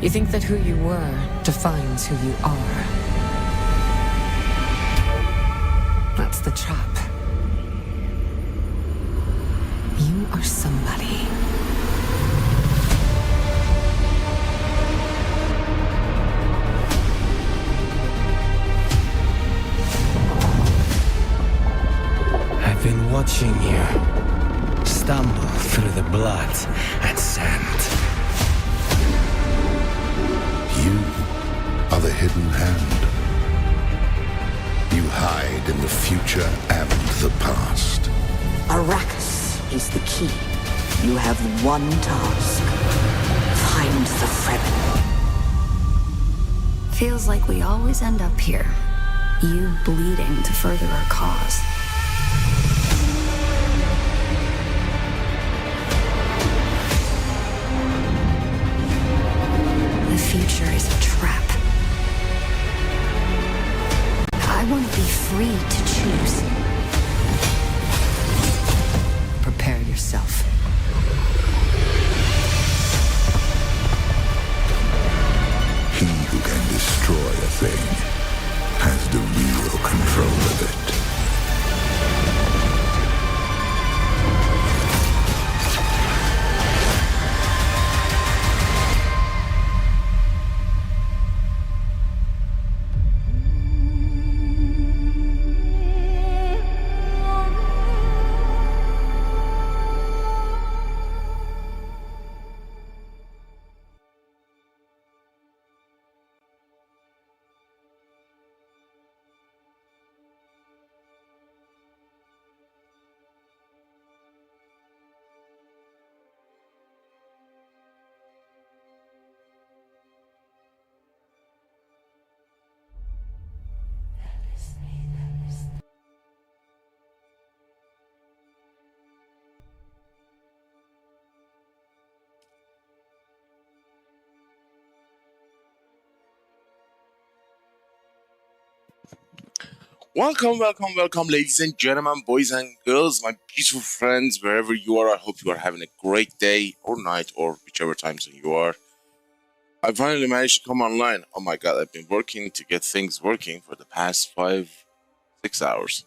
You think that who you were defines who you are. That's the trap. You are somebody. I've been watching you stumble through the blood and sand. You are the hidden hand. You hide in the future and the past. Arrakis is the key. You have one task. Find the Fremen. Feels like we always end up here. You bleeding to further our cause. The future is a trap. I want to be free to choose. Prepare yourself. He who can destroy a thing has the real control of it. Welcome, ladies and gentlemen, boys and girls, my beautiful friends, wherever you are. I hope you are having a great day or night or whichever time zone you are. I finally managed to come online. Oh my god, I've been working to get things working for the past 5-6 hours.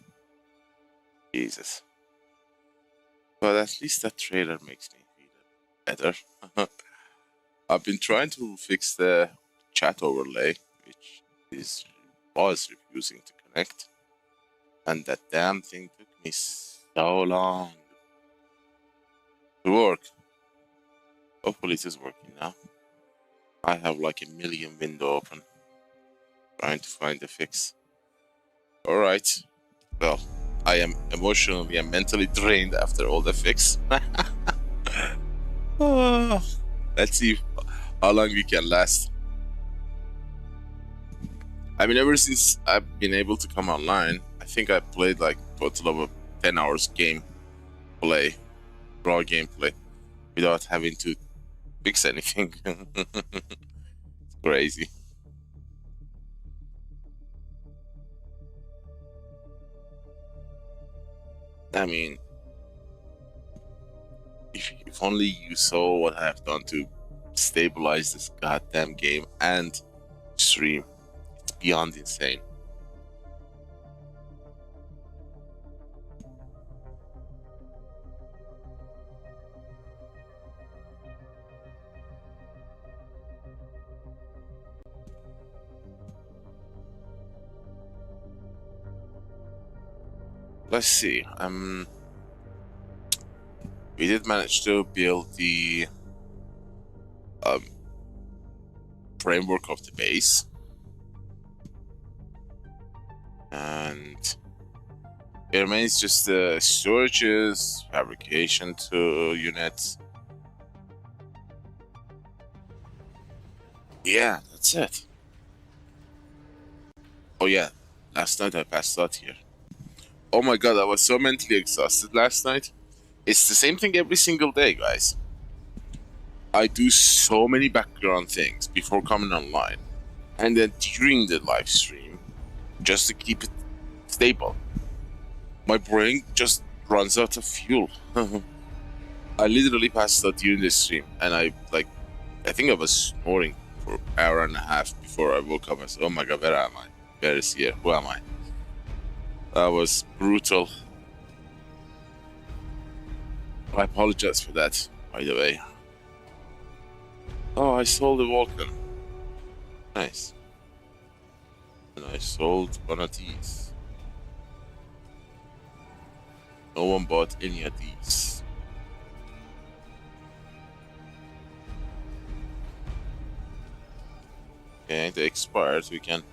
Jesus. But at least that trailer makes me feel better. I've been trying to fix the chat overlay, which was refusing to connect. And that damn thing took me so long to work. Hopefully it is working now. I have like a million windows open, trying to find the fix. Alright. Well, I am emotionally and mentally drained after all the fix. Let's see how long we can last. I mean, ever since I've been able to come online, I think I played like a total of a 10 hours raw gameplay, without having to fix anything. It's crazy. I mean, if only you saw what I have done to stabilize this goddamn game and stream. It's beyond insane. Let's see. We did manage to build the framework of the base, and it remains just the storages, fabrication to units. Yeah, that's it. Oh yeah, last night I passed out here. Oh my god, I was so mentally exhausted last night. It's the same thing every single day, guys. I do so many background things before coming online, and then during the live stream, just to keep it stable. My brain just runs out of fuel. I literally passed out during the stream, and I think I was snoring for hour and a half before I woke up. I said, "Oh my god, where am I? Where is here? Who am I?" That was brutal. I apologize for that, by the way. Oh, I sold the Vulcan. Nice. And I sold one of these. No one bought any of these. Okay, they expired. We can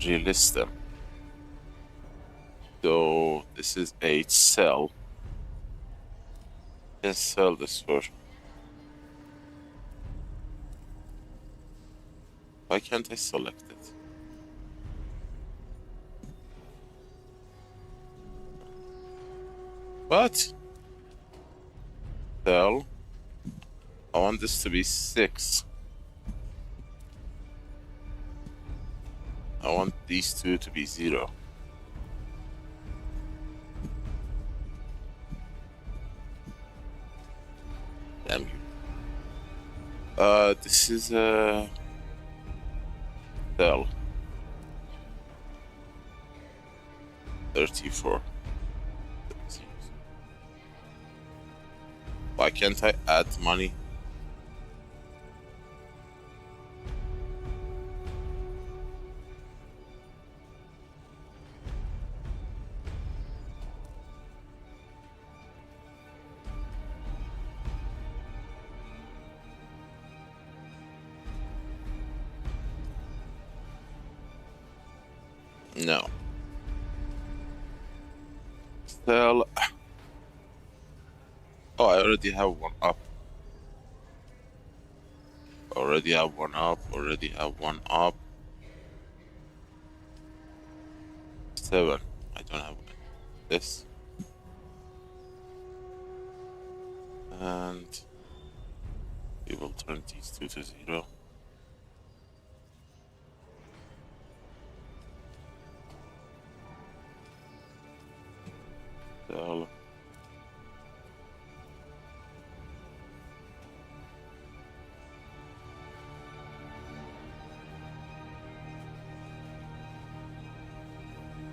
relist them. So this is a sell. Let's sell this for. Why can't I select it? What? Sell. I want this to be 6. I want these two to be 0. Damn you. This is a sell. 34. Why can't I add money? No. Sell. Oh, I already have one up. Already have one up. Already have one up. 7. I don't have this. And we will turn these two to 0. Sell.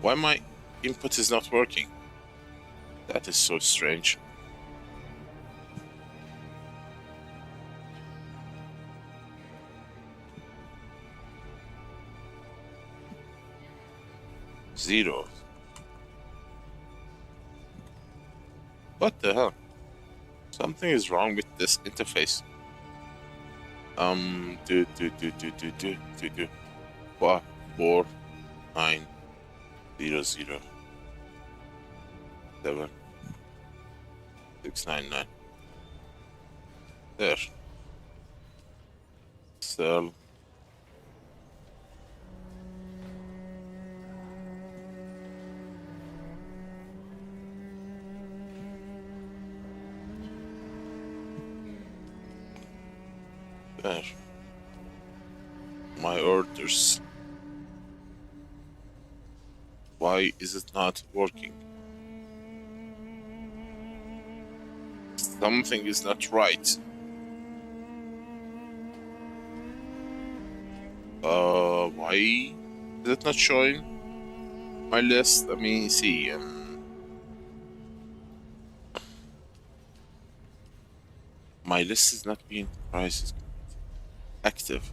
Why my input is not working? That is so strange. Zero. What the hell? Something is wrong with this interface. Do. 4 9 0 0 7 6 9 9. There. Sell. There. My orders. Why is it not working? Something is not right. Why is it not showing my list? Let me see. My list is not being prices active.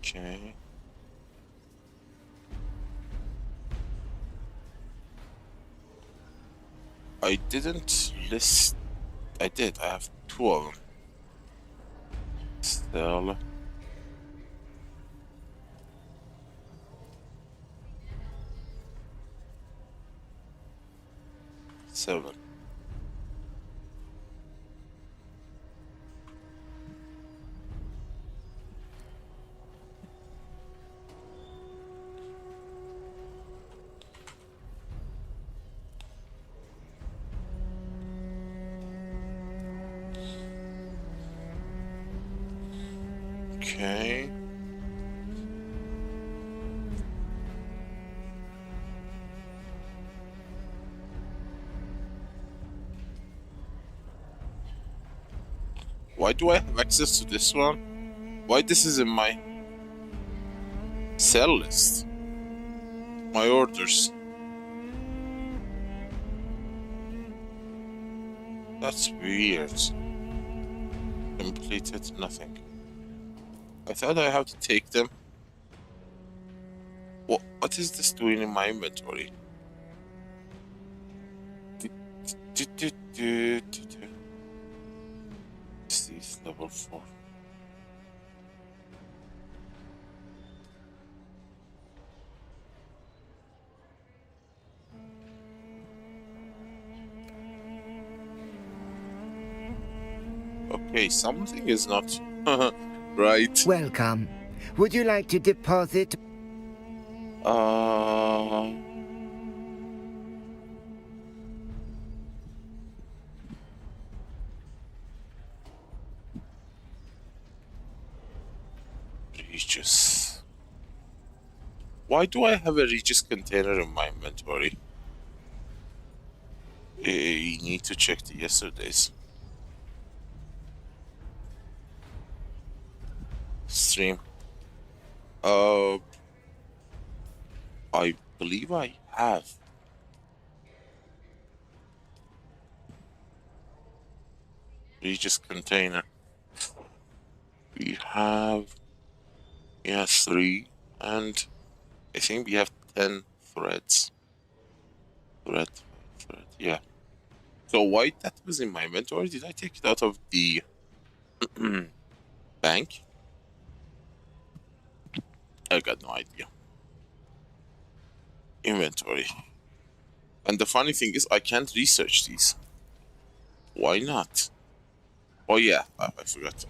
Okay. I didn't list. I did. I have 2 of them. Still. Seven. Why do I have access to this one? Why this is in my sell list? My orders. That's weird. Completed nothing. I thought I have to take them. What is this doing in my inventory? This is level 4. Okay, something is not right. Welcome. Would you like to deposit? Regis. Why do I have a Regis container in my inventory? I need to check the yesterdays. Stream. I believe I have. Regis container. We have 3, and I think we have 10 threads. Thread, yeah. So why that was in my inventory? Did I take it out of the bank? I got no idea. Inventory. And the funny thing is, I can't research these. Why not? Oh yeah, I forgot,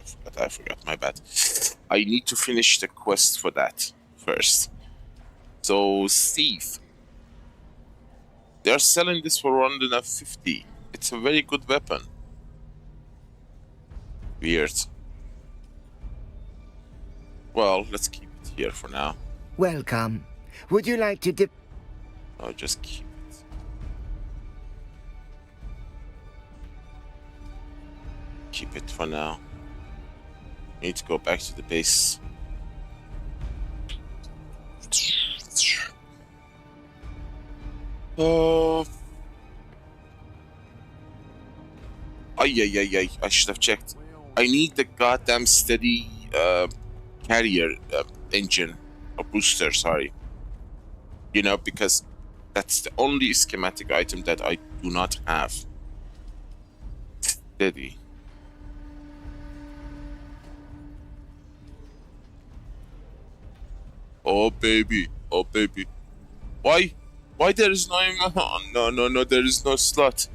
my bad. I need to finish the quest for that first. So, Steve. They're selling this for 150. It's a very good weapon. Weird. Well, let's keep it here for now. Welcome. Would you like to I'll just keep it. Keep it for now. Need to go back to the base. I should have checked. I need the goddamn steady carrier engine or booster, sorry. You know, because that's the only schematic item that I do not have. Steady. Oh baby, oh baby. Why there is no, there is no slot.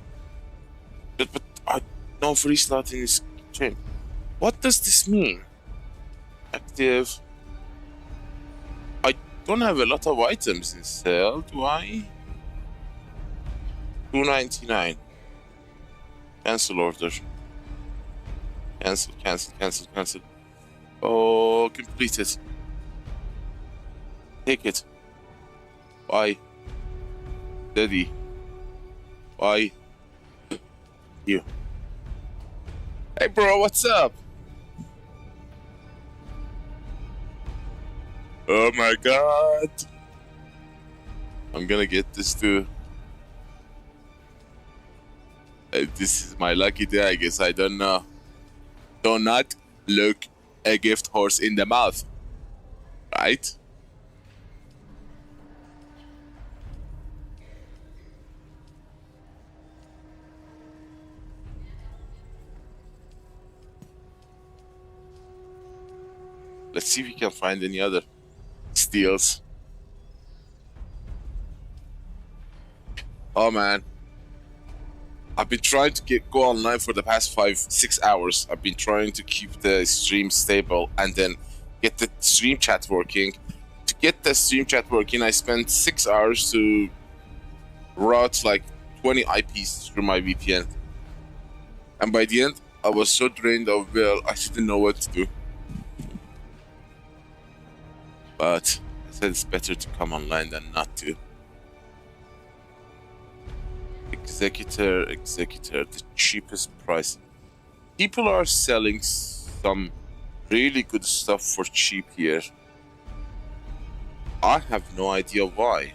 But no free slot in this chain. What does this mean? Active. I don't have a lot of items in sale, do I? $2.99. Cancel order. Cancel. Oh, completed. Take it. Bye. Daddy. Bye. You. Hey bro, what's up? Oh my god. I'm gonna get this too. This is my lucky day, I guess. I don't know. Do not look a gift horse in the mouth. Right? Let's see if we can find any other steals. Oh man. I've been trying to go online for the past 5-6 hours. I've been trying to keep the stream stable and then get the stream chat working. To get the stream chat working, I spent 6 hours to route like 20 IPs through my VPN. And by the end, I was so drained of will, I didn't know what to do. But I said it's better to come online than not to. Executor, the cheapest price. People are selling some really good stuff for cheap here. I have no idea why.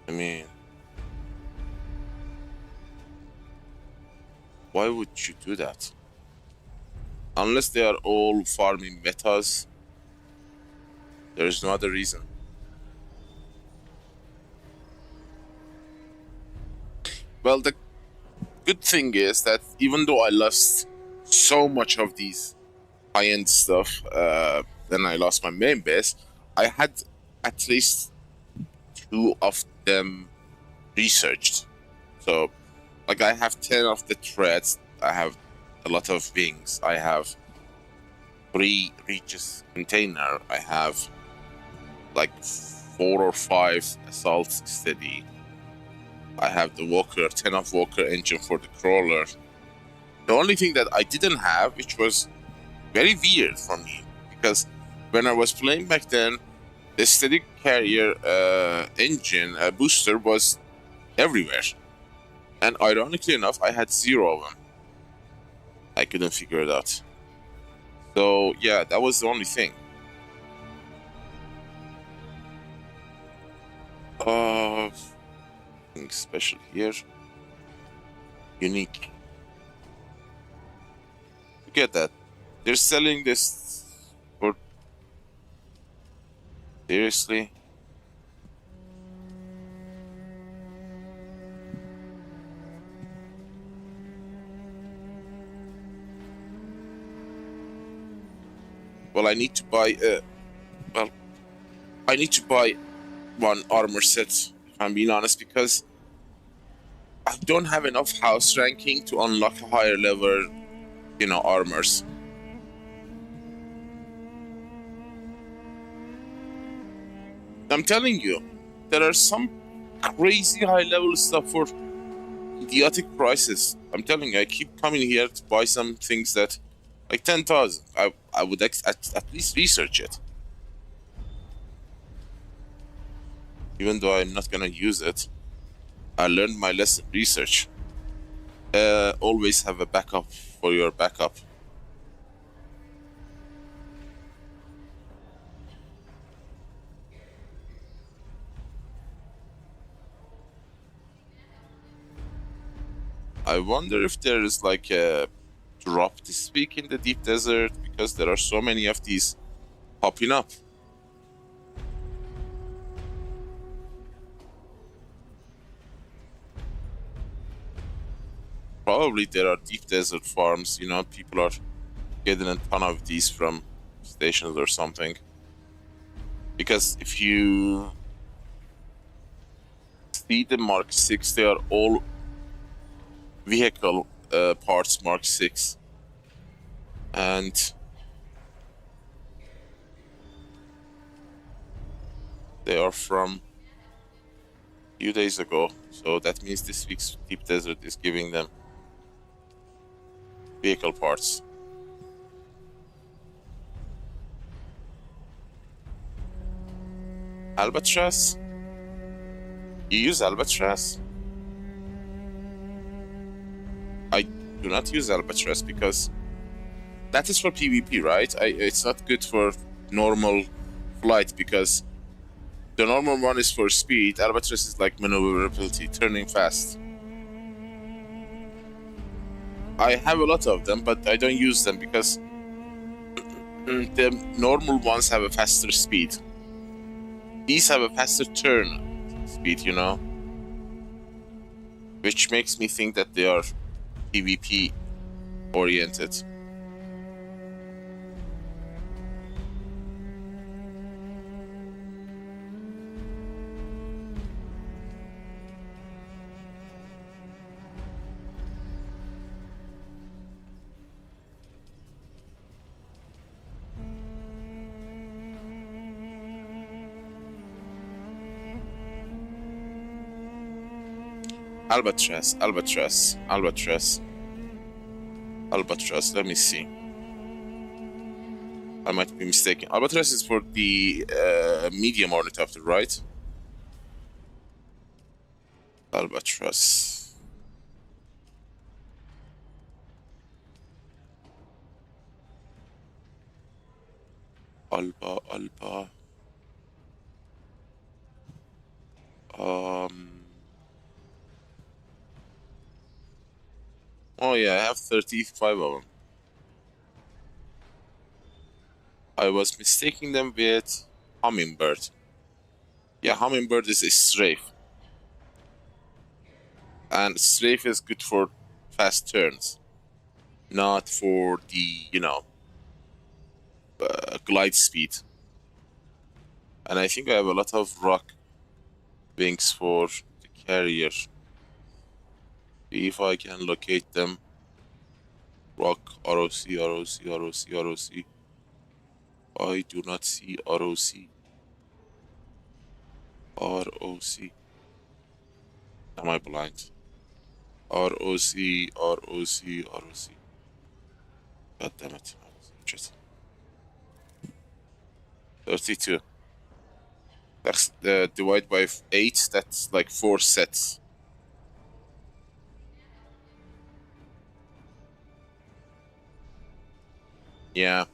I mean, why would you do that? Unless they are all farming metas, there is no other reason. Well, the good thing is that even though I lost so much of these high-end stuff, then I lost my main base, I had at least 2 of them researched. So, like, I have 10 of the threads, I have a lot of wings, I have 3 Regis container, I have like 4 or 5 assault steady, I have the Walker, 10 of Walker engine for the crawler. The only thing that I didn't have, which was very weird for me, because when I was playing back then, the steady carrier engine booster was everywhere. And ironically enough, I had 0 of them. I couldn't figure it out. So yeah, that was the only thing. Nothing special here. Unique. Look at that. They're selling this for... Seriously? Well, I need to buy I need to buy 1 armor set, if I'm being honest, because I don't have enough house ranking to unlock a higher level, you know, armors. I'm telling you, there are some crazy high level stuff for idiotic prices. I'm telling you, I keep coming here to buy some things that, like 10,000. I would at least research it. Even though I'm not gonna use it, I learned my lesson. Research. Always have a backup for your backup. I wonder if there is like a drop this week in the deep desert, because there are so many of these popping up. Probably there are deep desert farms, you know, people are getting a ton of these from stations or something. Because if you see the Mark 6, they are all vehicle parts Mark 6. And they are from a few days ago. So that means this week's deep desert is giving them vehicle parts. Albatross? You use Albatross? I do not use Albatross because that is for PvP, right? It's not good for normal flight, because the normal one is for speed. Albatross is like maneuverability, turning fast. I have a lot of them, but I don't use them because the normal ones have a faster speed. These have a faster turn speed, you know? Which makes me think that they are PvP oriented. Albatross, Albatross, Albatross, Albatross, let me see. I might be mistaken. Albatross is for the medium ornithopter, right? Albatross. Alba. Oh yeah, I have 35 of them. I was mistaking them with Hummingbird. Yeah, Hummingbird is a strafe. And strafe is good for fast turns. Not for the, glide speed. And I think I have a lot of rock wings for the carrier. See if I can locate them. Rock, ROC. I do not see ROC. ROC. Am I blind? ROC. God damn it. 32. That's divide by 8. That's like 4 sets. Yeah.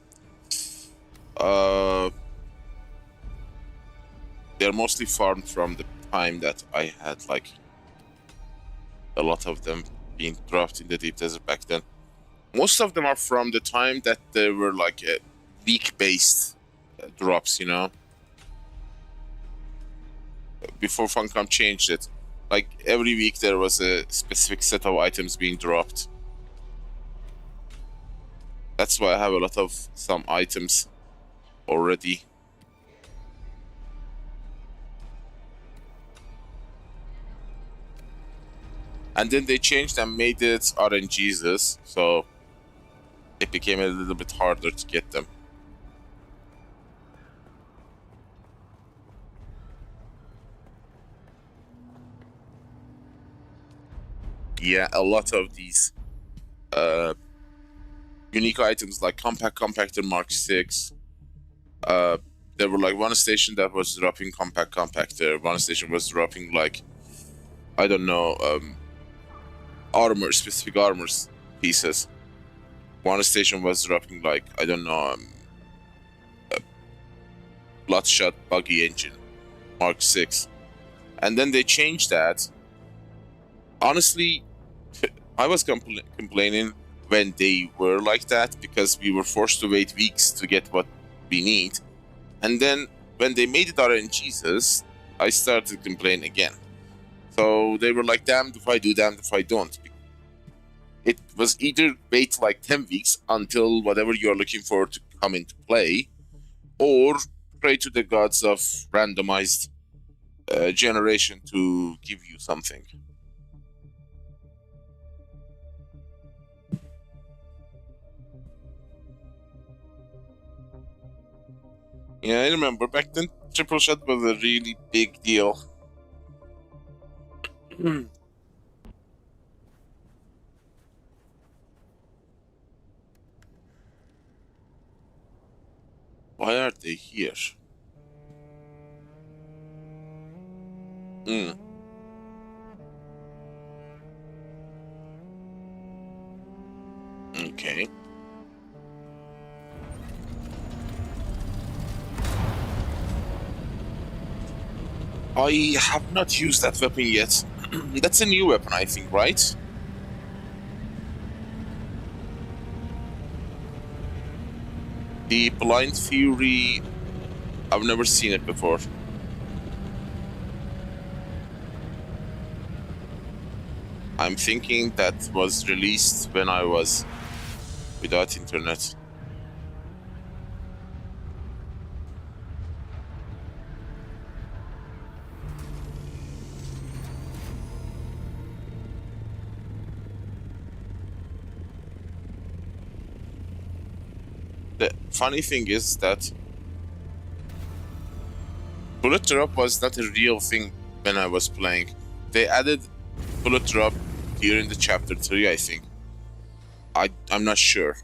They're mostly farmed from the time that I had like a lot of them being dropped in the deep desert back then. Most of them are from the time that they were like week-based drops, before Funcom changed it. Like every week there was a specific set of items being dropped. That's why I have a lot of some items already. And then they changed and made it RNGs, so it became a little bit harder to get them. Yeah, a lot of these unique items like Compact Compactor Mark 6. There were like one station that was dropping Compact Compactor, one station was dropping like, I don't know, specific armors pieces. One station was dropping like, I don't know, Bloodshot Buggy Engine, Mark 6. And then they changed that. Honestly, I was complaining when they were like that because we were forced to wait weeks to get what we need. And then when they made it RNGs, I started to complain again. So they were like, damned if I do, damned if I don't. It was either wait like 10 weeks until whatever you're looking for to come into play, or pray to the gods of randomized generation to give you something. Yeah, I remember back then triple shot was a really big deal. Why are they here? Okay. I have not used that weapon yet. That's a new weapon, I think, right? The Blind Fury... I've never seen it before. I'm thinking that was released when I was without internet. The funny thing is that bullet drop was not a real thing when I was playing. They added bullet drop during the chapter 3, I think. I'm not sure.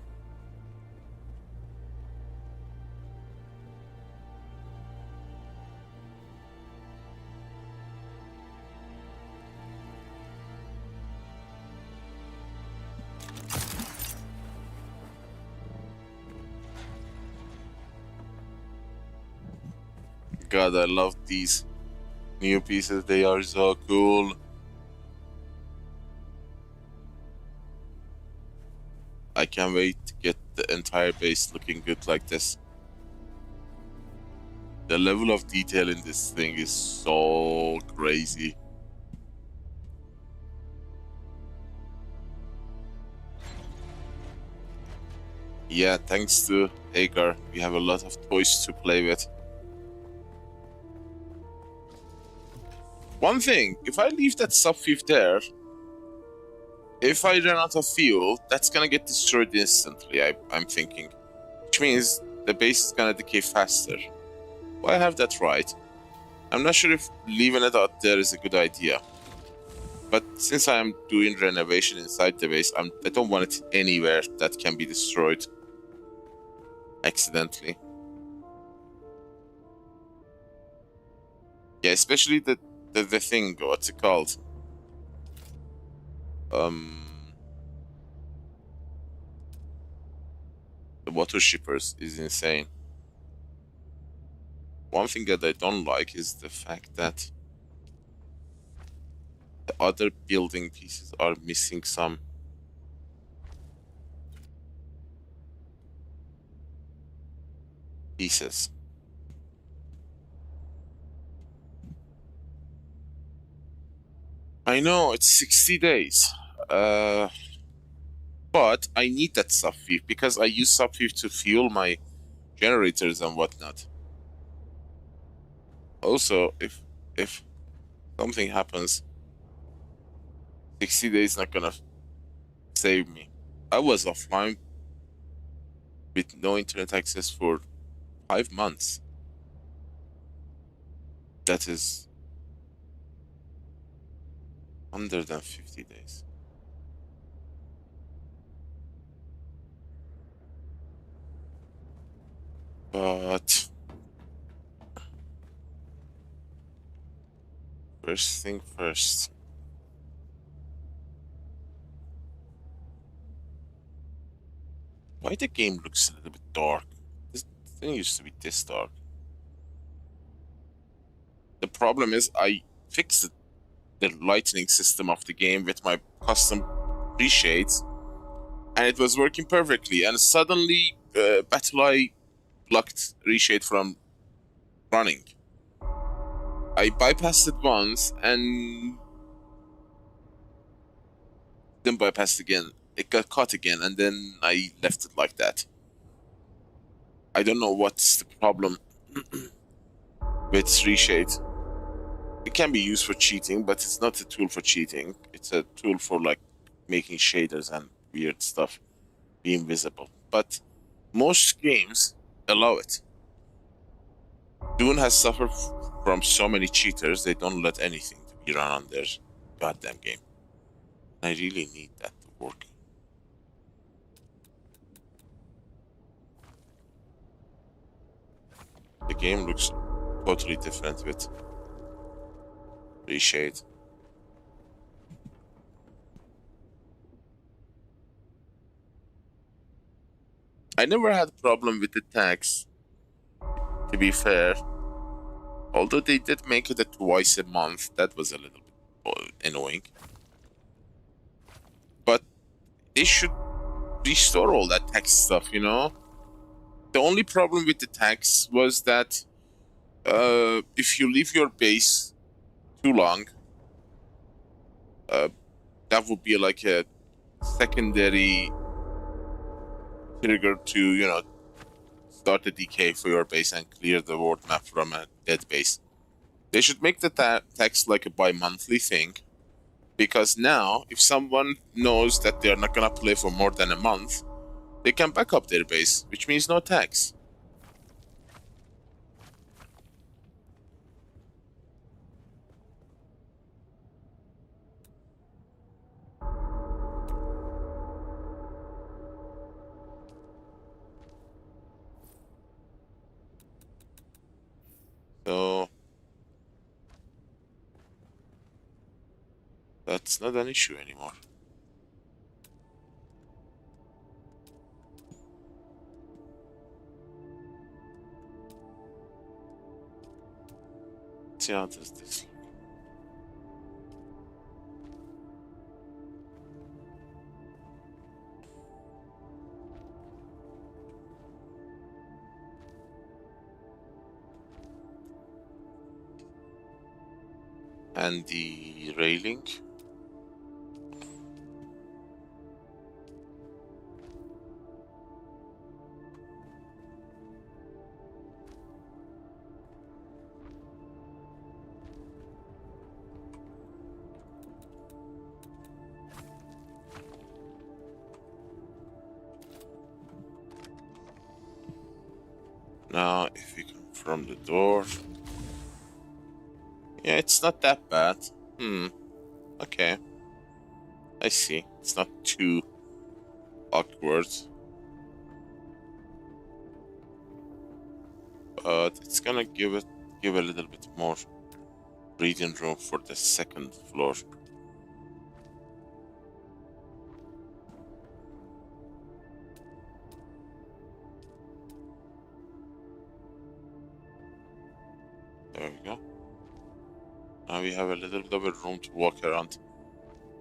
God, I love these new pieces. They are so cool. I can't wait to get the entire base looking good like this. The level of detail in this thing is so crazy. Yeah, thanks to Hagar, we have a lot of toys to play with. One thing, if I leave that sub-5 there, if I run out of fuel, that's gonna get destroyed instantly, I'm thinking. Which means the base is gonna decay faster. Do I have that right? I'm not sure if leaving it out there is a good idea. But since I'm doing renovation inside the base, I don't want it anywhere that can be destroyed accidentally. Yeah, especially the thing, what's it called? The water shippers is insane. One thing that I don't like is the fact that the other building pieces are missing some pieces. I know, it's 60 days. But I need that sub-5 because I use sub-5 to fuel my generators and whatnot. Also, if something happens, 60 days not gonna save me. I was offline with no internet access for 5 months. That is under than 50 days. But first thing first. Why the game looks a little bit dark? This thing used to be this dark. The problem is I fixed the lighting system of the game with my custom reshades, and it was working perfectly. And suddenly, Battle Eye blocked reshade from running. I bypassed it once and then bypassed again. It got caught again, and then I left it like that. I don't know what's the problem with reshade. It can be used for cheating, but it's not a tool for cheating. It's a tool for like making shaders and weird stuff be invisible. But most games allow it. Dune has suffered from so many cheaters, they don't let anything to be run on their goddamn game. I really need that to work. The game looks totally different with reshade. I never had a problem with the tax, to be fair. Although they did make it a twice a month, that was a little bit annoying. But they should restore all that tax stuff, you know? The only problem with the tax was that if you leave your base too long, that would be like a secondary trigger to, you know, start the decay for your base and clear the world map from a dead base. They should make the tax like a bi-monthly thing, because now, if someone knows that they're not gonna play for more than a month, they can back up their base, which means no tax. So that's not an issue anymore. see how does this look. And the railing. Now, if we confirm the door. Yeah, it's not that bad. Okay. I see. It's not too awkward. But it's gonna give a little bit more breathing room for the second floor. There we go. Now we have a little bit of a room to walk around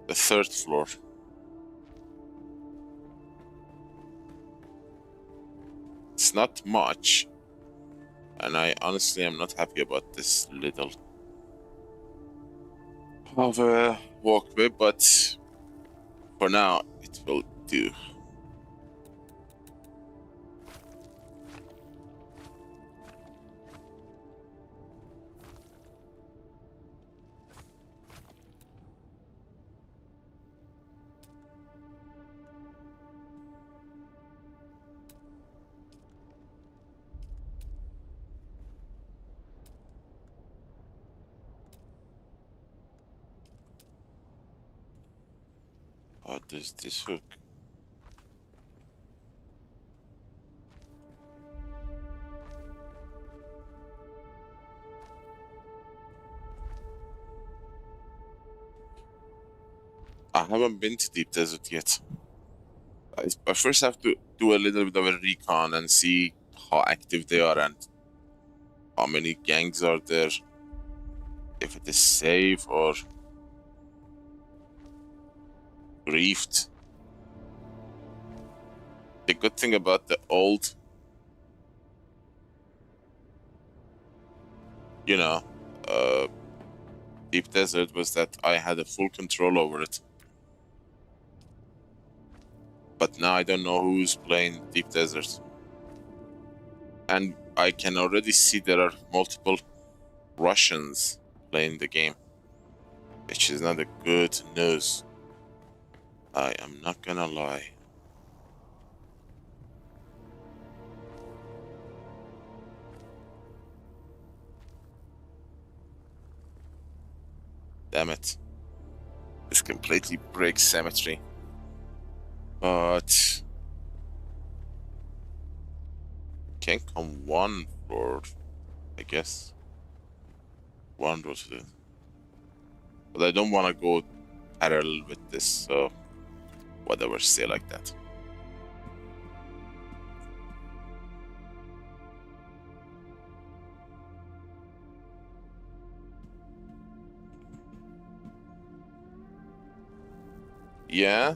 the third floor. It's not much, and I honestly am not happy about this little of a walkway, but for now it will do. What does this hook? I haven't been to Deep Desert yet. I first have to do a little bit of a recon and see how active they are and how many gangs are there. If it is safe or griefed. The good thing about the old, Deep Desert was that I had a full control over it. But now I don't know who's playing Deep Desert. And I can already see there are multiple Russians playing the game, which is not a good news. I am not gonna lie. Damn it. This completely breaks symmetry. But can come one floor, I guess. One row to the. But I don't want to go parallel with this, so whatever, stay like that. Yeah?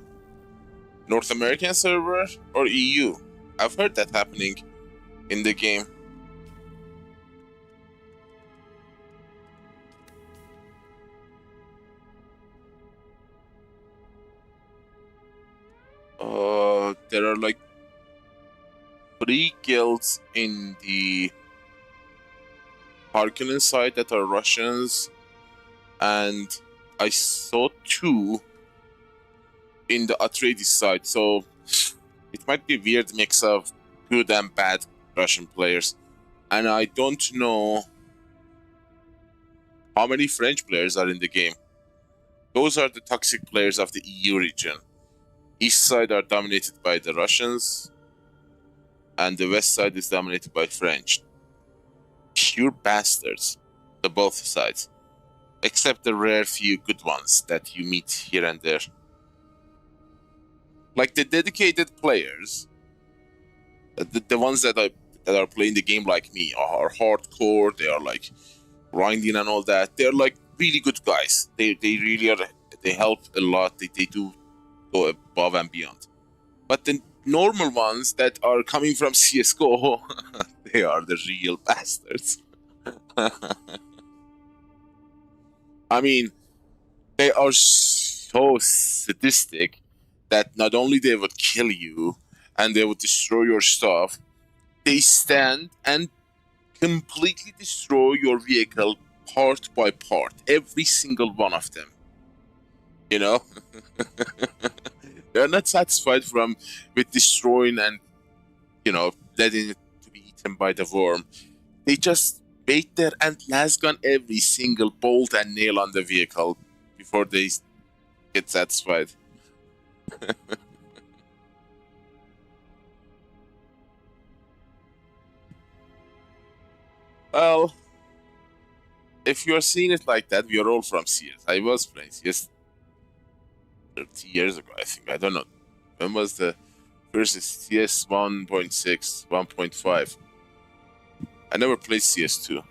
North American server or EU? I've heard that happening in the game. There are like 3 guilds in the Harkonnen side that are Russians, and I saw 2 in the Atreides side, so it might be a weird mix of good and bad Russian players. And I don't know how many French players are in the game. Those are the toxic players of the EU region. East side are dominated by the Russians, and the west side is dominated by French. Pure bastards, the both sides. Except the rare few good ones that you meet here and there. Like the dedicated players, the ones that are playing the game like me are hardcore. They are like grinding and all that. They're like really good guys. They really are. They help a lot. They do go above and beyond. But the normal ones that are coming from CSGO, they are the real bastards. I mean, they are so sadistic that not only they would kill you and they would destroy your stuff, they stand and completely destroy your vehicle part by part, every single one of them. You know? They're not satisfied with destroying and, you know, letting it to be eaten by the worm. They just bait their last gun every single bolt and nail on the vehicle before they get satisfied. Well, if you're seeing it like that, we are all from CS. I was playing CS 30 years ago, I think. I don't know. When was the first CS 1.6, 1.5? I never played CS2.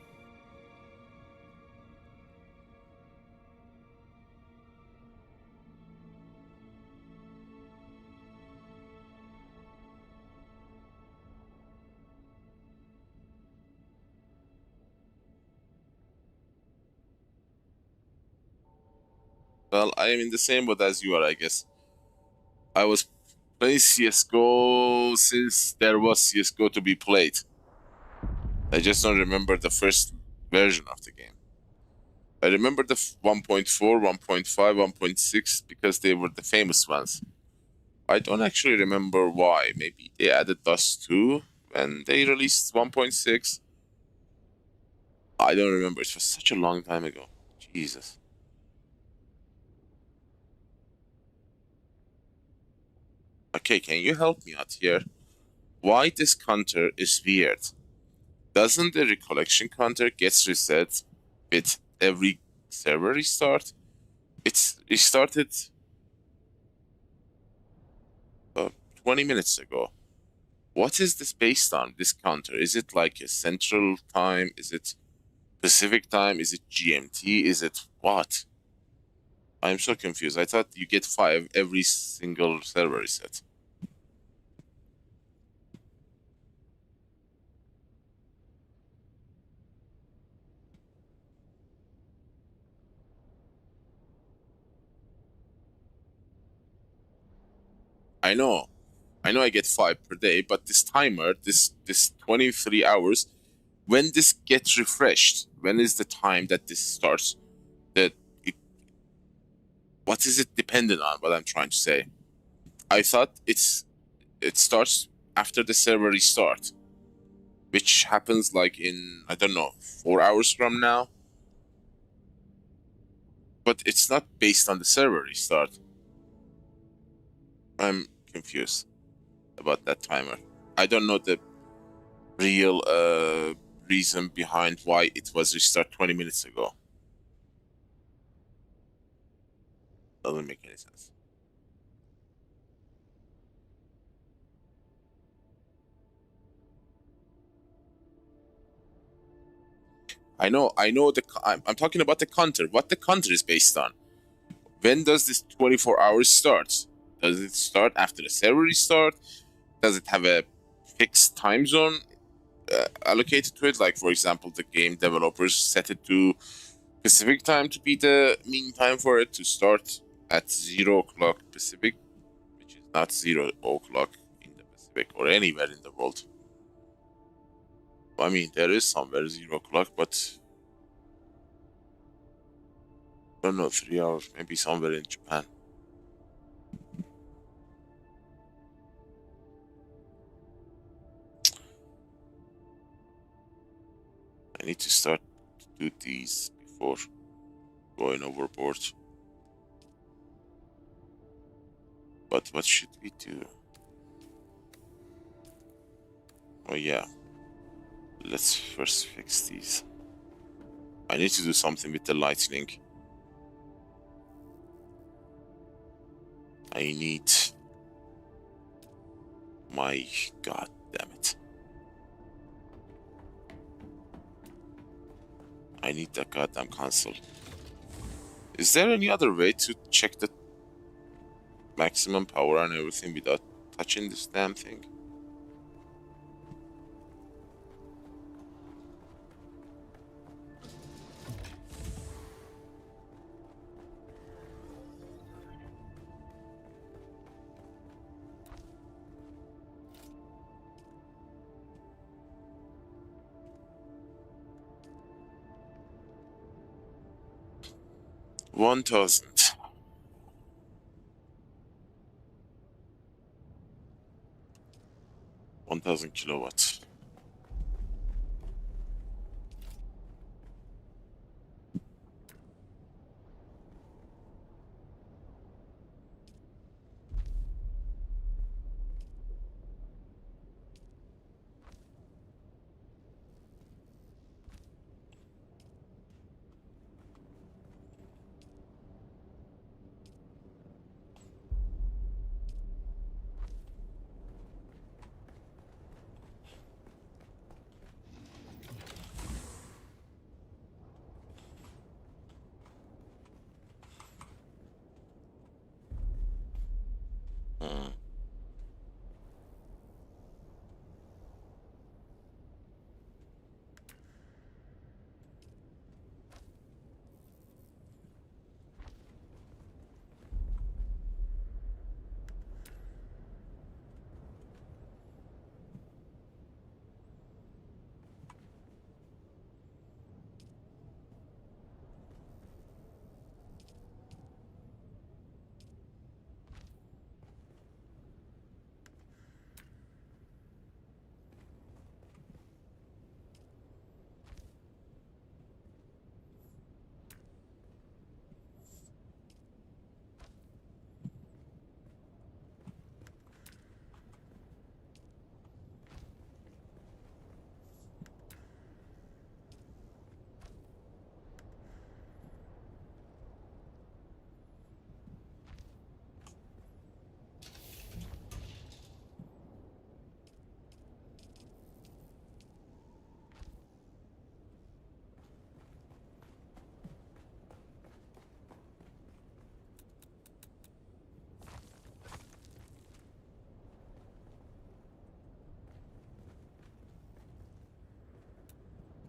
Well, I am in the same boat as you are, I guess. I was playing CSGO since there was CSGO to be played. I just don't remember the first version of the game. I remember the 1.4, 1.5, 1.6 because they were the famous ones. I don't actually remember why. Maybe they added Dust 2 when they released 1.6. I don't remember. It was such a long time ago. Jesus. Okay, can you help me out here? Why this counter is weird? Doesn't the recollection counter gets reset with every server restart? It restarted 20 minutes ago. What is this based on, this counter? Is it like a central time? Is it Pacific time? Is it GMT? Is it what? I'm so confused. I thought you get 5 every single server reset. I know I get 5 per day, but this timer, this 23 hours, when this gets refreshed, when is the time that this starts? What is it dependent on? What I'm trying to say. I thought it starts after the server restart, which happens like in, I don't know, 4 hours from now. But it's not based on the server restart. I'm confused about that timer. I don't know the real reason behind why it was restarted 20 minutes ago. Doesn't make any sense. I know I'm talking about the counter. What the counter is based on. When does this 24 hours start? Does it start after the server restart? Does it have a fixed time zone allocated to it? Like, for example, the game developers set it to Pacific time to be the mean time for it to start at 0 o'clock Pacific, which is not 0 o'clock in the Pacific or anywhere in the world. I mean, there is somewhere 0 o'clock, but I don't know, 3 hours, maybe somewhere in Japan. I need to start to do these before going overboard. But what should we do? Oh yeah, let's first fix these. I need to do something with the lightning. I need... My god damn it. I need that goddamn console. Is there any other way to check the maximum power and everything without touching this damn thing? $1,000. 1,000 kilowatts.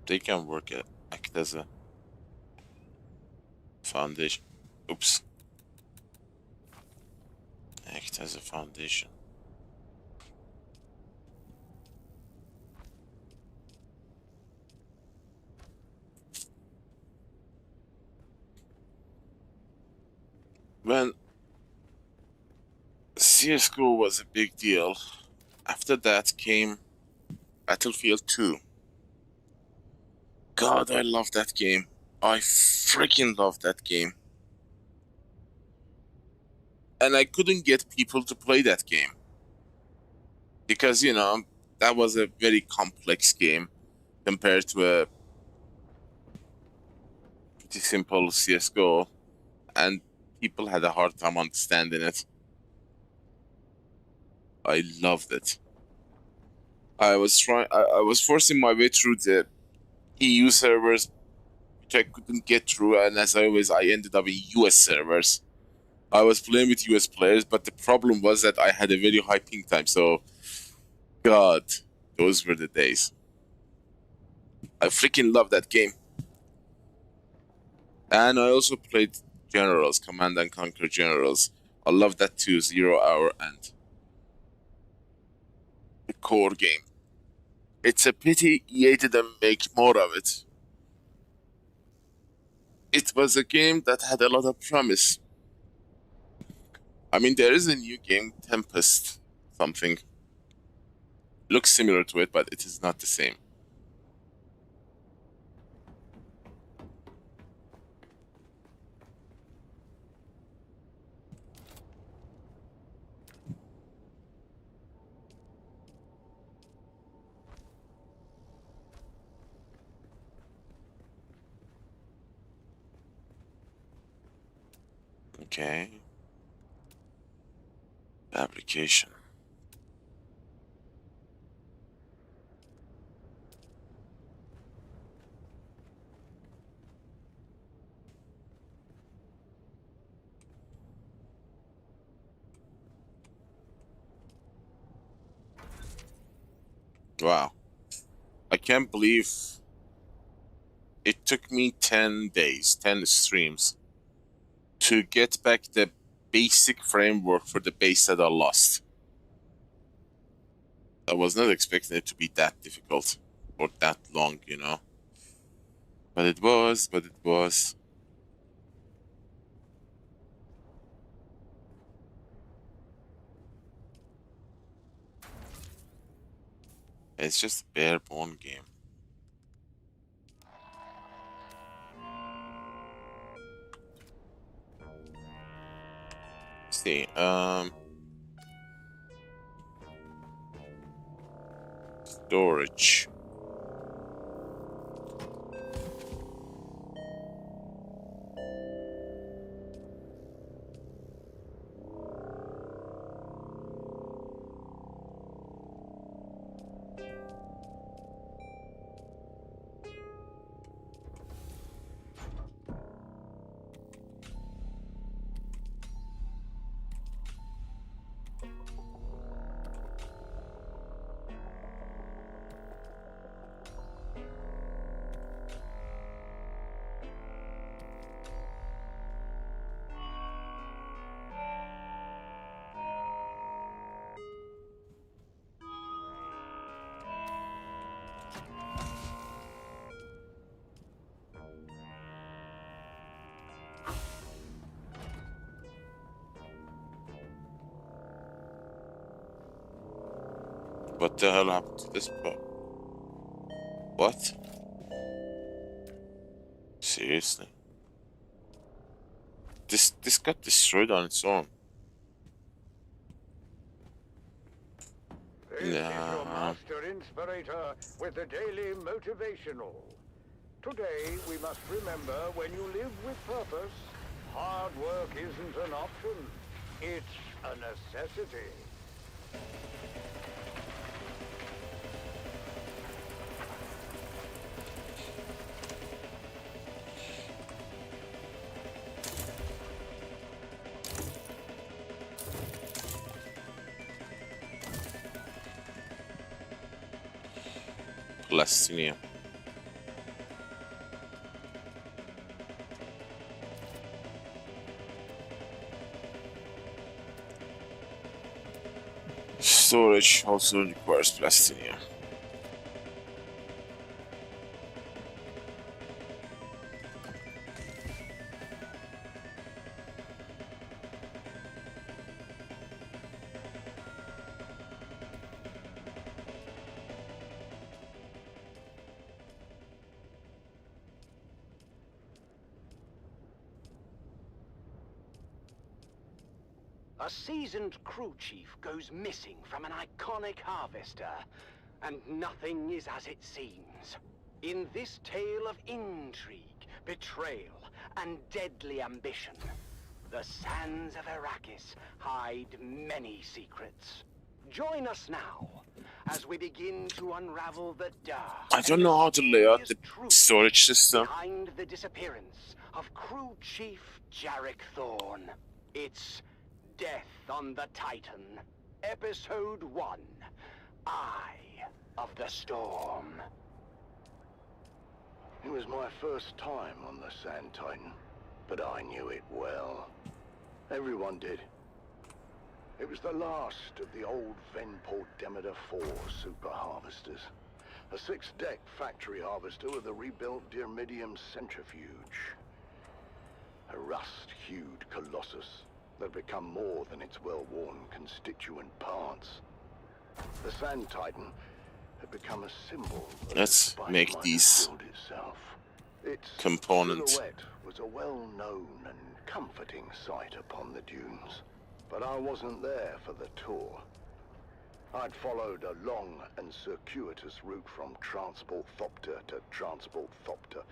They can act as a foundation. Oops. Act as a foundation. When CSGO was a big deal, after that came Battlefield 2. God, I love that game. I freaking love that game. And I couldn't get people to play that game. Because, you know, that was a very complex game compared to a pretty simple CSGO. And people had a hard time understanding it. I loved it. I was forcing my way through the EU servers, which I couldn't get through, and as always, I ended up in US servers. I was playing with US players, but the problem was that I had a very high ping time, so God, those were the days. I freaking love that game. And I also played Generals, Command and Conquer Generals. I love that too, 0 Hour and the core game. It's a pity EA didn't make more of it. It was a game that had a lot of promise. I mean, there is a new game, Tempest something. Looks similar to it, but it is not the same. Okay. Application. Wow. I can't believe it took me 10 days, 10 streams to get back the basic framework for the base that I lost. I was not expecting it to be that difficult or that long, you know. But it was. It's just a bare bone game. Let's see, storage. What the hell happened to this part? What? Seriously? This got destroyed on its own. This is your master inspirator with the daily motivational. Today we must remember, when you live with purpose, hard work isn't an option. It's a necessity. Palestinian. Storage also requires Palestinian. A seasoned crew chief goes missing from an iconic harvester, and nothing is as it seems. In this tale of intrigue, betrayal, and deadly ambition, the sands of Arrakis hide many secrets. Join us now as we begin to unravel the dark. I don't know how to lay out the storage system. Behind the disappearance of crew chief Jarek Thorne. It's Death on the Titan, Episode 1, Eye of the Storm. It was my first time on the Sand Titan, but I knew it well. Everyone did. It was the last of the old Venport Demeter 4 super harvesters. A 6-deck factory harvester with a rebuilt Dyrmidium centrifuge. A rust-hued colossus that had become more than its well-worn constituent parts. The Sand Titan had become a symbol. Let's make these its components. silhouette was a well-known and comforting sight upon the dunes. But I wasn't there for the tour. I'd followed a long and circuitous route from Transport Thopter to Transport Thopter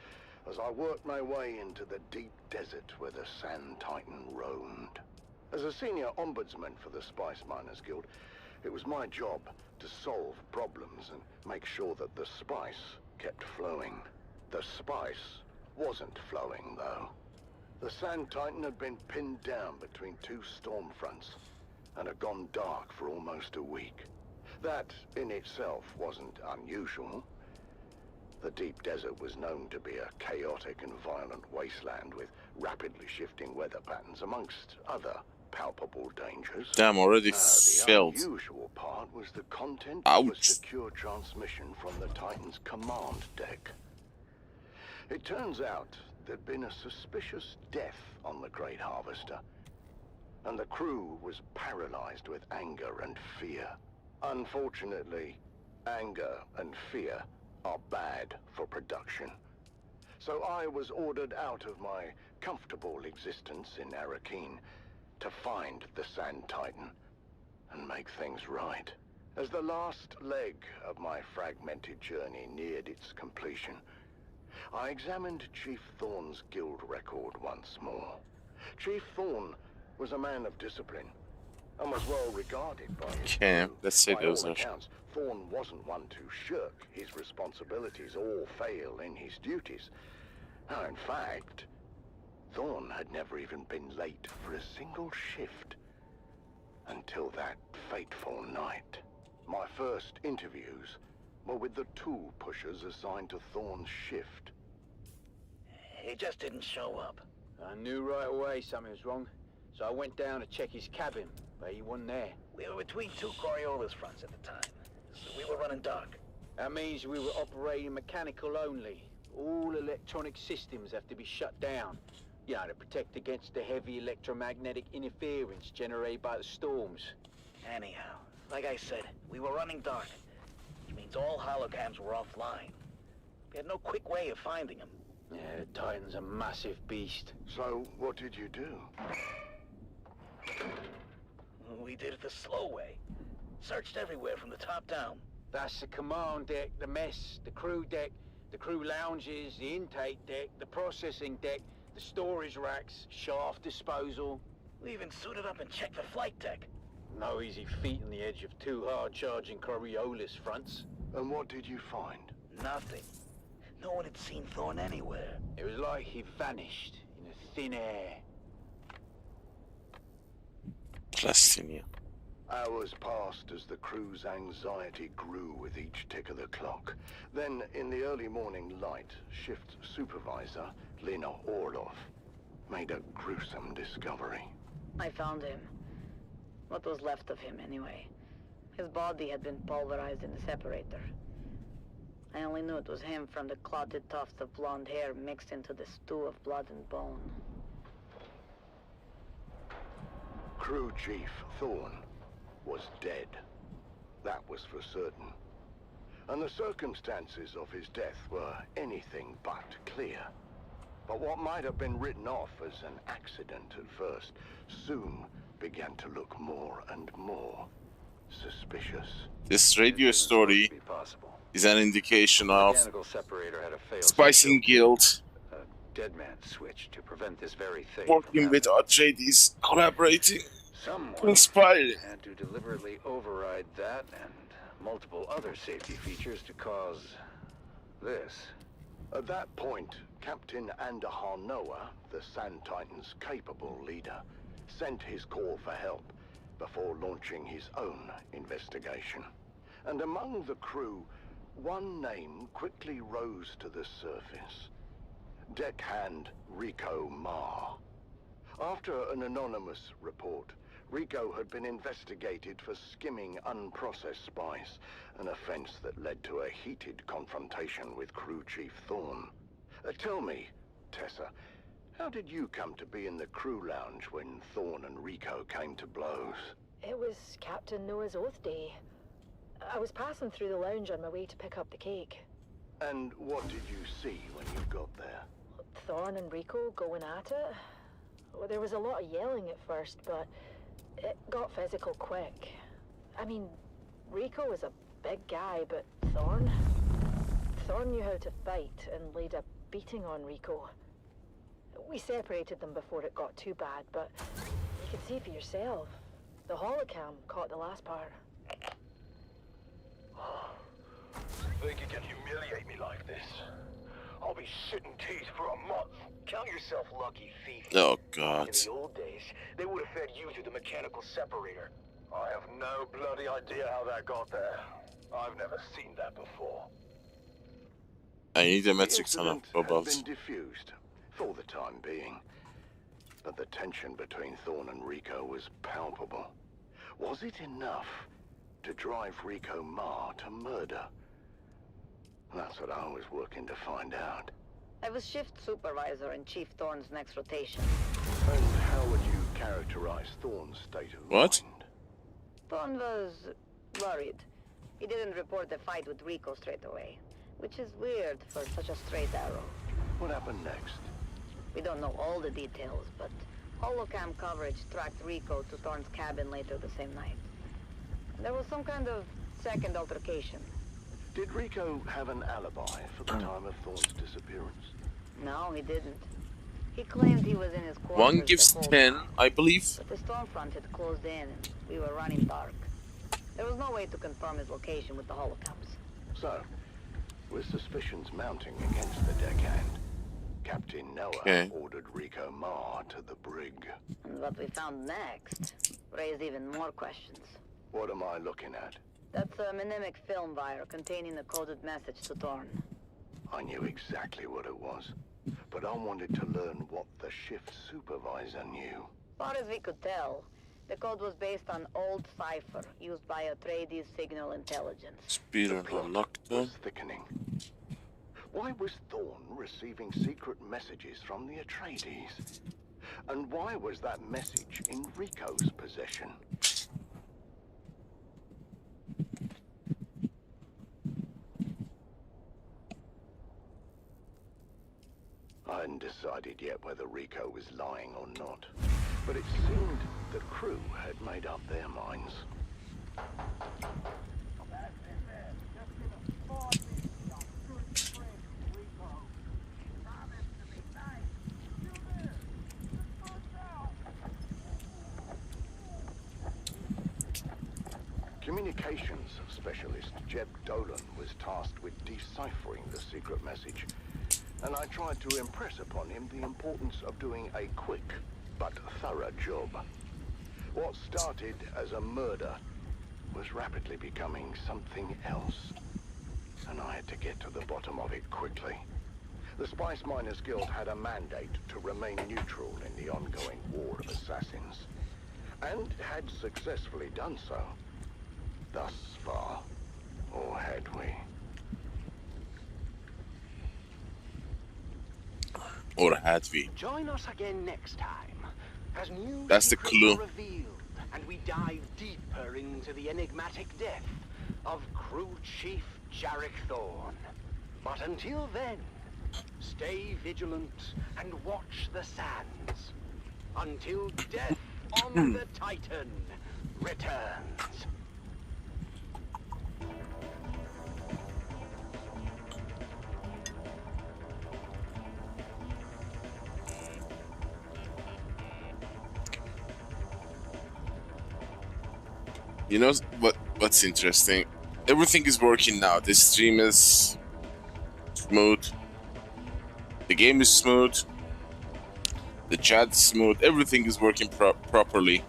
as I worked my way into the deep desert where the Sand Titan roamed. As a senior ombudsman for the Spice Miners Guild, it was my job to solve problems and make sure that the spice kept flowing. The spice wasn't flowing, though. The Sand Titan had been pinned down between two storm fronts and had gone dark for almost a week. That in itself wasn't unusual. The deep desert was known to be a chaotic and violent wasteland with rapidly shifting weather patterns, amongst other palpable dangers. Damn, already The failed. unusual part was the content Ouch. of a secure transmission from the Titan's command deck. It turns out there'd been a suspicious death on the Great Harvester, and the crew was paralyzed with anger and fear. Unfortunately, anger and fear are bad for production. So I was ordered out of my comfortable existence in Arrakis to find the Sand Titan and make things right. As the last leg of my fragmented journey neared its completion, I examined Chief Thorne's guild record once more. Chief Thorne was a man of discipline and was well regarded by his Okay, crew. let's say By those all are. accounts, Thorne wasn't one to shirk his responsibilities or fail in his duties. Now, in fact, Thorne had never even been late for a single shift until that fateful night. My first interviews were with the tool pushers assigned to Thorne's shift. He just didn't show up. I knew right away something was wrong, so I went down to check his cabin, but he wasn't there. We were between two Coriolis fronts at the time, so we were running dark. That means we were operating mechanical only. All electronic systems have to be shut down, you know, to protect against the heavy electromagnetic interference generated by the storms. Anyhow, like I said, we were running dark, which means all holograms were offline. We had no quick way of finding them. Yeah, the Titan's a massive beast. So, what did you do? We did it the slow way. Searched everywhere from the top down. That's the command deck, the mess, the crew deck, the crew lounges, the intake deck, the processing deck, the storage racks, shaft disposal. We even suited up and checked the flight deck. No easy feat on the edge of two hard-charging Coriolis fronts. And what did you find? Nothing. No one had seen Thorne anywhere. It was like he vanished in a thin air. Plastinea. Hours passed as the crew's anxiety grew with each tick of the clock. Then, in the early morning light, shift supervisor Lena Orlov made a gruesome discovery. I found him. What was left of him, anyway. His body had been pulverized in the separator. I only knew it was him from the clotted tufts of blonde hair mixed into the stew of blood and bone. Crew Chief Thorne was dead. That was for certain. And the circumstances of his death were anything but clear. But what might have been written off as an accident at first soon began to look more and more suspicious. This radio story is an indication of Mechanical separator had a failed Spicing Guild a dead man switch to prevent this very thing. working with RJDs, collaborating, Someone conspiring. had to deliberately override that and multiple other safety features to cause this. At that point, Captain Andahar Noah, the Sand Titan's capable leader, sent his call for help before launching his own investigation. And among the crew, one name quickly rose to the surface. Deckhand Rico Marr. After an anonymous report, Rico had been investigated for skimming unprocessed spice, an offense that led to a heated confrontation with Crew Chief Thorne. Tell me, Tessa, how did you come to be in the crew lounge when Thorne and Rico came to blows? It was Captain Noah's Oath Day. I was passing through the lounge on my way to pick up the cake. And what did you see when you got there? Thorne and Rico going at it. Well, there was a lot of yelling at first, but it got physical quick. I mean, Rico was a big guy, but Thorne knew how to fight and laid a beating on Rico. We separated them before it got too bad, but you can see for yourself. The holocam caught the last part. Think you can humiliate me like this? I'll be shitting teeth for a month. Count yourself lucky, thief. Oh god. In the old days, they would have fed you through the mechanical separator. I have no bloody idea how that got there. I've never seen that before. I need a The metric ton of incident has cobalt. been diffused, for the time being. But the tension between Thorn and Rico was palpable. Was it enough to drive Rico Ma to murder? That's what I was working to find out. I was shift supervisor in Chief Thorne's next rotation. And how would you characterize Thorn's state of What? mind? Thorne was worried. He didn't report the fight with Rico straight away, which is weird for such a straight arrow. What happened next? We don't know all the details, but holocam coverage tracked Rico to Thorne's cabin later the same night. There was some kind of second altercation. Did Rico have an alibi for the time of Thorn's disappearance? No, he didn't. He claimed he was in his quarters. One gives the whole 10, time, I believe. but the storm front had closed in and we were running dark. There was no way to confirm his location with the holocams. So, with suspicions mounting against the deckhand, Captain Noah ordered Rico Ma to the brig. And what we found next raised even more questions. What am I looking at? That's a mnemonic film wire containing a coded message to Thorne. I knew exactly what it was, but I wanted to learn what the shift supervisor knew. As far as we could tell, the code was based on old cipher used by Atreides signal intelligence. Speed on lockdown. Was thickening. Why was Thorne receiving secret messages from the Atreides? And why was that message in Rico's possession? I hadn't decided yet whether Rico was lying or not, but it seemed the crew had made up their minds. Communications specialist Jeb Dolan was tasked with deciphering the secret message, and I tried to impress upon him the importance of doing a quick but thorough job. What started as a murder was rapidly becoming something else, and I had to get to the bottom of it quickly. The Spice Miners Guild had a mandate to remain neutral in the ongoing war of assassins, and had successfully done so. Thus far, or had we? Or had we? Join us again next time as new That's the secrets clue. are revealed and we dive deeper into the enigmatic death of Crew Chief Jarek Thorne. But until then, stay vigilant and watch the sands until death on the Titan returns. You know what's interesting? Everything is working now. The stream is smooth. The game is smooth. The chat is smooth. Everything is working properly.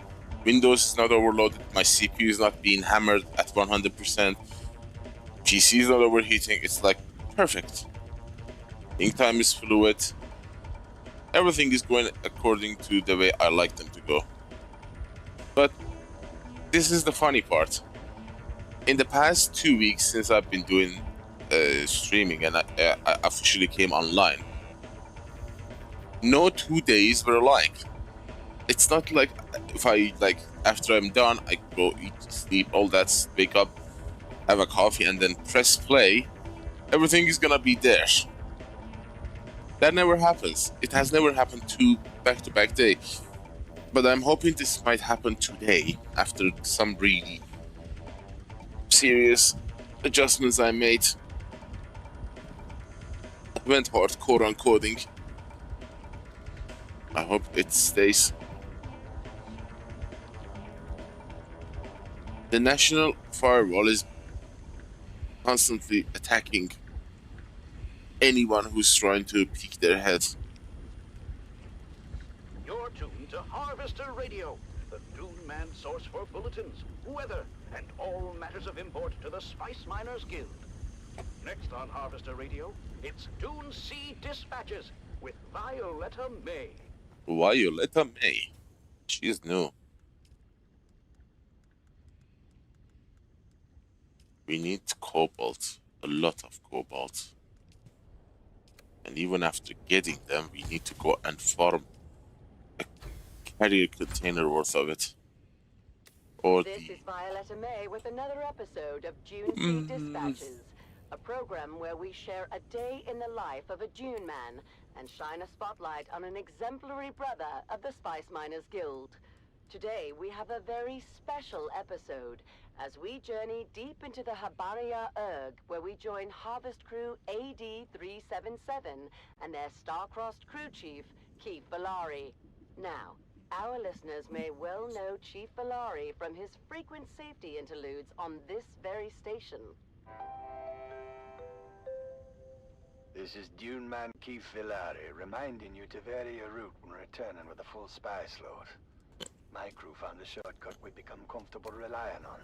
Windows is not overloaded. My CPU is not being hammered at 100%. PC is not overheating. It's like perfect. Ink time is fluid. Everything is going according to the way I like them to go. But this is the funny part. In the past 2 weeks since I've been doing streaming and I officially came online, no 2 days were alike. It's not like if I after I'm done, I go eat, sleep, all that, wake up, have a coffee, and then press play. Everything is gonna be there. That never happens. It has never happened 2 back-to-back days. But I'm hoping this might happen today after some really serious adjustments I made. Went hardcore on coding. I hope it stays. The National Firewall is constantly attacking anyone who's trying to peek their head. You're tuned to Harvester Radio, the Dune Man source for bulletins, weather, and all matters of import to the Spice Miners Guild. Next on Harvester Radio, it's Dune Sea Dispatches with Violetta May. Violetta May. She's new. We need cobalt. A lot of cobalt. And even after getting them, we need to go and farm a carrier container worth of it. Or this is Violetta May with another episode of Dune Sea Dispatches, a program where we share a day in the life of a Dune man and shine a spotlight on an exemplary brother of the Spice Miners Guild. Today we have a very special episode as we journey deep into the Habaria Erg, where we join Harvest Crew AD-377 and their star-crossed crew chief, Keith Valari. Now, our listeners may well know Chief Valari from his frequent safety interludes on this very station. This is Dune Man Keith Valari, reminding you to vary your route when returning with a full spice load. My crew found a shortcut we'd become comfortable relying on.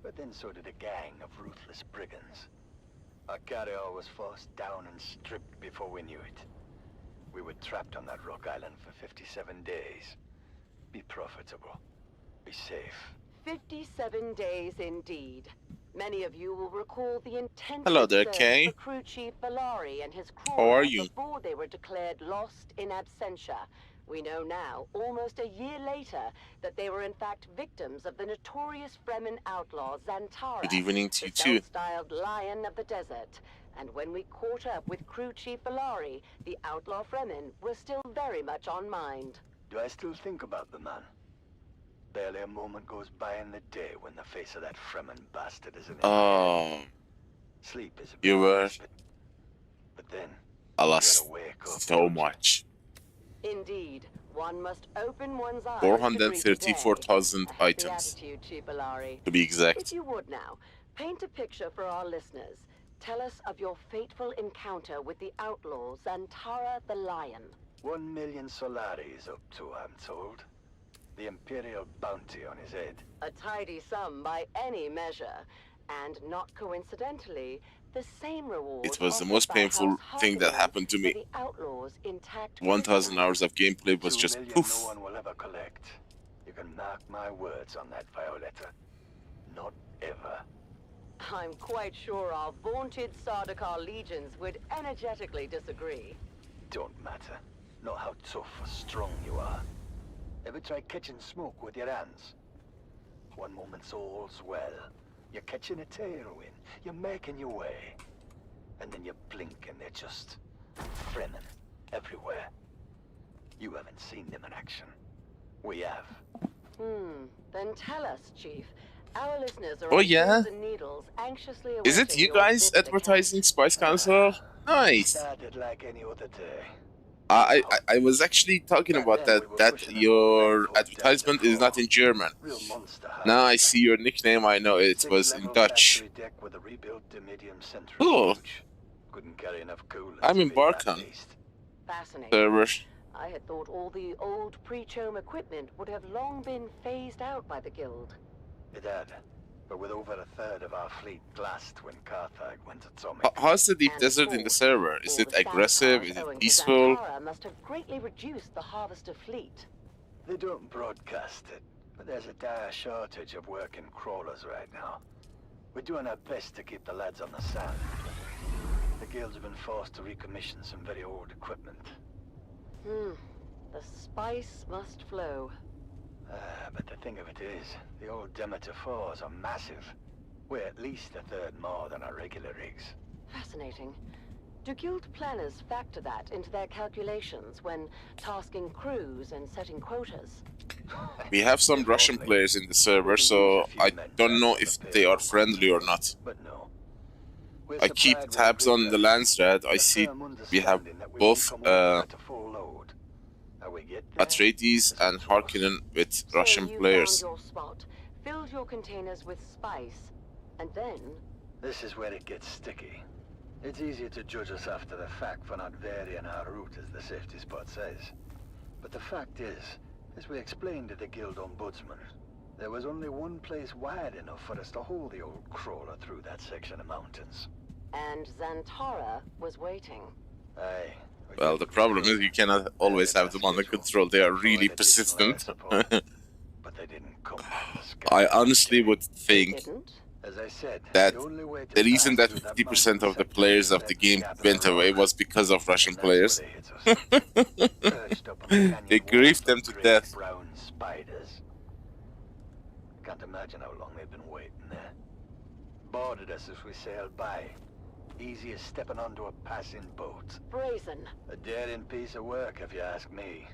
But then so did a gang of ruthless brigands. Our carrier was forced down and stripped before we knew it. We were trapped on that rock island for 57 days. Be profitable. Be safe. 57 days indeed. Many of you will recall the intense Hello there, search Kay. for crew chief Valari and his crew How are you? before they were declared lost in absentia. We know now, almost a year later, that they were in fact victims of the notorious Fremen outlaw Zantara, Good evening to the you too. self-styled lion of the desert. And when we caught up with crew chief Valari, the outlaw Fremen were still very much on mind. Do I still think about the man? Barely a moment goes by in the day when the face of that Fremen bastard is in it. Oh, Sleep is a you were. But then, I lost so much. Indeed, one must open one's eyes 434,000 to items, the attitude, Chief Valari. to be exact. If you would now, paint a picture for our listeners. Tell us of your fateful encounter with the outlaw Zantara the Lion. 1 million Solari is up to, I'm told. The Imperial bounty on his head. A tidy sum by any measure, and not coincidentally, the same reward. It was the most painful thing that happened to me. 1,000 hours of gameplay was just 2 million poof. no one will ever collect. You can mark my words on that, Violetta. Not ever. I'm quite sure our vaunted Sardaukar legions would energetically disagree. Don't matter. Not how tough or strong you are. Ever try catching smoke with your hands? One moment's all's well. You're catching a tailwind. You're making your way. And then you blink and they're just Fremen everywhere. You haven't seen them in action. We have. Then tell us, Chief. Our listeners are Oh, on yeah? pins and needles, anxiously Is it awaiting you your guys visit advertising Spice Council? Nice. Started like any other day. I was actually talking about that your advertisement is not in German. Now I see your nickname, I know it was in Dutch. Cool. Couldn't carry enough coolers. I'm in Barkan Fascinating. server. I had thought all the old pre-chome equipment would have long been phased out by the guild. It had, but with over a third of our fleet glassed when Carthage went atomic. How's the deep desert in the server? Is it aggressive? Is it peaceful? Zantara must have greatly reduced the Harvester fleet. They don't broadcast it, but there's a dire shortage of working crawlers right now. We're doing our best to keep the lads on the sand. The guilds have been forced to recommission some very old equipment. The spice must flow. But the thing of it is, the old Demeter 4s are massive. We're at least a third more than our regular rigs. Fascinating. Do guild planners factor that into their calculations when tasking crews and setting quotas? We have some Russian players in the server, so I don't know if they are friendly or not. I keep tabs on the Landstrat. I see we have both Atreides and Harkonnen with Russian So players. you found your spot, filled your containers with spice, and then... This is where it gets sticky. It's easier to judge us after the fact for not varying our route as the safety spot says. But the fact is, As we explained to the Guild Ombudsman, there was only one place wide enough for us to hold the old crawler through that section of mountains. And Zantara was waiting. Aye. Well, the problem is you cannot always have them under control. They are really persistent. But they didn't come from the sky. I honestly would think As I said, that only way to the reason pass that through 50% mountain of the sector players is of that the game gap in went away rock. was because of Russian And that's players. where they hit us. Perched up on the canyon They griefed walls them to like death. great brown spiders. Can't imagine how long they've been waiting there. Boarded us as we sailed by. Easy as stepping onto a passing boat. Brazen. A daring piece of work, if you ask me.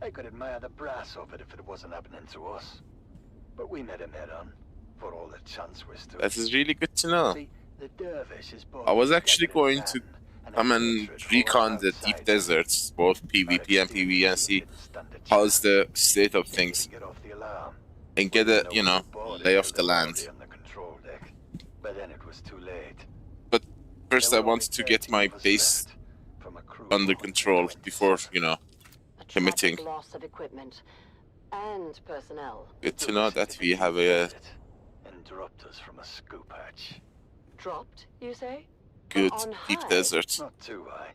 I could admire the brass of it if it wasn't happening to us. But we met him head on, for all the chance we stood. That is really good to know. See, the dervish is both I was actually together in going to man come a and hatred for recon all the deep outsiders. deserts, both PvP and PvE, and see Didn't stand a how's chance. the state of things, Get off the alarm. and get a, you know, lay of the land. On the control deck. But then it was too late. But first I There were wanted to only get 13 my of us base left, from a crew under of control 120. before, you know, A committing. tragic loss of equipment and personnel. Good to know that we have a And dropped us from a scoop hatch. Dropped, you say? good On deep high? desert. Not too high.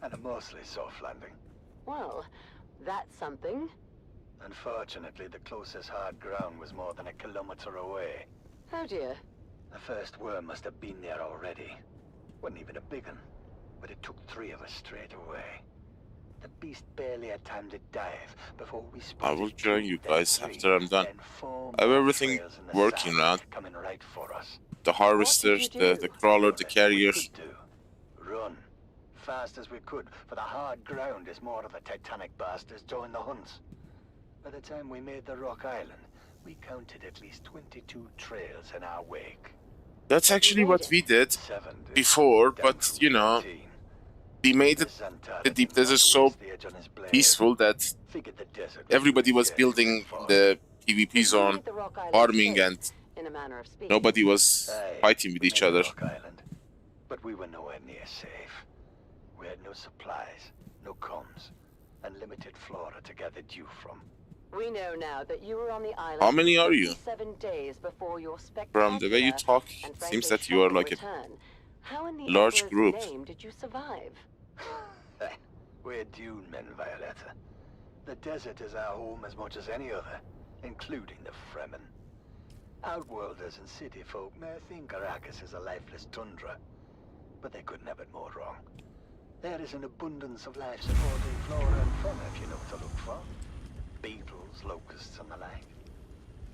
And a mostly soft landing. Well, that's something. Unfortunately, the closest hard ground was more than a kilometer away. Oh dear. The first worm must have been there already. Wasn't even a big one, but it took 3 of us straight away. The beast barely had time to dive before we I will join you guys then after I'm done. then 4 I have more everything trails in the working sand around. coming right for us. The harvesters, the crawler, the carriers. Could do. Run. Fast as we could, for the hard ground is more of the Titanic bastards join the hunts. By the time we made the Rock Island, we counted at least 22 trails in our wake. That's actually what we did before, but you know, we made the deep desert so peaceful that everybody was building the PvP zone, farming, and In a manner of speaking. nobody was fighting with each other. But we were nowhere near safe. We had no supplies, no comms, and limited flora to gather dew from. We know now that you were on the island. How many are you? 7 days before your From the way you talk, and it seems frankly that you are shocking like a return. How in the large Emperor's group. name did you survive? We're Dune men, Violetta. The desert is our home as much as any other, including the Fremen. Outworlders and city folk may think Arrakis is a lifeless tundra, but they couldn't have it more wrong. There is an abundance of life-supporting flora and fauna if you know what to look for. Beetles, locusts, and the like.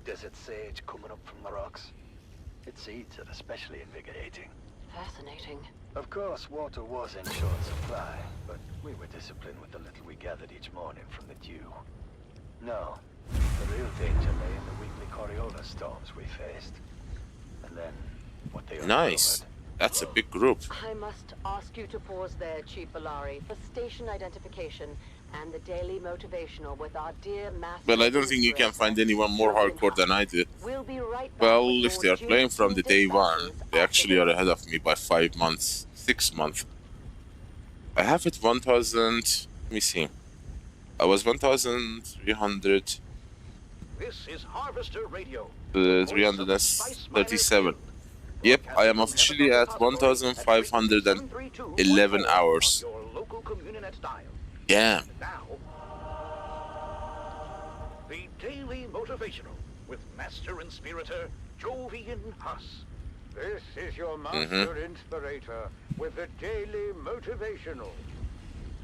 Desert sage coming up from the rocks. Its seeds are especially invigorating. Fascinating. Of course, water was in short supply, but we were disciplined with the little we gathered each morning from the dew. No, the real danger lay in the weekly Coriolis storms we faced. And then, what they Nice. That's a big group. I must ask you to pause there, Chief Valari, for station identification and the daily motivational with our dear master. Well, I don't think you can find anyone more hardcore than I do. We'll be right back Well, with if more they are playing from the day one, dispatches they after actually are ahead of me by 5 months, 6 months. I have it 1,000. Let me see. I was 1,300. This is Harvester Radio. 337. Yep, I am officially at 1,511 hours. Your local communinet dial. Yeah. Now, the Daily Motivational with Master Inspirator Jovian Huss. This is your Master Inspirator with the Daily Motivational.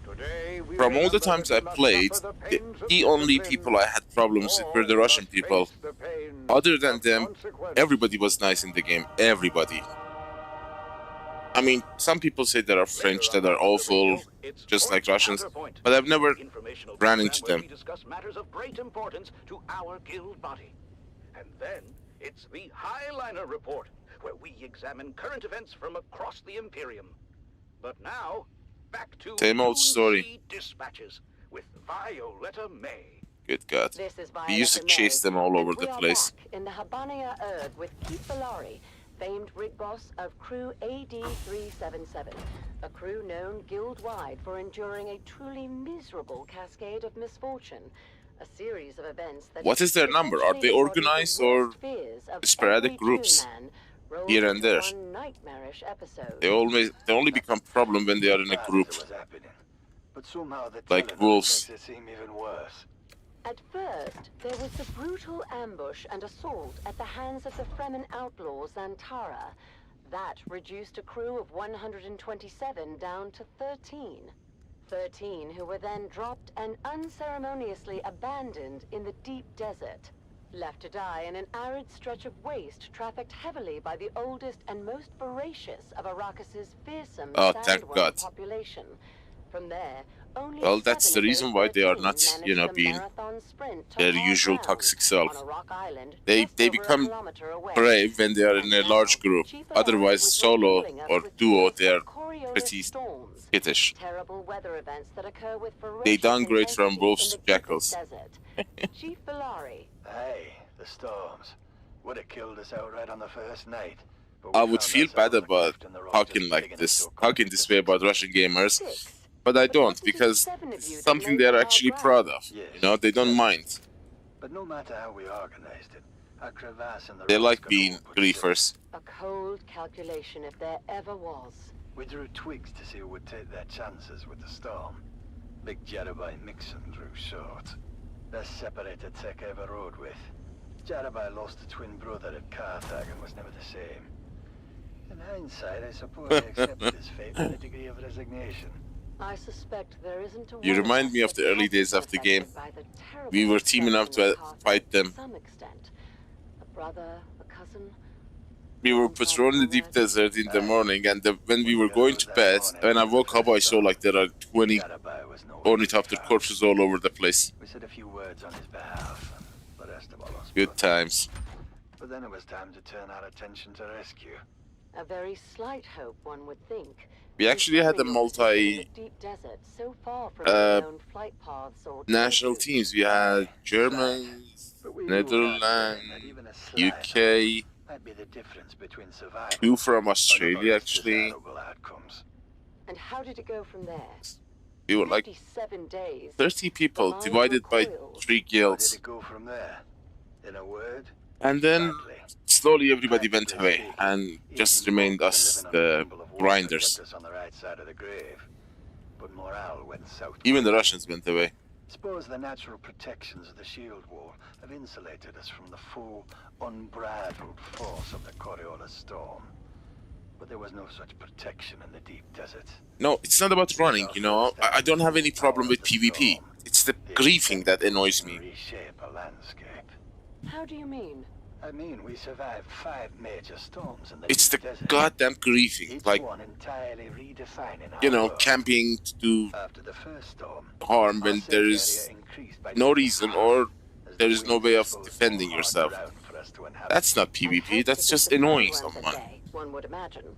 Today we From all the remember times that I we must played, suffer the the pains of only discipline, people I had problems with were the Russian people. Other than them, everybody was nice in the game. Everybody. I mean, some people say there are French that are awful, just like Russians, but I've never ran into them. We discuss matters of great importance to our guild body. And then it's the Highliner Report, where we examine current events from across the Imperium. But now, back to Same old Dune story. Sea Dispatches with Violetta May. Good God. This is We used to Violetta chase May, them all over and we the are place. back in the Habania Erd with Keith Valari, famed rig boss of crew AD-377, a crew known guild-wide for enduring a truly miserable cascade of misfortune, A series of events that What is their number? Are they organized or sporadic groups here and there? They only become problem when they are in a group, But somehow the like telling wolves. makes it seem even worse. At first, there was the brutal ambush and assault at the hands of the Fremen outlaws Zantara. That reduced a crew of 127 down to 13. 13 who were then dropped and unceremoniously abandoned in the deep desert. Left to die in an arid stretch of waste trafficked heavily by the oldest and most voracious of Arrakis' fearsome sandworm population. From there, only Well, that's the 7 of reason those why they are 13 not, managed you know, the being marathon sprint to their high usual ground toxic self. on a rock island They just over a become kilometer away. brave when they are in a large group. Otherwise, solo or duo, they are pretty skittish. Terrible weather events that occur with They ferocious downgrade from intensity wolves in to the jackals. desert. Chief Valari. Hey, the storms. Would have killed us outright on the first night. I would feel bad about talking like this, talking this way about Russian gamers, but I don't, because it's something they're actually proud of. You know, they don't mind. But no matter how we organized it, a crevasse in the They rock's like gonna being open griefers. A cold calculation if there ever was. We drew twigs to see who would take their chances with the storm. Big Jarabai Mixon drew short. Best separator tech I ever rode with. Jarabai lost a twin brother at Carthage and was never the same. In hindsight, I suppose I accepted his fate with a degree of resignation. I suspect there isn't a You remind me of the early days of the game. We were teaming up to fight them. To some extent. A brother, a cousin. We were patrolling the deep desert in the morning, and when we were going to bed, when I woke up, I saw like there are 20 ornithopter corpses all over the place. We said a few words on his behalf. The rest of all us. Good times. But then it was time to turn our attention to rescue. A very slight hope, one would think. We actually had a national teams. We had Germans, Netherlands, UK, 2 from Australia actually. And how did it go from there? We were like 30 people divided by 3 guilds. How did it go from there? In a word? And then slowly everybody went away and just remained us, the grinders. On the right side of the grave. But morale went south. Even the Russians went away. Suppose the natural protections of the shield wall have insulated us from the full, unbridled force of the Coriolis storm. But there was no such protection in the deep desert. No, it's not about running, you know. I don't have any problem with PvP. It's the griefing that annoys me. Reshape a landscape. How do you mean? I mean, we survived 5 major storms in the It's the desert. goddamn griefing. Like, one entirely redefining you know, our camping to do After the first storm, harm when there is no reason or there is no way of defending yourself. That's not PvP, that's just annoying someone. One would imagine.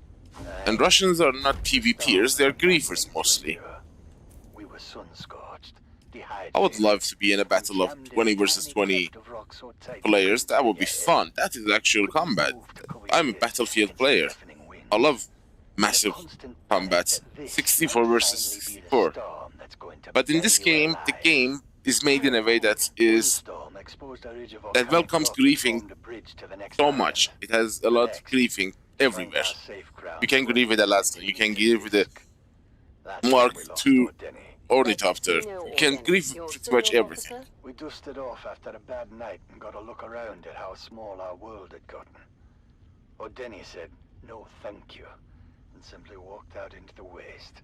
And Russians are not PvPers, they're griefers mostly. We were sun-scorched, I would love to be in a battle of 20 versus 20 players. That would be fun. That is actual combat. I'm a Battlefield player. I love massive combat. 64 versus 64. But in this game, the game is made in a way that welcomes griefing so much. It has a lot of griefing everywhere. You can grieve with a Alaska. You can grieve with a Mark II ornithopter. You can grieve with pretty much everything. We dusted off after a bad night and got a look around at how small our world had gotten. O'Denny said, "No, thank you," and simply walked out into the waste.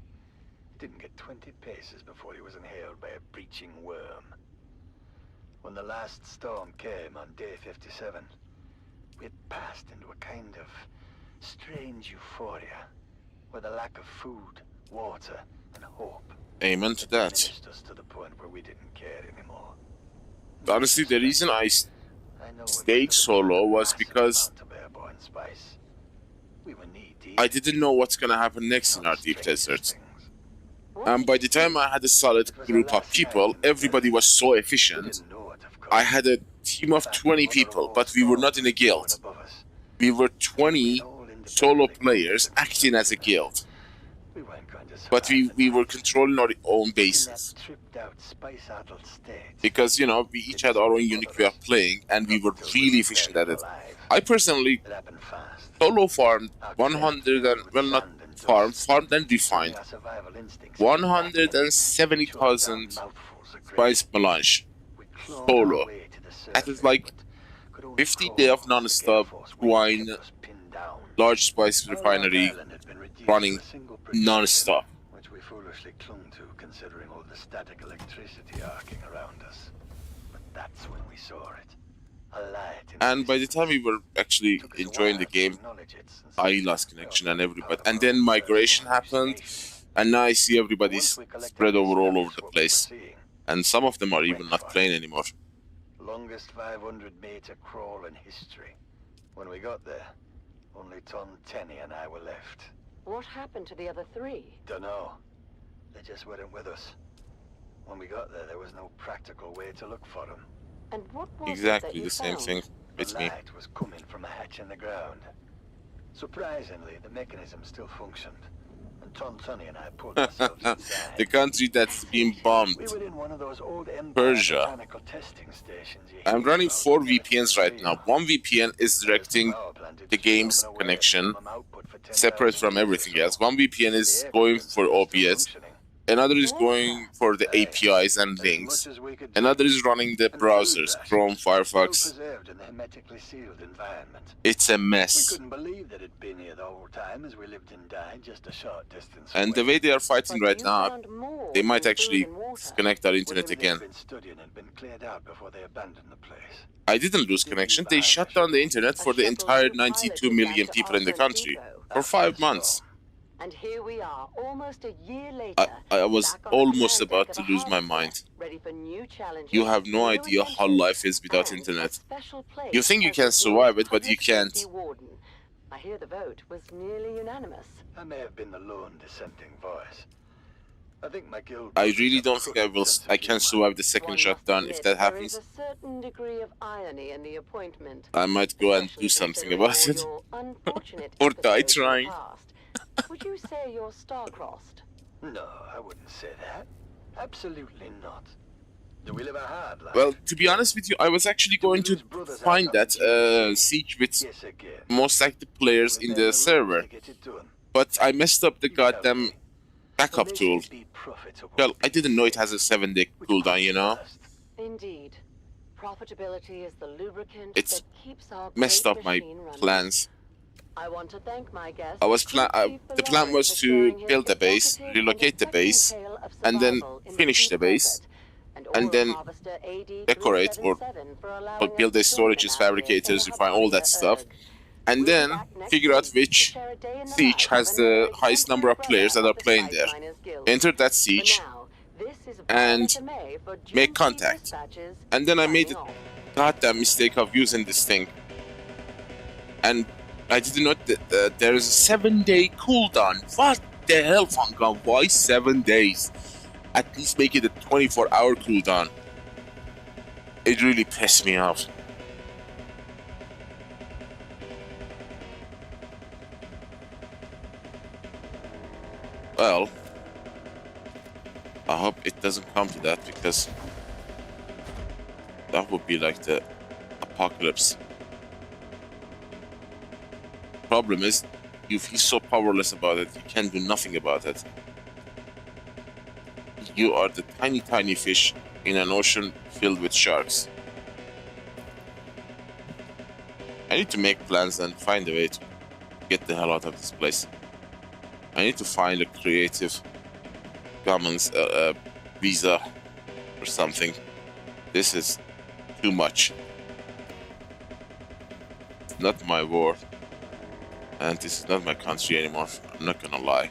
He didn't get 20 paces before he was inhaled by a breaching worm. When the last storm came on day 57, we had passed into a kind of strange euphoria, where the lack of food, water, and hope Amen to that. finished us to the point where we didn't care anymore. Honestly, the reason I stayed solo was because I didn't know what's gonna happen next in our deep desert. And by the time I had a solid group of people, everybody was so efficient. I had a team of 20 people, but we were not in a guild. We were 20 solo players acting as a guild. but we were controlling our own bases. Because, you know, we each had our own unique way of playing, and we were really efficient at it. I personally solo farmed 100 and, well, not farmed and refined 170,000 spice melange solo. That is like 50 days of non-stop grind, large spice refinery running non-stop. Which we foolishly clung to, considering all the static electricity arcing around us. But that's when we saw it. A light. And by the time we were actually enjoying the game, I lost connection and everybody. And then migration happened, and now I see everybody's spread over all over the place. And some of them are even not playing anymore. Longest 500-meter crawl in history. When we got there, only Tom, Tenny, and I were left. What happened to the other three? Dunno. They just weren't with us. When we got there, there was no practical way to look for them. And what was exactly the same thing with me? The light was coming from a hatch in the ground. Surprisingly, the mechanism still functioned. And Tom, Sonny, and I pulled ourselves inside. The country that's being bombed, We were in one of those old Persia. mechanical testing stations. I'm running 4 VPNs right now. One VPN is directing the game's connection separate from everything else. One VPN is going for OBS. Another is going for the APIs and links. Another is running the browsers, Chrome, Firefox. It's a mess. We couldn't believe that it'd been here the whole time as we lived and died just a short distance And the way they are fighting right now, they might actually disconnect our internet again. I didn't lose connection. They shut down the internet for the entire 92 million people in the country for 5 months. And here we are, almost a year later. I was almost about to lose my mind. You have no idea how life is without internet. You think you can survive it, but you can't. I hear the vote was nearly unanimous. I may have been the lone dissenting voice. I think my guild. I really don't think I can survive the second shutdown if that happens. There is a certain degree of irony in the appointment. I might go and do something about it. Or die trying. Would you say you're star-crossed? No, I wouldn't say that. Absolutely not. Do we live a hard life? Well, to be honest with you, I was actually going to find that siege with most active players in the server. But I messed up the goddamn backup tool. Well, I didn't know it has a 7-day cooldown, you know? Indeed. Profitability is the lubricant It's that keeps our messed up my running. plans. I want to thank my guests. The plan was to build a base, relocate the base, and then finish the base, and then decorate or build the storages, fabricators, refine all that stuff, and then figure out which siege has the highest number of players that are playing there. Enter that siege and make contact. And then I made the goddamn mistake of using this thing. And I didn't know that there is a 7-day cooldown. What the hell, Funcom? Why 7 days? At least make it a 24-hour cooldown. It really pissed me off. Well, I hope it doesn't come to that, because that would be like the apocalypse. Problem is, you feel so powerless about it, you can't do nothing about it. You are the tiny fish in an ocean filled with sharks. I need to make plans and find a way to get the hell out of this place. I need to find a creative commons visa or something. This is too much. It's not my war. And this is not my country anymore, I'm not gonna lie.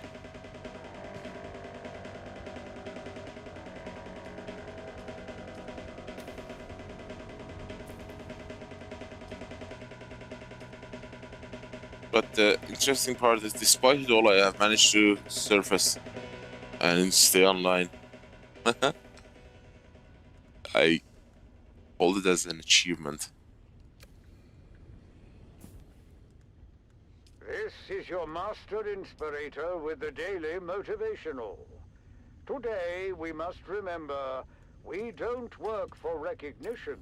But the interesting part is, despite it all, I have managed to surface and stay online. I hold it as an achievement. This is your master inspirator with the daily motivational. Today, we must remember, we don't work for recognition.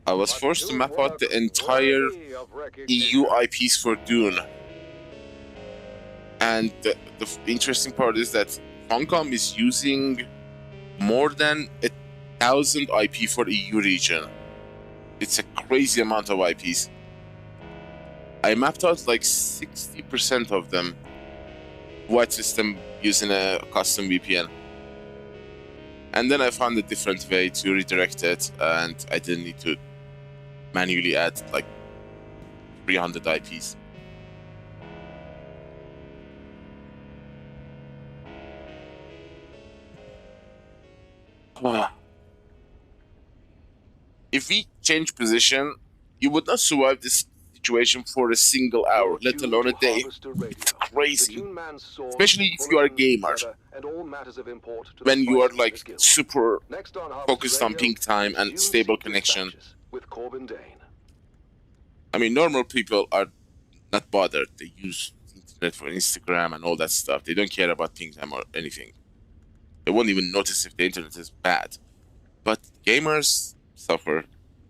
I was forced to map out the entire EU IPs for Dune. And the interesting part is that Funcom is using more than 1,000 IP for EU region. It's a crazy amount of IPs. I mapped out like 60% of them. White system using a custom VPN. And then I found a different way to redirect it, and I didn't need to manually add like 300 IPs. If we change position, you would not survive this situation for a single hour, let alone a day. It's crazy. Especially if you are a gamer. When you are like super focused on ping time and stable connection. I mean, normal people are not bothered. They use internet for Instagram and all that stuff. They don't care about ping time or anything. They won't even notice if the internet is bad. But gamers suffer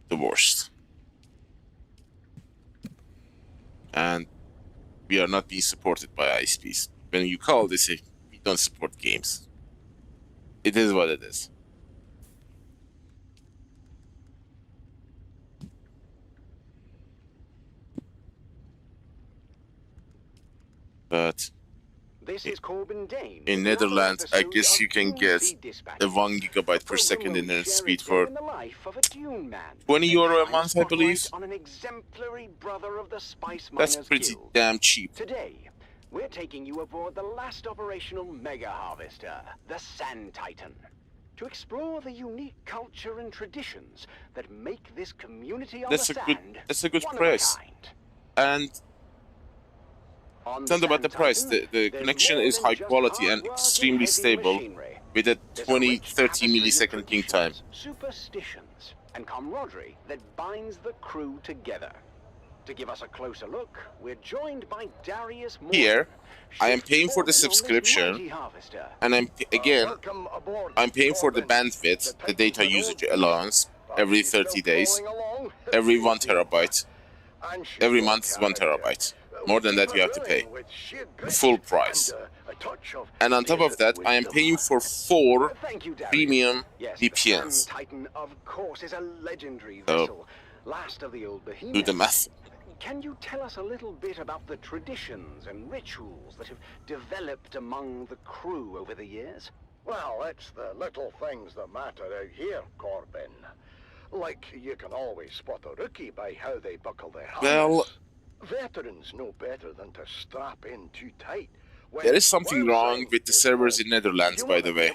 the worst. And we are not being supported by ISPs. When you call, they say, we don't support games. It is what it is. But in Netherlands, I guess you can get a 1 GB per second internet speed for €20 a month, I believe. That's pretty damn cheap. Today, we're taking you aboard the last operational mega harvester, the Sand Titan, to explore the unique culture and traditions that make this community on the sand. That's a good price. And it's not about the price. The connection is high quality and extremely stable with a 20-30 millisecond ping time. Superstitions and camaraderie that binds the crew together. To give us a closer look, we're joined by Darius Morgan. Here, I am paying for the subscription, and I'm paying for the bandwidth, the data usage allowance, every 30 days, every 1 terabyte. Every month is 1 terabyte. More than that, you have to pay full price. And on top of that, I am paying for 4 premium VPNs. So, do the math. Can you tell us a little bit about the traditions and rituals that have developed among the crew over the years? Well, it's the little things that matter out here, Corbin. Like, you can always spot a rookie by how they buckle their harness. Well, veterans know better than to strap in too tight. There is something wrong with the servers in Netherlands, by the way.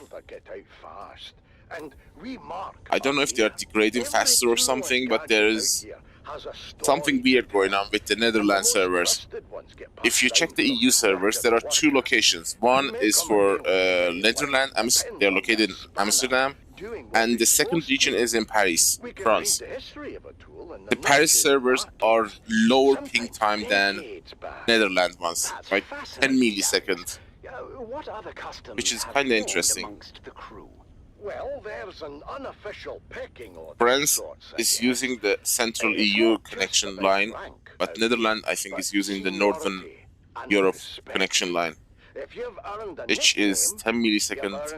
I don't know if they are degrading faster or something, but there is something weird going on with the Netherlands servers. If you check the EU servers, there are 2 locations. One is for Netherlands, they're located in Amsterdam, and the second region is in Paris, France. The Paris servers are lower ping time than Netherlands ones, by 10 milliseconds, which is kind of interesting. Well, there's an unofficial pecking order. France is using the Central EU connection line, but Netherlands, I think, is using the Northern Europe connection line, which is 10 milliseconds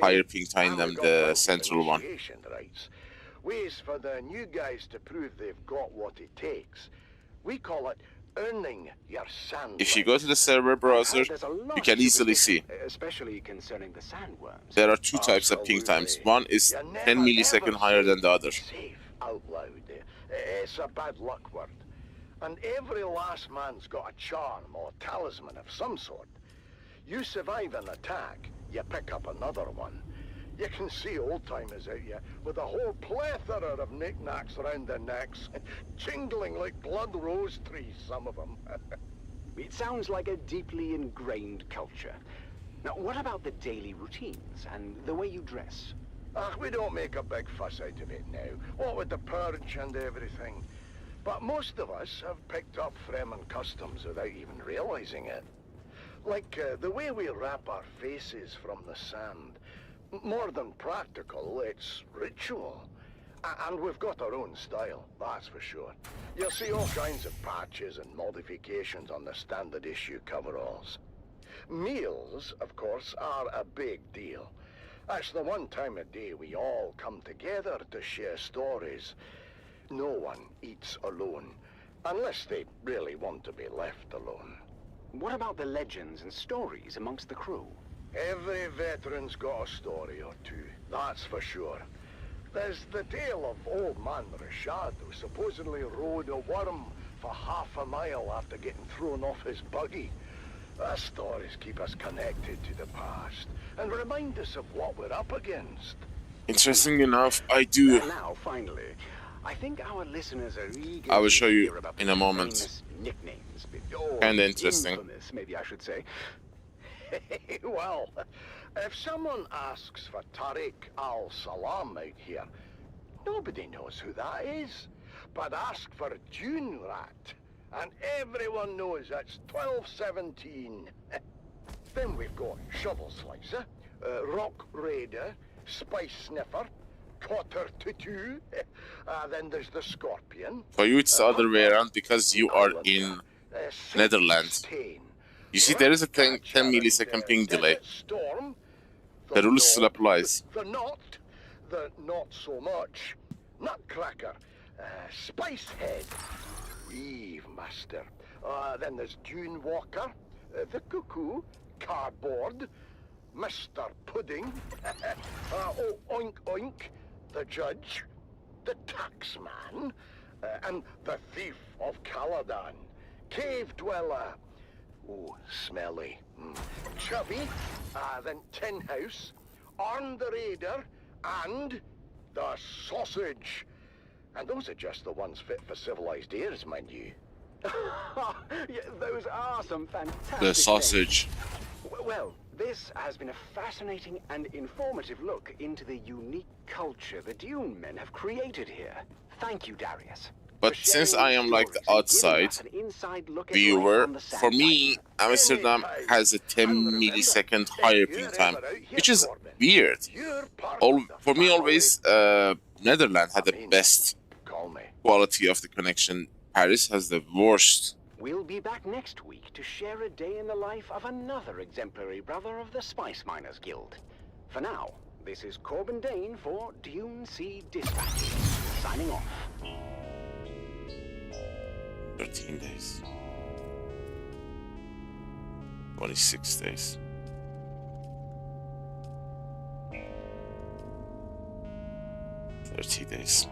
higher ping time than the Central one. Ways for the new guys to prove they've got what it takes. We call it earning your sand. If you go to the server browser, you can easily see. Especially concerning the sandworms. There are 2 types of ping times. One is 10 milliseconds higher than the other. Out loud. It's a bad luck word. And every last man's got a charm or talisman of some sort. You survive an attack, you pick up another one. You can see old-timers out here with a whole plethora of knickknacks around their necks, jingling like blood rose trees, some of them. It sounds like a deeply ingrained culture. Now, what about the daily routines and the way you dress? We don't make a big fuss out of it now. What with the purge and everything. But most of us have picked up Fremen customs without even realizing it. Like the way we wrap our faces from the sand. More than practical, it's ritual. And we've got our own style, that's for sure. You'll see all kinds of patches and modifications on the standard issue coveralls. Meals, of course, are a big deal. That's the one time of day we all come together to share stories. No one eats alone, unless they really want to be left alone. What about the legends and stories amongst the crew? Every veteran's got a story or two, that's for sure. There's the tale of old man Rashad, who supposedly rode a worm for half a mile after getting thrown off his buggy. Those stories keep us connected to the past and remind us of what we're up against. Interesting enough, I do. Now, finally, I think our listeners are eager I will to show you hear about in a moment. famous nicknames. Kinda interesting. Infamous, maybe I should say. Well, if someone asks for Tariq al-Salam out here, nobody knows who that is. But ask for Dune Rat, and everyone knows that's 1217. Then we've got Shovel Slicer, Rock Raider, Spice Sniffer, Cotter Tutu, then there's the Scorpion. For you, it's the other way around because you are in Netherlands. You see, there is a 10 millisecond ping delay. The rule still applies. The not so much. Nutcracker, Spice Head, Eve Master. Then there's Dune Walker, the Cuckoo, Cardboard, Mr. Pudding, Oink Oink, the Judge, the Taxman, and the Thief of Caladan, Cave Dweller. Oh, smelly. Chubby, then Tin House, Arn the Raider, and the Sausage. And those are just the ones fit for civilized ears, mind you. Yeah, those are some fantastic The Sausage. names. Well, this has been a fascinating and informative look into the unique culture the Dune men have created here. Thank you, Darius. But since I am like the outside viewer, for me, Amsterdam has a 10 millisecond higher ping time, which is weird. For me, always, Netherlands had the best quality of the connection. Paris has the worst. We'll be back next week to share a day in the life of another exemplary brother of the Spice Miners Guild. For now, this is Corbin Dane for Dune Sea Dispatches, signing off. 13 days. 26 days. 30 days.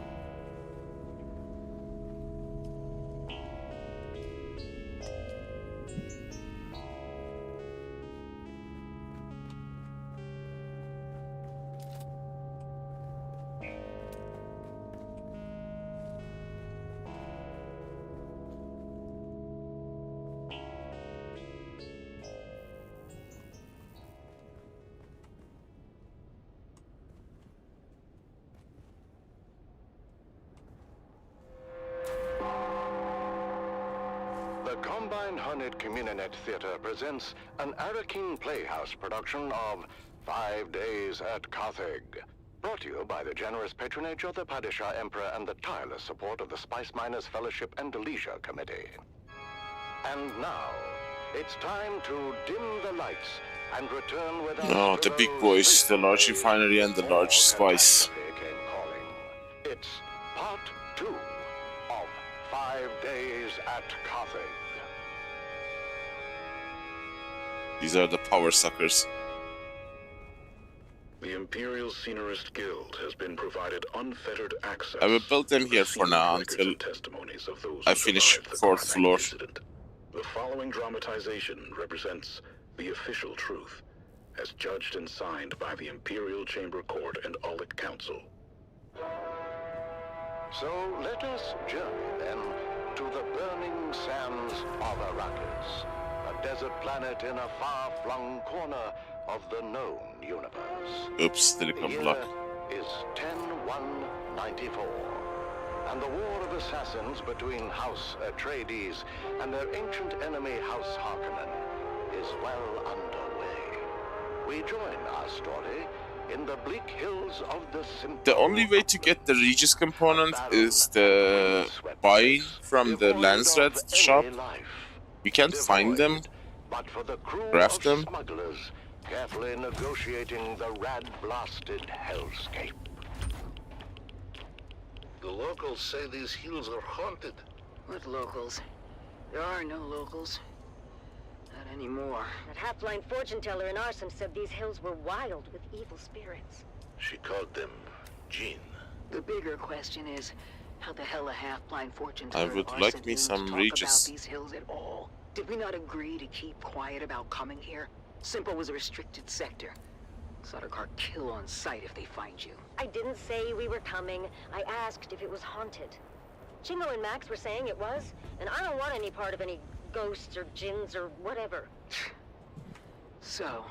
The Combined Hunted Communinet Theatre presents an Arrakis Playhouse production of 5 Days at Carthage. Brought to you by the generous patronage of the Padishah Emperor and the tireless support of the Spice Miners Fellowship and Leisure Committee. And now, it's time to dim the lights and return with No, the big boys, the large refinery and the large spice. It's part 2 of 5 Days at Carthage. These are the power suckers. The Imperial Scenarist Guild has been provided unfettered access. I will build them here for now until I finish 4th floor. The following dramatization represents the official truth, as judged and signed by the Imperial Chamber Court and Aulic Council. So let us journey then to the burning sands of Arrakis, a desert planet in a far-flung corner of the known universe. Oops, silicon block. The year is 10-1-94. and the war of assassins between House Atreides and their ancient enemy House Harkonnen is well underway. We join our story in the bleak hills of the The only way to get the Regis component is the buying from the Lansred shop. We can't find them, but for the crew craft of them. smugglers carefully negotiating the rad-blasted hellscape. The locals say these hills are haunted. What locals? There are no locals. Not anymore. That half-blind fortune teller in Arsum said these hills were wild with evil spirits. She called them Jinn. The bigger question is, how the hell a half-blind fortune I teller would Arsum like me even some talk Regis. about these hills at all? Did we not agree to keep quiet about coming here? Simple was a restricted sector. Sardaukar kill on sight if they find you. I didn't say we were coming. I asked if it was haunted. Chingo and Max were saying it was, and I don't want any part of any ghosts or jinns or whatever. So,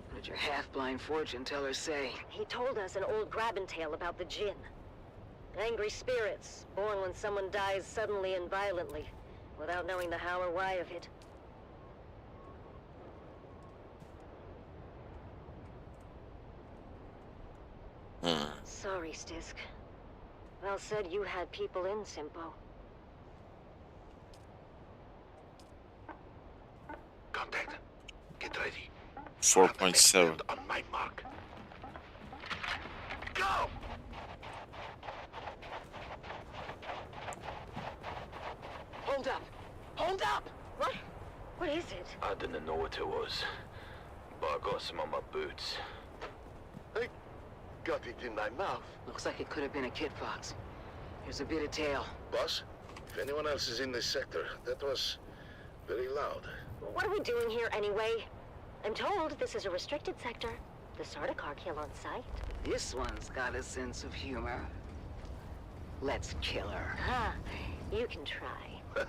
what did your half-blind fortune teller say? He told us an old grabbing tale about the jinn. Angry spirits, born when someone dies suddenly and violently, without knowing the how or why of it. Sorry, Stisk. Val said you had people in Simpo. Contact. Get ready. 4.7. On my mark. Go! Hold up! Hold up! What? What is it? I didn't know what it was, but I got some on my boots. I got it in my mouth. Looks like it could have been a kit fox. Here's a bit of tail. Boss, if anyone else is in this sector, that was very loud. What are we doing here anyway? I'm told this is a restricted sector. The Sardaukar kill on sight. This one's got a sense of humor. Let's kill her. Ha! You can try.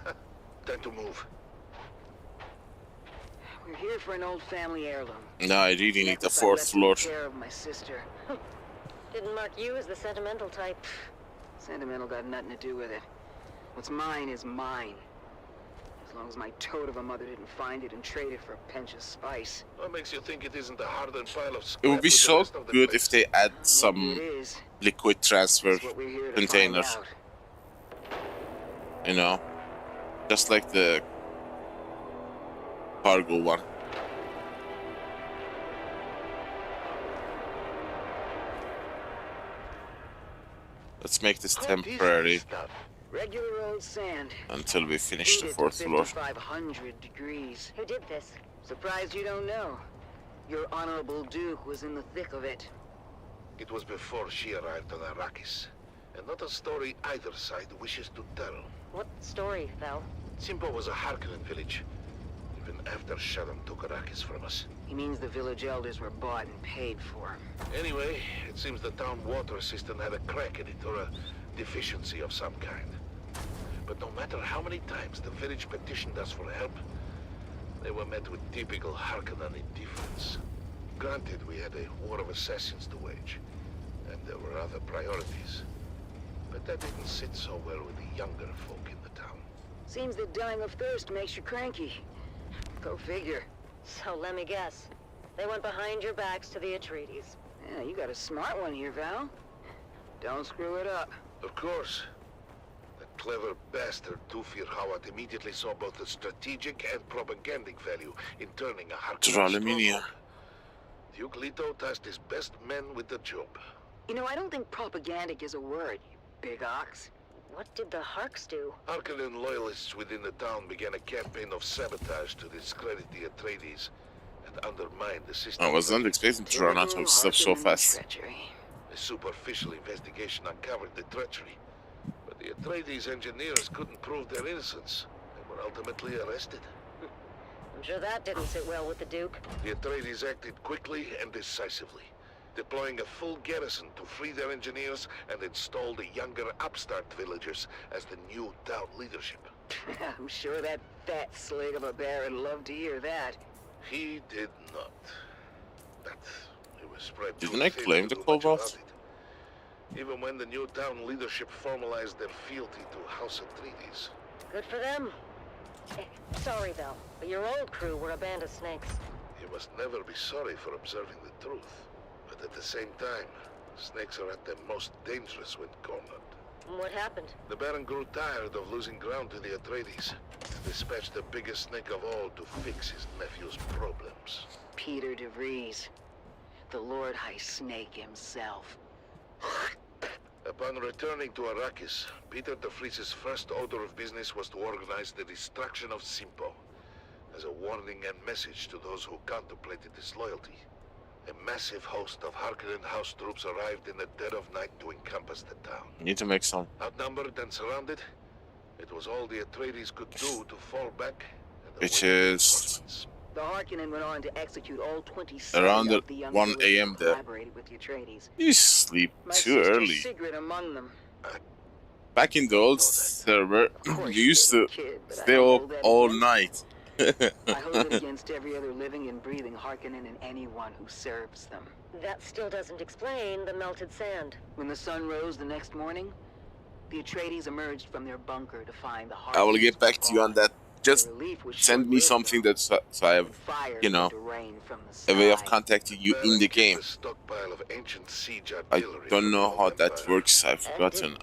Time to move. We're here for an old family heirloom. No, I really need the Necklace I 4th left floor. in care of my sister. Didn't mark you as the sentimental type. Sentimental got nothing to do with it. What's mine is mine. As long as my toad of a mother didn't find it and trade it for a pinch of spice. What makes you think it isn't a hardened pile of scrap? It would be with the so rest of the good place? if they add some liquid transfer containers. You know, just like the cargo one. Let's make this temporary Regular old sand. until we finish the Heated 4th to floor. 5,500 degrees. Who did this? Surprised you don't know. Your honorable Duke was in the thick of it. It was before she arrived on Arrakis, and not a story either side wishes to tell. What story, Val? Simpo was a Harkonnen village, even after Shaddam took Arrakis from us. He means the village elders were bought and paid for. Anyway, it seems the town water system had a crack in it, or a deficiency of some kind. But no matter how many times the village petitioned us for help, they were met with typical Harkonnen indifference. Granted, we had a war of assassins to wage, and there were other priorities. But that didn't sit so well with the younger folk in the town. Seems that dying of thirst makes you cranky. Go figure. So let me guess. They went behind your backs to the Atreides. Yeah, you got a smart one here, Val. Don't screw it up. Of course. That clever bastard Tufir Hawat immediately saw both the strategic and propagandic value in turning a Harkonnen stronghold. Duke Leto tasked his best men with the job. You know, I don't think propagandic is a word, you big ox. What did the Harks do? Harkonnen loyalists within the town began a campaign of sabotage to discredit the Atreides and undermine the system. I wasn't expecting to run out of stuff so fast. A superficial investigation uncovered the treachery, but the Atreides engineers couldn't prove their innocence and were ultimately arrested. I'm sure that didn't sit well with the Duke. The Atreides acted quickly and decisively, deploying a full garrison to free their engineers and install the younger upstart villagers as the new town leadership. I'm sure that fat slig of a bear would love to hear that. He did not. But it was spread Didn't I claim the cobalt? even when the new town leadership formalized their fealty to House Atreides. Good for them. Sorry, Val, but your old crew were a band of snakes. You must never be sorry for observing the truth. But at the same time, snakes are at their most dangerous when cornered. What happened? The Baron grew tired of losing ground to the Atreides, and dispatched the biggest snake of all to fix his nephew's problems. Peter de Vries, the Lord High Snake himself. Upon returning to Arrakis, Peter de Vries' first order of business was to organize the destruction of Simpo, as a warning and message to those who contemplated disloyalty. A massive host of Harkonnen House troops arrived in the dead of night to encompass the town. Need to make some. Outnumbered and surrounded, it was all the Atreides could do to fall back. Which is The Harkonnen went on to execute all 27 around of the young 1 villagers a.m. who there. collaborated with the Atreides. You sleep My too sister early. Sigrid among them. Back in the old server, you used to stay up all night. I hold it against every other living and breathing Harkonnen and anyone who serves them. That still doesn't explain the melted sand. When the sun rose the next morning, the Atreides emerged from their bunker to find the Harkonnens. I will get back to you on that. Just relief was send me something that so I have, you know, a way of contacting you in the game. Stockpile of ancient siege I artillery don't know how that works. I've forgotten.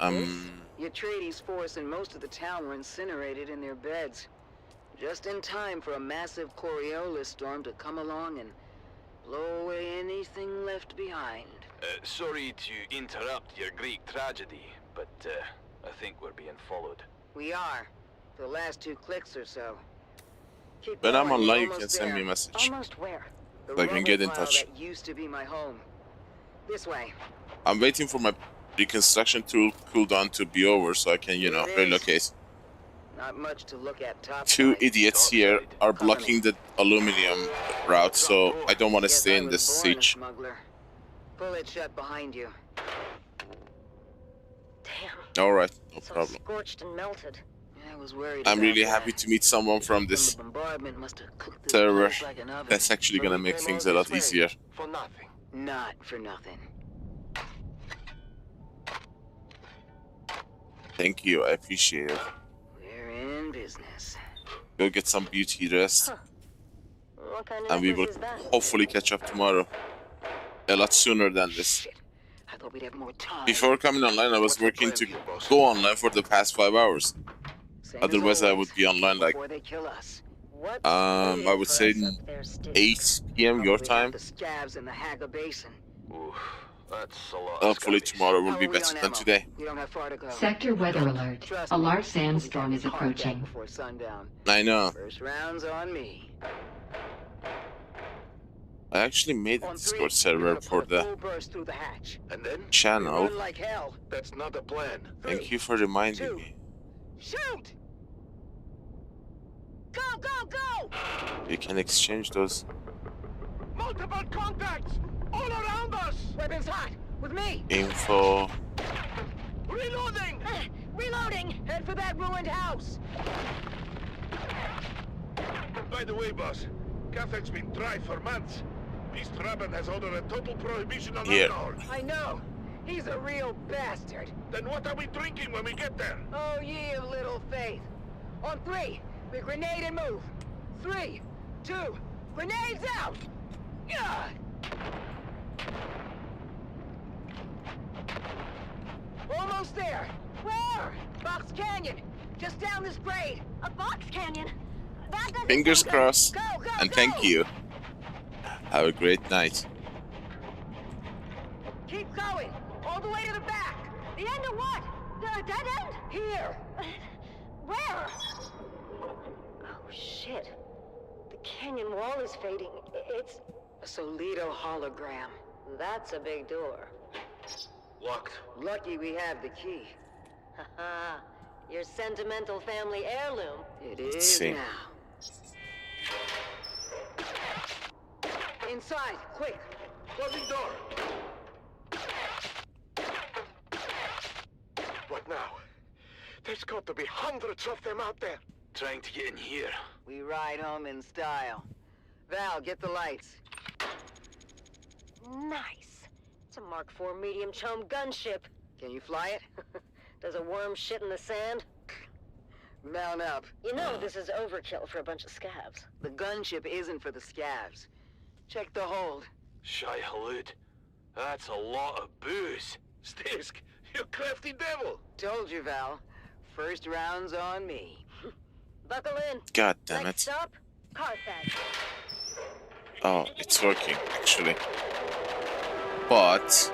The Atreides force and most of the town were incinerated in their beds, just in time for a massive Coriolis storm to come along and blow away anything left behind. Sorry to interrupt your Greek tragedy, but I think we're being followed. We are. For the last 2 clicks or so. Keep When I'm going, online, you almost can send there. me a message. Almost where? The So I can get in rubble pile touch. That used to be my home. This way. I'm waiting for my reconstruction tool cooldown to be over so I can, you know, relocate. Not much to look at top. 2 idiots here are blocking the aluminum route, so I don't want to stay in this siege. Pull it shut behind you. Damn. Alright, no It's all problem. scorched and melted. I was worried I'm about really that. happy to meet someone from this Bombardment must have cooked this server. place like an oven. That's actually gonna make things a lot easier. For nothing. Not for nothing. Thank you, I appreciate it. We're in business. Go get some beauty rest, What kind of and we will necklace is that? hopefully catch up tomorrow. A lot sooner than this. I thought we'd have more time. Before coming online, I was working to go online for the past 5 hours. Otherwise, I would be online like, Before they kill us. I would say 8 p.m. your time. The scabs in the Haga Basin. Oof, that's a lot. Hopefully tomorrow will be better than today. You don't have far to go. Sector weather alert. A large sandstorm is approaching. Before sundown. I know. First round's on me. I actually made a Discord server for the Full burst through the hatch. And then channel. Run like hell. That's not a plan. Thank you for reminding me. Shoot! Go, go, go! You can exchange those. Multiple contacts! All around us! Weapons hot! With me! Info. Reloading! Reloading! Head for that ruined house! By the way, boss, Catherine's been dry for months. East Rabban has ordered a total prohibition on Here. alcohol. I know! He's a real bastard! Then what are we drinking when we get there? Oh, ye of little faith! On 3, we grenade and move! 3, 2, grenades out! Yeah! Almost there! Where? Box Canyon! Just down this grade! A box canyon? That doesn't Fingers sound good. crossed. Go, go, And go! thank you. Have a great night. Keep going! All the way to the back! The end of what? The dead end? Here! Where? Oh, shit. The canyon wall is fading. It's... A Solito hologram. That's a big door. Locked. Lucky we have the key. Haha. Your sentimental family heirloom. It Let's is see. now. Inside, quick! Closing door. What now? There's got to be hundreds of them out there. Trying to get in here. We ride home in style. Val, get the lights. Nice. It's a Mark IV medium chum gunship. Can you fly it? Does a worm shit in the sand? Mount up. You know this is overkill for a bunch of scavs. The gunship isn't for the scavs. Check the hold. Shy Halud. That's a lot of booze. Stisk, you crafty devil. Told you, Val. First round's on me. Buckle in. God damn Next it. stop, Carthage. Oh, it's working, actually. But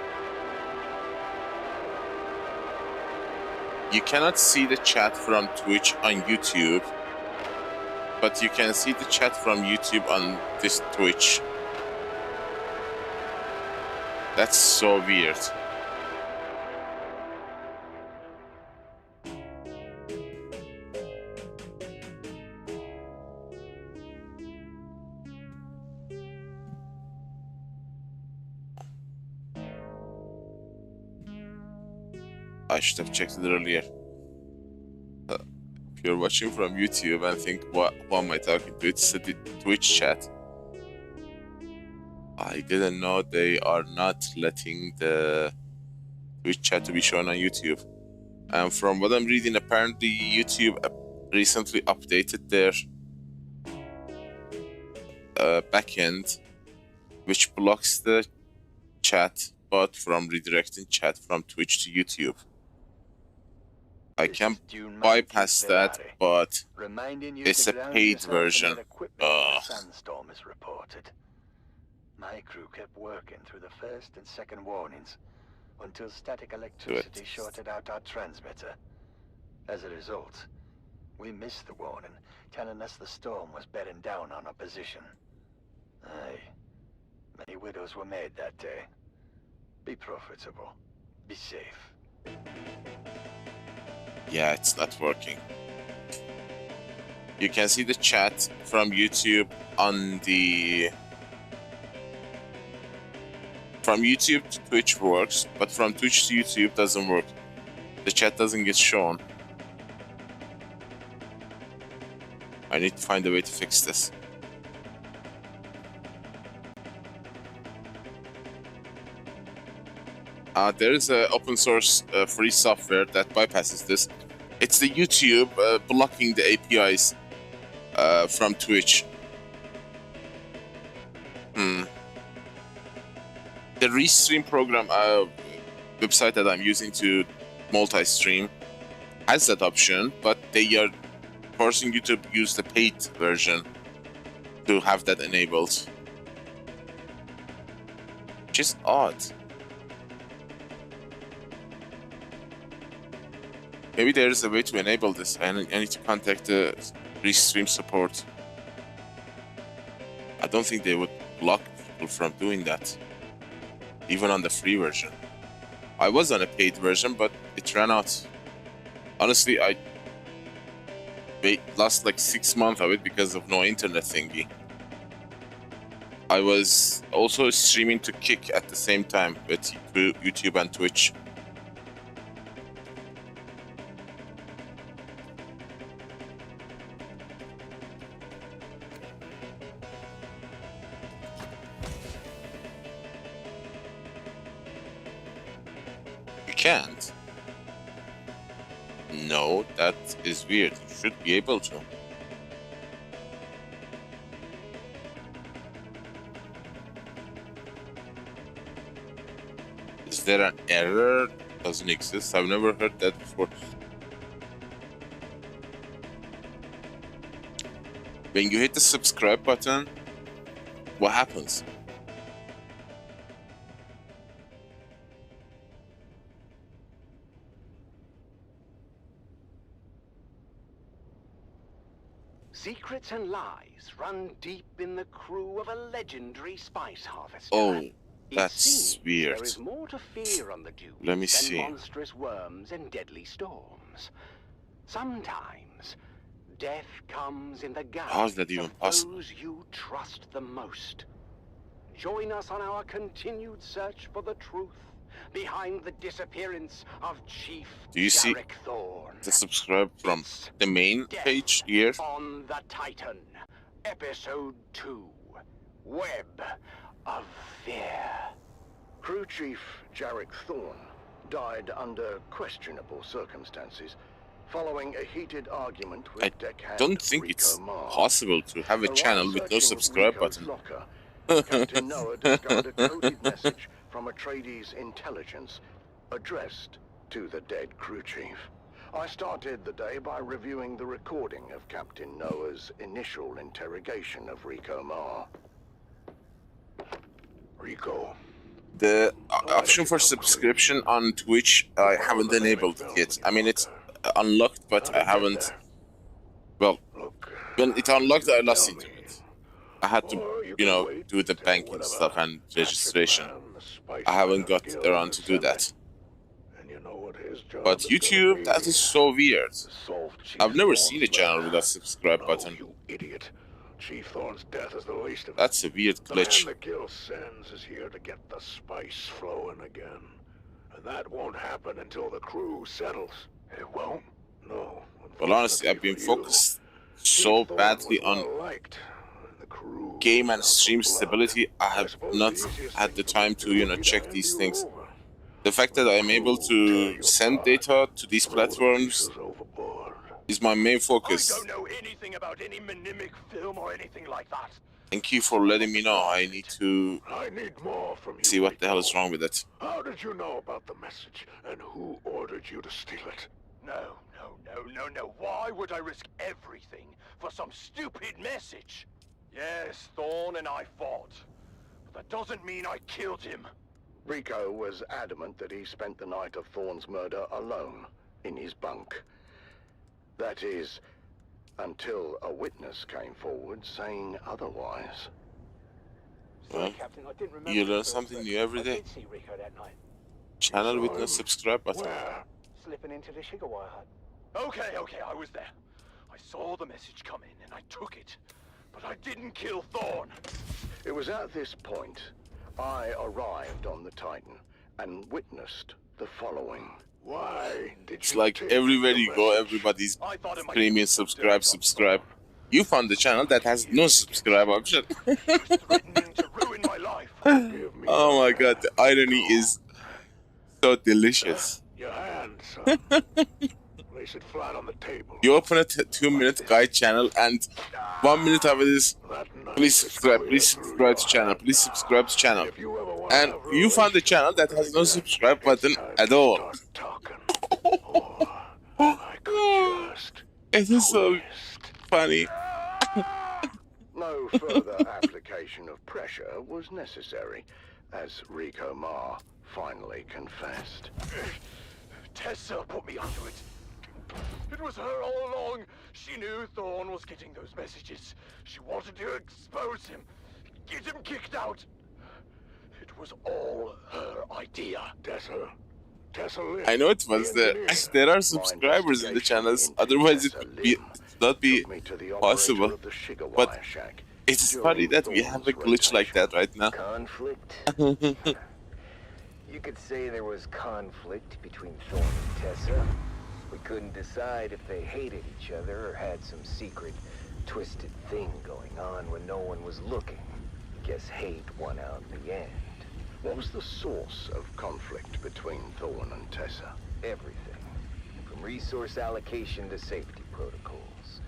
you cannot see the chat from Twitch on YouTube, but you can see the chat from YouTube on this Twitch. That's so weird. I should have checked it earlier. If you're watching from YouTube and think, what am I talking to? It's the Twitch chat. I didn't know they are not letting the Twitch chat to be shown on YouTube. And from what I'm reading, apparently YouTube recently updated their backend, which blocks the chat bot from redirecting chat from Twitch to YouTube. I can bypass that, but it's a paid version. Sandstorm is reported. My crew kept working through the first and second warnings until static electricity shorted out our transmitter. As a result, we missed the warning, telling us the storm was bearing down on our position. Aye, many widows were made that day. Be profitable. Be safe. Yeah, it's not working. You can see the chat from YouTube on the... From YouTube to Twitch works, but from Twitch to YouTube doesn't work. The chat doesn't get shown. I need to find a way to fix this. There is an open source free software that bypasses this. It's the YouTube blocking the APIs from Twitch. The Restream program website that I'm using to multi-stream has that option, but they are forcing you to use the paid version to have that enabled. Which is odd. Maybe there is a way to enable this. I need to contact the Restream support. I don't think they would block people from doing that, even on the free version. I was on a paid version, but it ran out. Honestly, I lost like 6 months of it because of no internet thingy. I was also streaming to Kick at the same time with YouTube and Twitch. Can't. No, that is weird. You should be able to. Is there an error? Doesn't exist. I've never heard that before. When you hit the subscribe button, what happens? Secrets and lies run deep in the crew of a legendary spice harvester. Oh, that's weird. There is more to fear on the Dune Let me than see. monstrous worms and deadly storms. Sometimes death comes in the How's guise that even of possible? those you trust the most. Join us on our continued search for the truth behind the disappearance of Chief Do you see Jarek Thorne. the subscribe from the main page here? On the Titan, Episode 2, Web of Fear. Crew Chief Jarek Thorne died under questionable circumstances following a heated argument with I deckhand don't think Rico it's Marr. possible to have a channel with no Searching subscribe Rico's button. locker, Captain Noah discovered a coded message from Atreides intelligence addressed to the dead crew chief. I started the day by reviewing the recording of Captain Noah's initial interrogation of Rico Marr. Rico. The option for subscription on Twitch, I haven't enabled it yet. I mean, it's unlocked, but I haven't. Well, when it unlocked, I lost into it. I had to, you know, do the banking stuff and registration. I haven't got around to do that. But YouTube, that is so weird. I've never seen a channel with a subscribe button. Idiot. Chief Thorne's death is the least of it. That's a weird glitch. The man the guild sends is here to get the spice flowing again. And that won't happen until the crew settles. It won't? No. Well, honestly, I've been focused so badly on game and stream stability, I have not had the time to, you know, check these things. The fact that I'm able to send data to these platforms is my main focus. I don't know anything about any mnemonic film or anything like that. Thank you for letting me know. I need to more from you, see what the hell is wrong with it. How did you know about the message, and who ordered you to steal it? No. Why would I risk everything for some stupid message? Yes, Thorne and I fought. But that doesn't mean I killed him. Rico was adamant that he spent the night of Thorne's murder alone, in his bunk. That is, until a witness came forward saying otherwise. Well, you learn something new every day. Channel with no subscribe button. Slipping into the sugar wire hut. Okay, I was there. I saw the message come in and I took it. But I didn't kill Thorne. It was at this point I arrived on the Titan and witnessed the following. Why did It's like everywhere you go, everybody's screaming subscribe. You found the channel that has no subscribe option. Oh my god, the irony is so delicious. Your hand, son. Place it flat on the table. You open a 2-minute guide channel and 1 minute of it is please subscribe to channel, please subscribe to channel. And you found a channel that has no subscribe button at all. It is so funny. No further application of pressure was necessary, as Rico Marr finally confessed. Tessa put me onto it. It was her all along. She knew Thorne was getting those messages. She wanted to expose him, get him kicked out. It was all her idea. Tessa I know it was there. There are subscribers in the channels, otherwise it would not be possible. But it's funny that we have a glitch like that right now. Conflict? You could say there was conflict between Thorne and Tessa. We couldn't decide if they hated each other or had some secret, twisted thing going on when no one was looking. Guess hate won out in the end. What was the source of conflict between Thorne and Tessa? Everything. From resource allocation to safety protocols.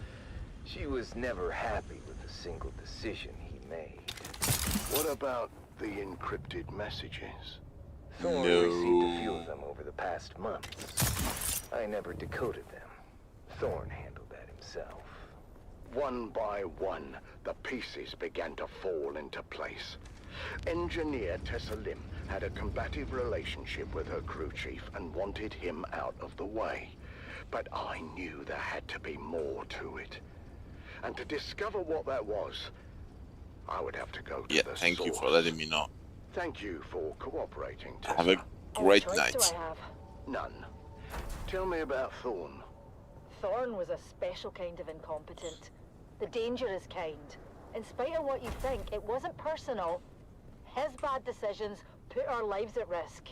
She was never happy with a single decision he made. What about the encrypted messages? Thorne received a few of them over the past months. I never decoded them. Thorne handled that himself. One by one, the pieces began to fall into place. Engineer Tessa Lim had a combative relationship with her crew chief and wanted him out of the way. But I knew there had to be more to it. And to discover what that was, I would have to go to the source. Thank you for letting me know. Thank you for cooperating, Tessa. Have a great night. Do I have? None. Tell me about Thorne. Thorne was a special kind of incompetent. The dangerous kind. In spite of what you think, it wasn't personal. His bad decisions put our lives at risk.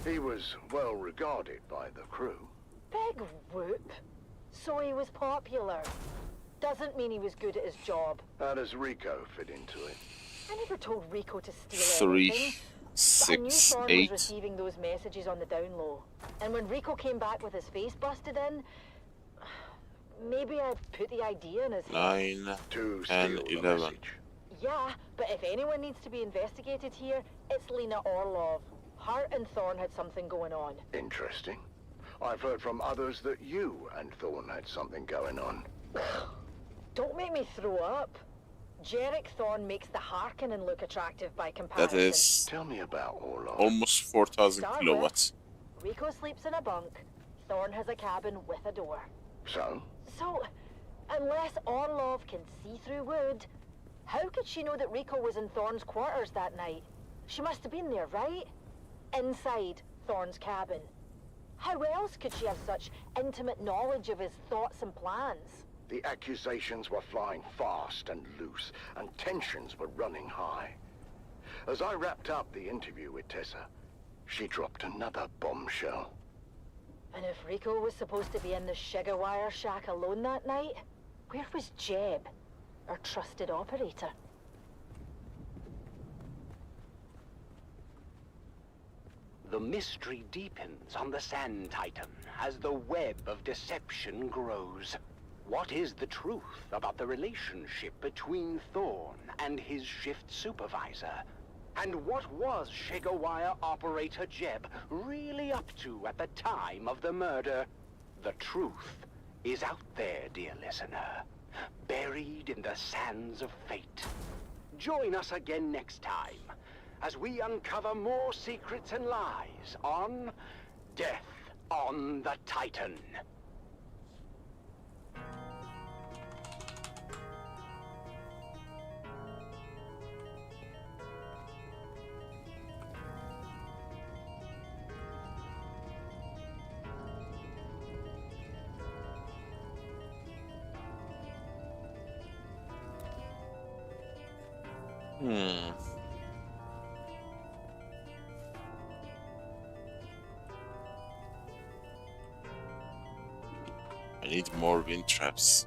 He was well regarded by the crew. Big whoop. So he was popular. Doesn't mean he was good at his job. How does Rico fit into it? I never told Rico to steal anything. 3 I knew 6, Thorne 8. was receiving those messages on the down low. And when Rico came back with his face busted in, maybe I put the idea in his head. 9, 10, 11. Yeah, but if anyone needs to be investigated here, it's Lena Orlov. Her and Thorne had something going on. Interesting. I've heard from others that you and Thorne had something going on. Don't make me throw up. Jarek Thorne makes the Harkonnen look attractive by comparison. That is Tell me about Orlov. almost 4,000 Start kilowatts. Rico sleeps in a bunk. Thorne has a cabin with a door. So? So, unless Orlov can see through wood, how could she know that Rico was in Thorne's quarters that night? She must have been there, right? Inside Thorne's cabin. How else could she have such intimate knowledge of his thoughts and plans? The accusations were flying fast and loose, and tensions were running high. As I wrapped up the interview with Tessa, she dropped another bombshell. And if Rico was supposed to be in the Shigawire shack alone that night, where was Jeb, our trusted operator? The mystery deepens on the Sand Titan as the web of deception grows. What is the truth about the relationship between Thorne and his shift supervisor? And what was Shigawire operator Jeb really up to at the time of the murder? The truth is out there, dear listener, buried in the sands of fate. Join us again next time as we uncover more secrets and lies on Death on the Titan. I need more wind traps.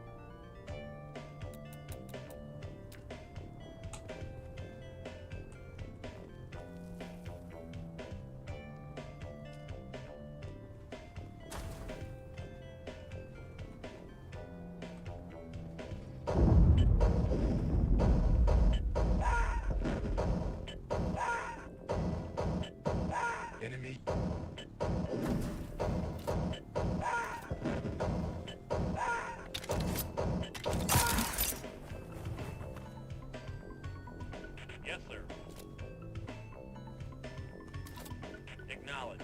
Enemy. Yes, sir. Acknowledge.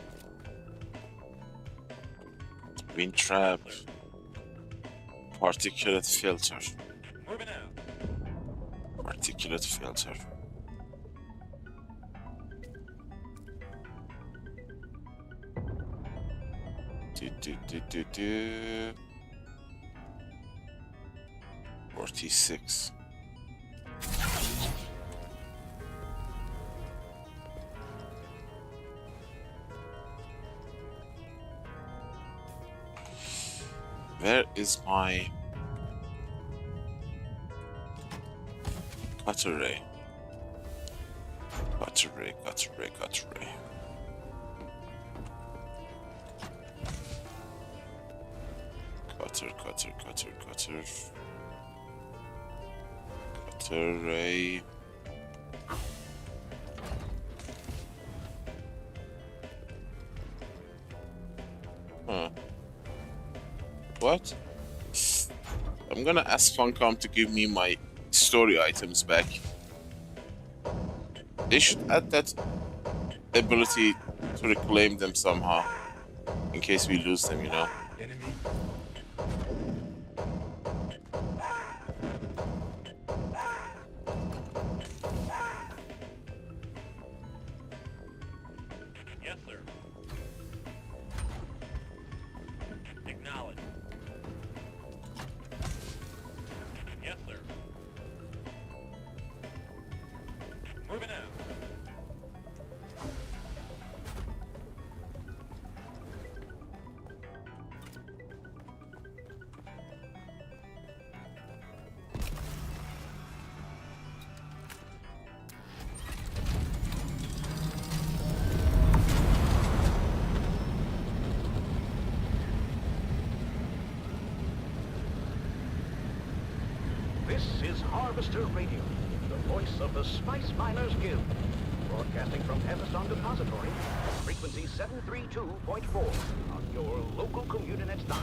Wind trap. Particulate filter. Moving out. Particulate filter. Do. 46. Where is my cutter ray? Cutter ray. Cutter ray. Huh. What? I'm gonna ask Funcom to give me my story items back. They should add that ability to reclaim them somehow, in case we lose them, you know. Enemy. Yes, sir. Acknowledge. Yes, sir. Moving out. This is Harvester Radio, the voice of the Spice Miners Guild. Broadcasting from Everstone Depository, frequency 732.4 on your local Communinet dial.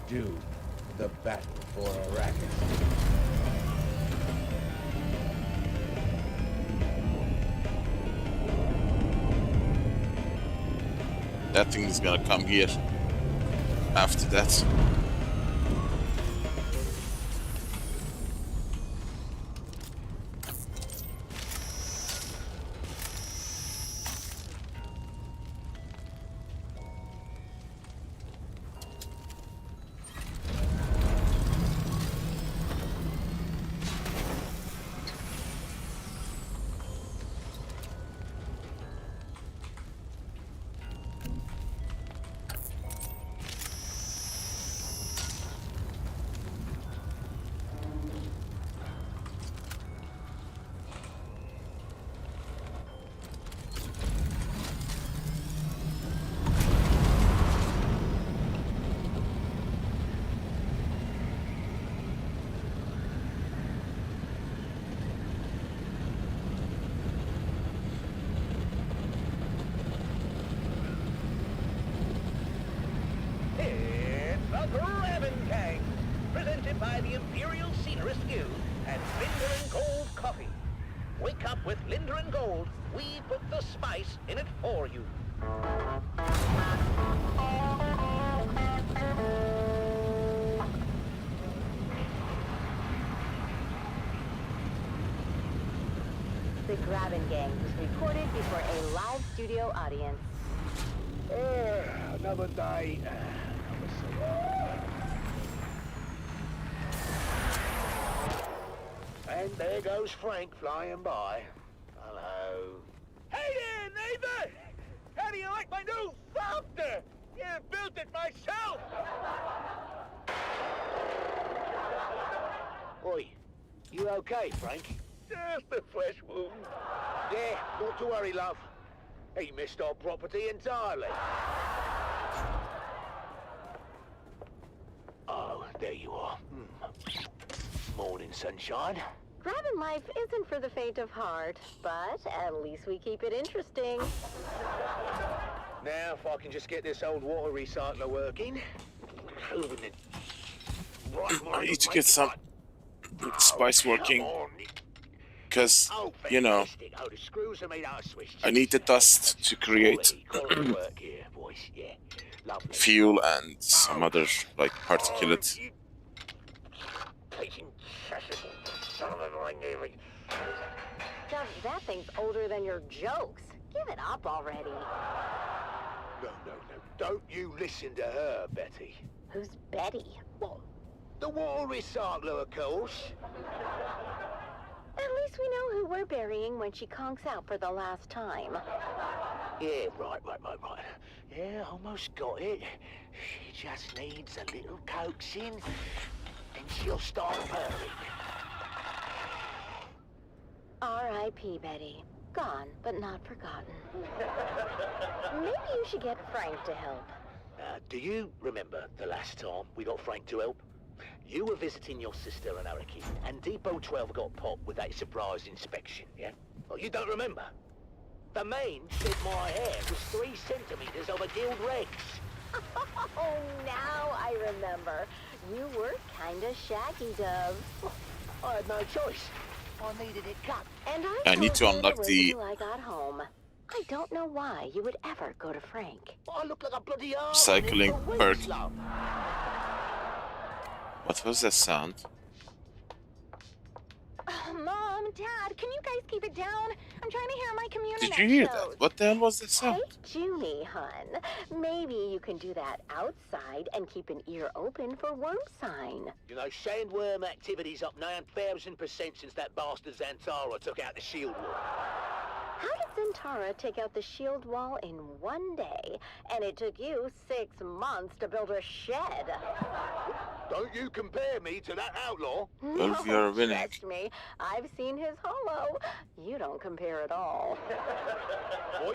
Dune, the battle for Arrakis. That thing is gonna come here after that. Presented by the Imperial Scenerist Guild and Linder and Gold Coffee. Wake up with Linder and Gold. We put the spice in it for you. The Grabbin' Gang was recorded before a live studio audience. Another day. And there goes Frank flying by. Hello. Hey there, neighbor! How do you like my new softer? Yeah, built it myself! Oi, you okay, Frank? Just a flesh wound. Yeah, not to worry, love. He missed our property entirely. Oh, there you are. Morning, sunshine. Grabbin' life isn't for the faint of heart, but at least we keep it interesting. Now, if I can just get this old water recycler working. I need to get some spice working, because, you know, I need the dust to create fuel and some other, like, particulate. That thing's older than your jokes. Give it up already. No. Don't you listen to her, Betty. Who's Betty? What? The water recycler, of course. At least we know who we're burying when she conks out for the last time. Yeah, right. Yeah, almost got it. She just needs a little coaxing, and she'll start purring. R.I.P. Betty. Gone, but not forgotten. Maybe you should get Frank to help. Do you remember the last time we got Frank to help? You were visiting your sister in Arrakis, and Depot 12 got popped with that surprise inspection, yeah? Well, you don't remember? The main said my hair was 3 centimeters of a guild regs. Oh, now I remember. You were kinda shaggy, Dove. I had no choice. I needed it cut. And I need to unlock the... I got home. I don't know why you would ever go to Frank. I look like a bloody Cycling perk. What was that sound? Mom, Dad, can you guys keep it down? I'm trying to hear my community. Did you hear that? What the hell was that sound? Hey, Junie, hun. Maybe you can do that outside and keep an ear open for worm sign. You know, sandworm activity's up 9,000% since that bastard Zantara took out the shield wall. How did Zentara take out the shield wall in 1 day, and it took you 6 months to build a shed? Don't you compare me to that outlaw. Well, we are winning. Trust me, I've seen his holo. You don't compare at all. Oi,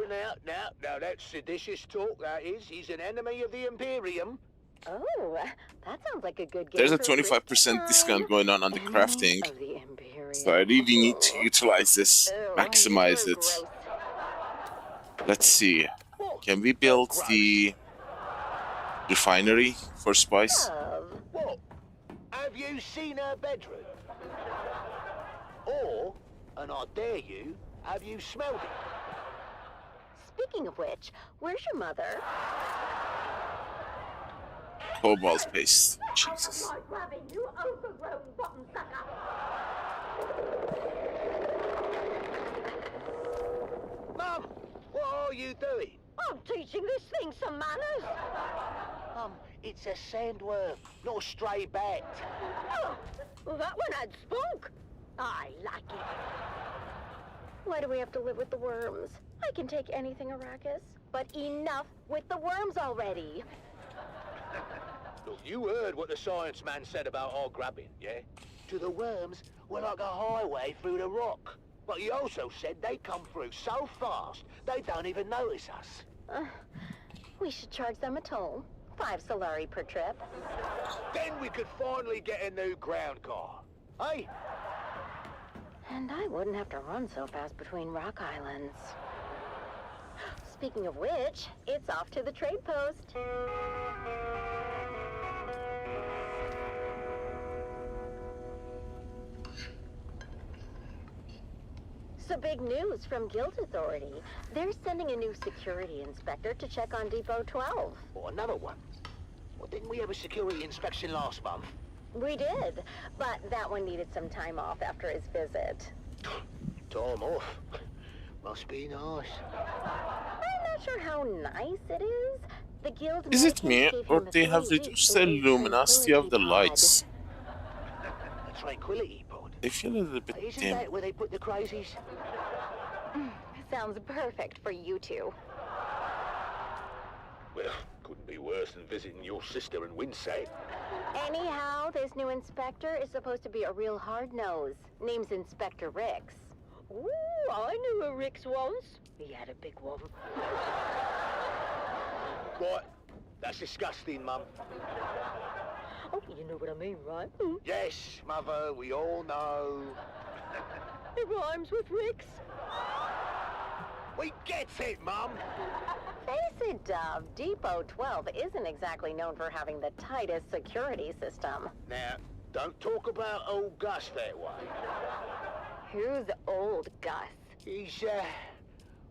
now, that's seditious talk, that is. He's an enemy of the Imperium. Oh, that sounds like a good game. There's a for 25% discount going on the crafting. of the Imperium. So I really need to utilize this, maximize it. Let's see. Can we build the refinery for spice? What? Have you seen her bedroom? Or, and I dare you, have you smelled it? Speaking of which, where's your mother? Cobalt paste. Jesus. You overgrown bottom sucker. Mum, what are you doing? I'm teaching this thing some manners. It's a sandworm, not a stray bat. Oh, well, that one had spunk. I like it. Why do we have to live with the worms? I can take anything, Arrakis, but enough with the worms already. Look, you heard what the science man said about our grabbing, yeah? To the worms, we're like a highway through the rock. But he also said they come through so fast, they don't even notice us. We should charge them a toll. 5 Solari per trip. Then we could finally get a new ground car. Hey? And I wouldn't have to run so fast between rock islands. Speaking of which, it's off to the trade post. So big news from Guild Authority. They're sending a new security inspector to check on Depot 12. Oh, another one? Well, didn't we have a security inspection last month? We did, but that one needed some time off after his visit. Time off? Must be nice. I'm not sure how nice it is. The Guild Is it me, or they have reduced the luminosity of the lights? A tranquility pod. They feel a little bit Isn't dim. that where they put the crazies? Sounds perfect for you two. Well, couldn't be worse than visiting your sister in Winsay. Anyhow, this new inspector is supposed to be a real hard nose. Name's Inspector Rix. Ooh, I knew a Rix once. He had a big one. What? That's disgusting, Mum. Oh, you know what I mean, right? Yes, Mother, we all know. It rhymes with Rix. We get it, Mum. Face it, Dove. Depot 12 isn't exactly known for having the tightest security system. Now, don't talk about old Gus that way. Who's old Gus? He's,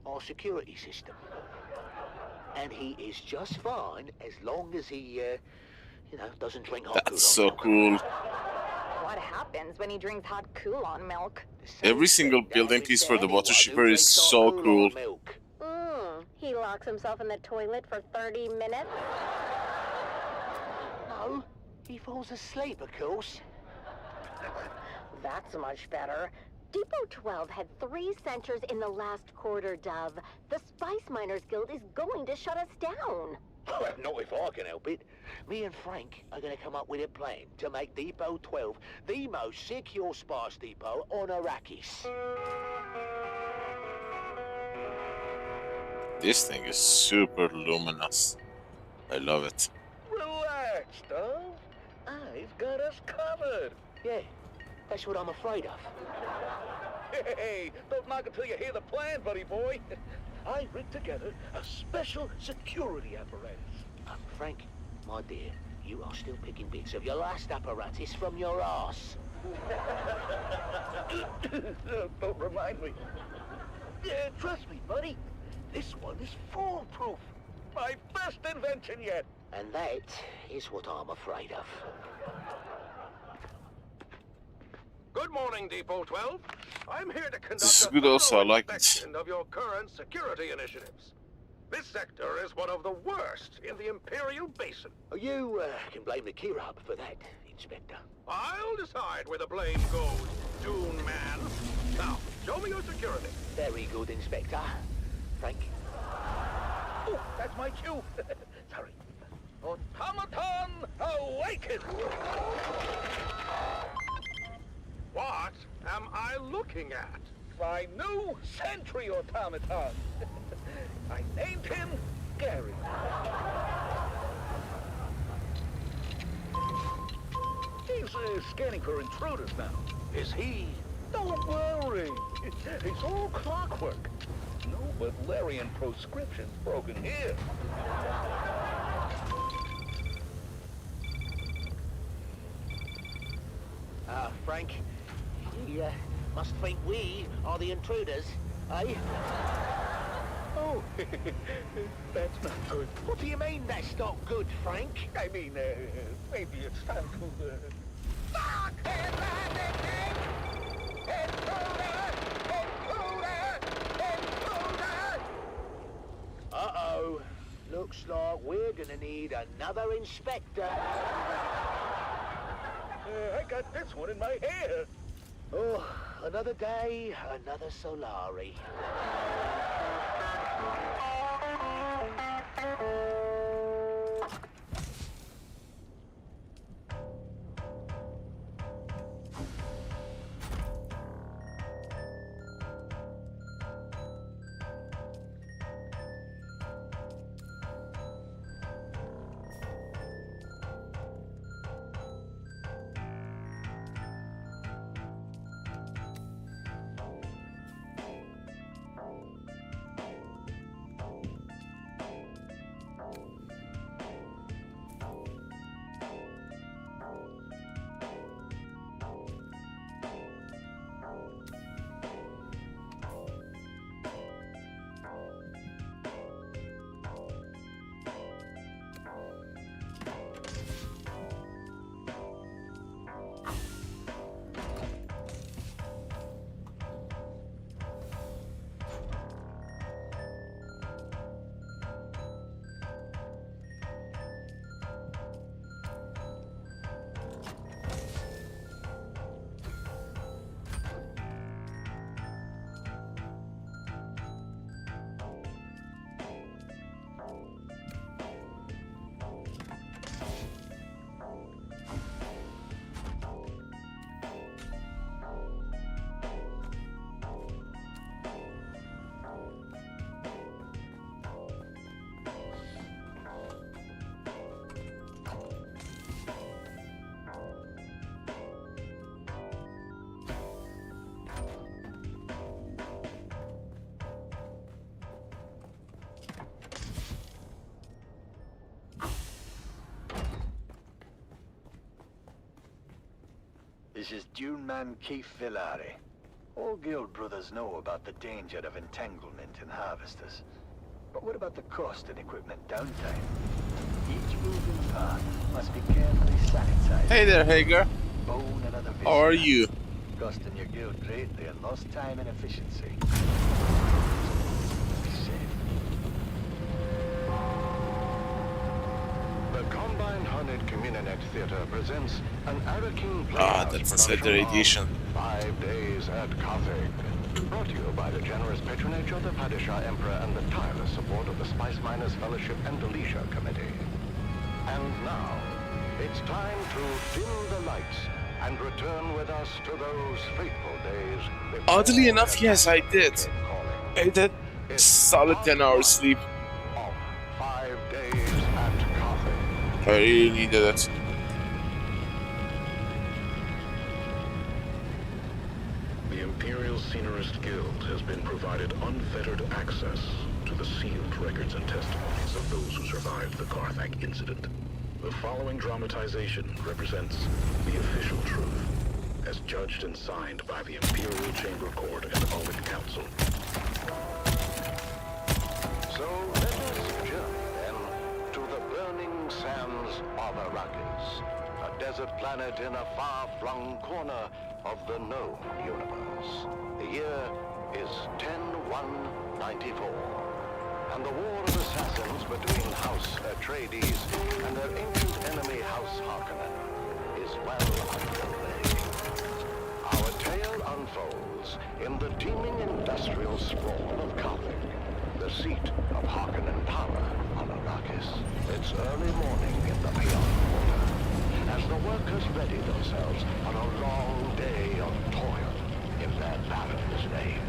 our security system. And he is just fine as long as he, doesn't drink hot That's so cool. What happens when he drinks hot Coolon milk? Every single building piece for the water shipper is so cool. He locks himself in the toilet for 30 minutes? No, he falls asleep, of course. That's much better. Depot 12 had 3 centers in the last quarter, Dove. The Spice Miners Guild is going to shut us down. Well, not if I can help it. Me and Frank are going to come up with a plan to make Depot 12 the most secure spice depot on Arrakis. This thing is super luminous. I love it. Relax, Dove. I've got us covered. Yeah, that's what I'm afraid of. Hey, don't knock until you hear the plan, buddy boy. I rigged together a special security apparatus. Frank, my dear, you are still picking bits of your last apparatus from your arse. Don't remind me. Yeah, trust me, buddy. This one is foolproof. My best invention yet. And that is what I'm afraid of. Good morning, Depot 12. I'm here to conduct This is a good also, I thorough like it. inspection of your current security initiatives. This sector is one of the worst in the Imperial Basin. You can blame the Kirab for that. In Inspector. I'll decide where the blame goes, Dune Man. Now, show me your security. Very good, Inspector. Frank? Oh, that's my cue. Sorry. Automaton, awaken! What am I looking at? My new sentry automaton. I named him Gary. He's scanning for intruders now. Is he? Don't worry. It's all clockwork. No Valerian proscriptions broken here. Frank, he must think we are the intruders, eh? Oh, that's not good. What do you mean that's not good, Frank? I mean, maybe it's time to, Uh-oh. Looks like we're gonna need another inspector. I got this one in my hair. Oh, another day, another Solari. This is Dune Man Keith Villari. All guild brothers know about the danger of entanglement in harvesters. But what about the cost and equipment downtime? Each moving part must be carefully sanitized. Hey there, Hager. Bone and other How are you? Costing your guild greatly in lost time and efficiency. The Combined Hunted Communinet Theater presents an Arrakis that's the edition. 5 Days at Carthage. Brought to you by the generous patronage of the Padishah Emperor and the tireless support of the Spice Miners Fellowship and Deletia Committee. And now, it's time to dim the lights and return with us to those fateful days. Oddly enough, yes, I did. I did solid 10 hours sleep. 5 days at Carthage. I really needed it. The Imperial Scenarist Guild has been provided unfettered access to the sealed records and testimonies of those who survived the Carthage incident. The following dramatization represents the official truth, as judged and signed by the Imperial Chamber Court and Audit Council. So let us journey then to the burning sands of Arrakis, a desert planet in a far-flung corner of the known universe. The year is 10-1-94, and the war of assassins between House Atreides and their ancient enemy House Harkonnen is well underway. Our tale unfolds in the teeming industrial sprawl of Carthage, the seat of Harkonnen power on Arrakis. It's early morning in the Beyond Water, as the workers ready themselves for a long day of toil in their baron's name.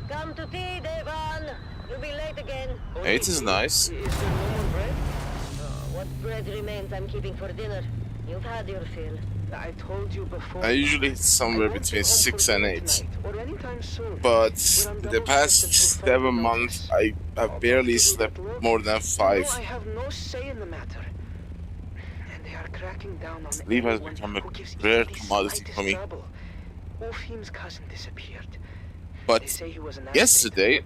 Come to tea, Devon. You'll be late again. It is nice. Is there no more bread? What bread remains I'm keeping for dinner? You've had your fill. I told you before. I usually hit somewhere between 6 and 8. But the past 7 months, I have barely slept more than 5. I have no say in the matter. And they are cracking down on Sleep has become a rare commodity for me. Ofim's cousin disappeared. But yesterday,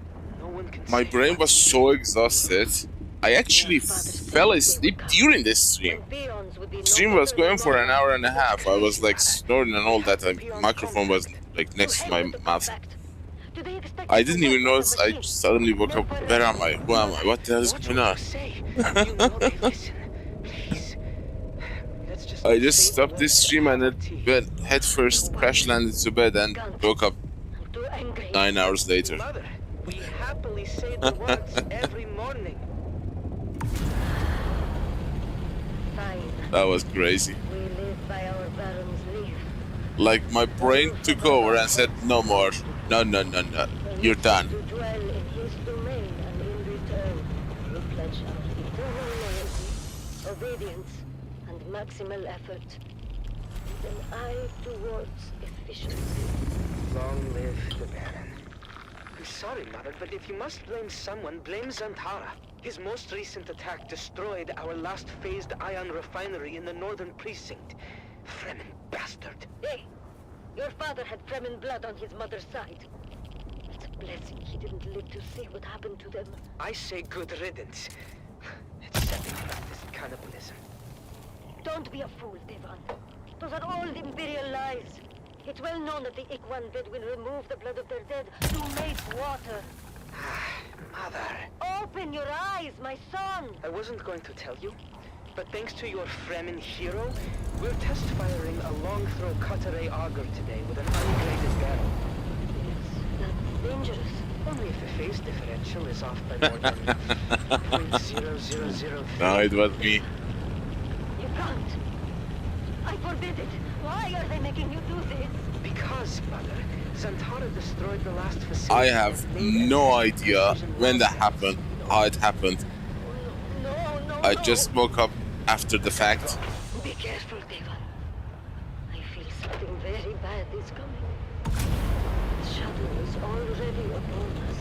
my brain was so exhausted, I actually fell asleep during this stream. The stream was going for an hour and a half. I was like snoring and all that. The microphone was like next to my mouth. I didn't even notice. I just suddenly woke up. Where am I? Who am I? What the hell is going on? I just stopped this stream and then went head first, crash landed to bed and woke up 9 hours later. We happily say the words every morning. That was crazy. We live by our baron's leave. Like my brain took over and said, no more. No, no, no, no. You're done. To dwell in his domain, and in return, we pledge our eternal loyalty, obedience, and maximal effort, with an eye towards efficiency. Long live the Baron. I'm sorry, Mother, but if you must blame someone, blame Zantara. His most recent attack destroyed our last phased ion refinery in the northern precinct. Fremen bastard. Hey! Your father had Fremen blood on his mother's side. It's a blessing he didn't live to see what happened to them. I say good riddance. It's setting practice cannibalism. Don't be a fool, Devon. Those are all Imperial lies. It's well known that the Ikwan Bedouin remove the blood of their dead to make water. Mother. Open your eyes, my son! I wasn't going to tell you, but thanks to your Fremen hero, we're test firing a long-throw cut-array auger today with an ungraded barrel. That's dangerous. Only if the phase differential is off by more than 0.0003. No, it was me. You can't. I forbid it. Why are they making you do this? Because, Mother, Zantara destroyed the last facility. I have no idea when that happened, how it happened. I just woke up after the fact. Be careful, Devon. I feel something very bad is coming. The shadow is already upon us.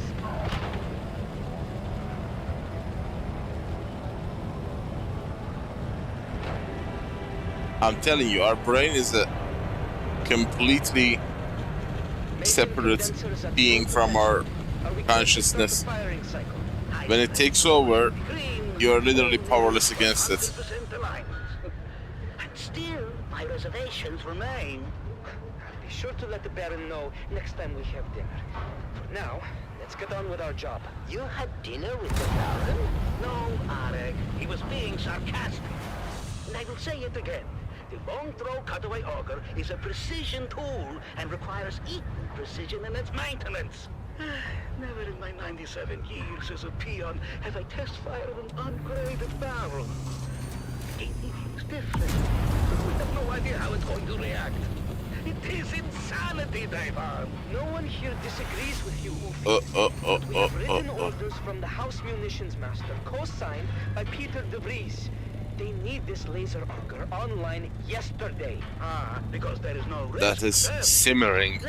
I'm telling you, our brain is a completely separate being from our consciousness. When it takes over, you're literally powerless against it. And still, my reservations remain. Be sure to let the Baron know next time we have dinner. For now, let's get on with our job. You had dinner with the Baron? No, Arek. He was being sarcastic. And I will say it again. The long-throw cutaway auger is a precision tool and requires equal precision in its maintenance. Never in my 97 years as a peon have I test-fired an ungraded barrel. It is different. We have no idea how it's going to react. It is insanity, Devon. No one here disagrees with you, Ufi. We have written orders from the House Munitions Master, co-signed by Peter de Vries. They need this laser auger online yesterday. Because there is no risk. That is simmering.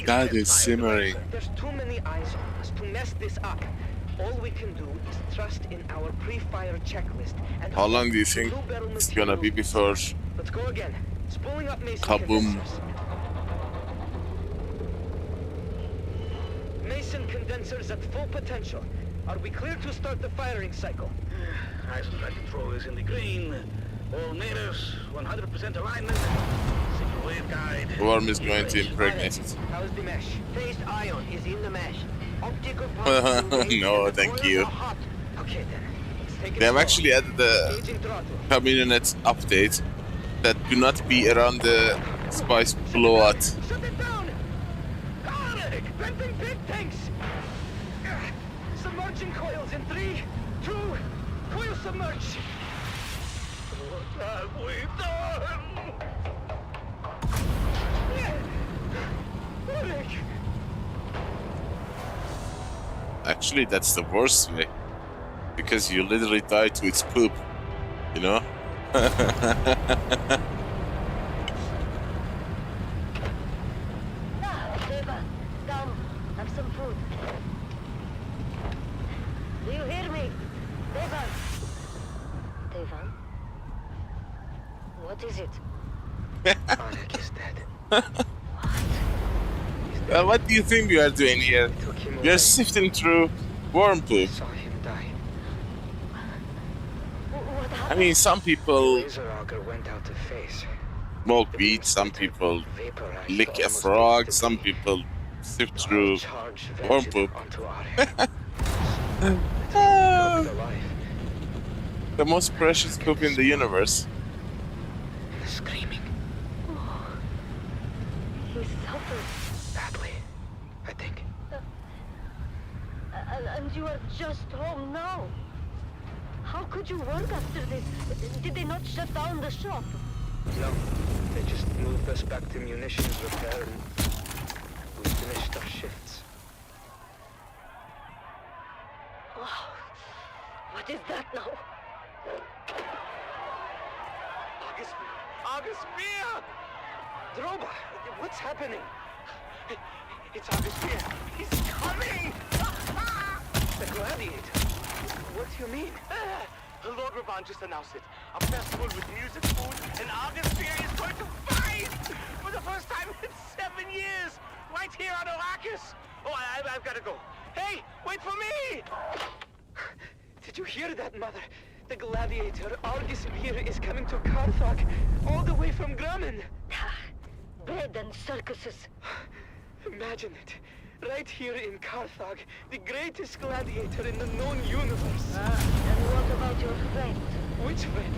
That is simmering. There's too many eyes on us to mess this up. All we can do is trust in our pre-fire checklist. And how long do you think it's gonna be before? Let's go again. Spooling up Mason Kaboom. condensers. Mason condensers at full potential. Are we clear to start the firing cycle? Eisenberg control is in the green. All meters, 100% alignment. Single wave guide. Worm is going to impregnate it. How's the mesh? Phased ion is in the mesh. No, thank you. Okay then. Let's take it They have slow. actually added the Engaging throttle. Community update that do not be around the spice blowout. Shut it down! Alec! Venting pig tanks! Submerging coils in 3, 2, coil submerge! What have we done? Alec! Actually, that's the worst way. Because you literally die to its poop. You know? Deva, down. Have some food. Do you hear me? Devan. Devan? What is it? Arrakis dead. Well, what do you think we are doing here? We are sifting through worm poop. Saw him die. I mean, some people Laser auger went out to face. smoke weed, some people lick a frog, some people sift through worm poop. The most precious poop in the universe. The screaming. He suffered. Badly, I think. And you are just home now. How could you work after this? Did they not shut down the shop? No, they just moved us back to munitions repair and we finished our shifts. Oh, what is that now? August Spear! Droba, what's happening? It's August Spear. He's coming! The gladiator. What do you mean? Lord Ravan just announced it. A festival with music, food, and August Spear is going to fight! For the first time in 7 years! Right here on Arrakis! Oh, I've got to go. Hey, wait for me! Did you hear that, Mother? The gladiator, Argus Spear, is coming to Karthag, all the way from Grumman. Bread and circuses. Imagine it. Right here in Karthag, the greatest gladiator in the known universe. And what about your friend? Which friend?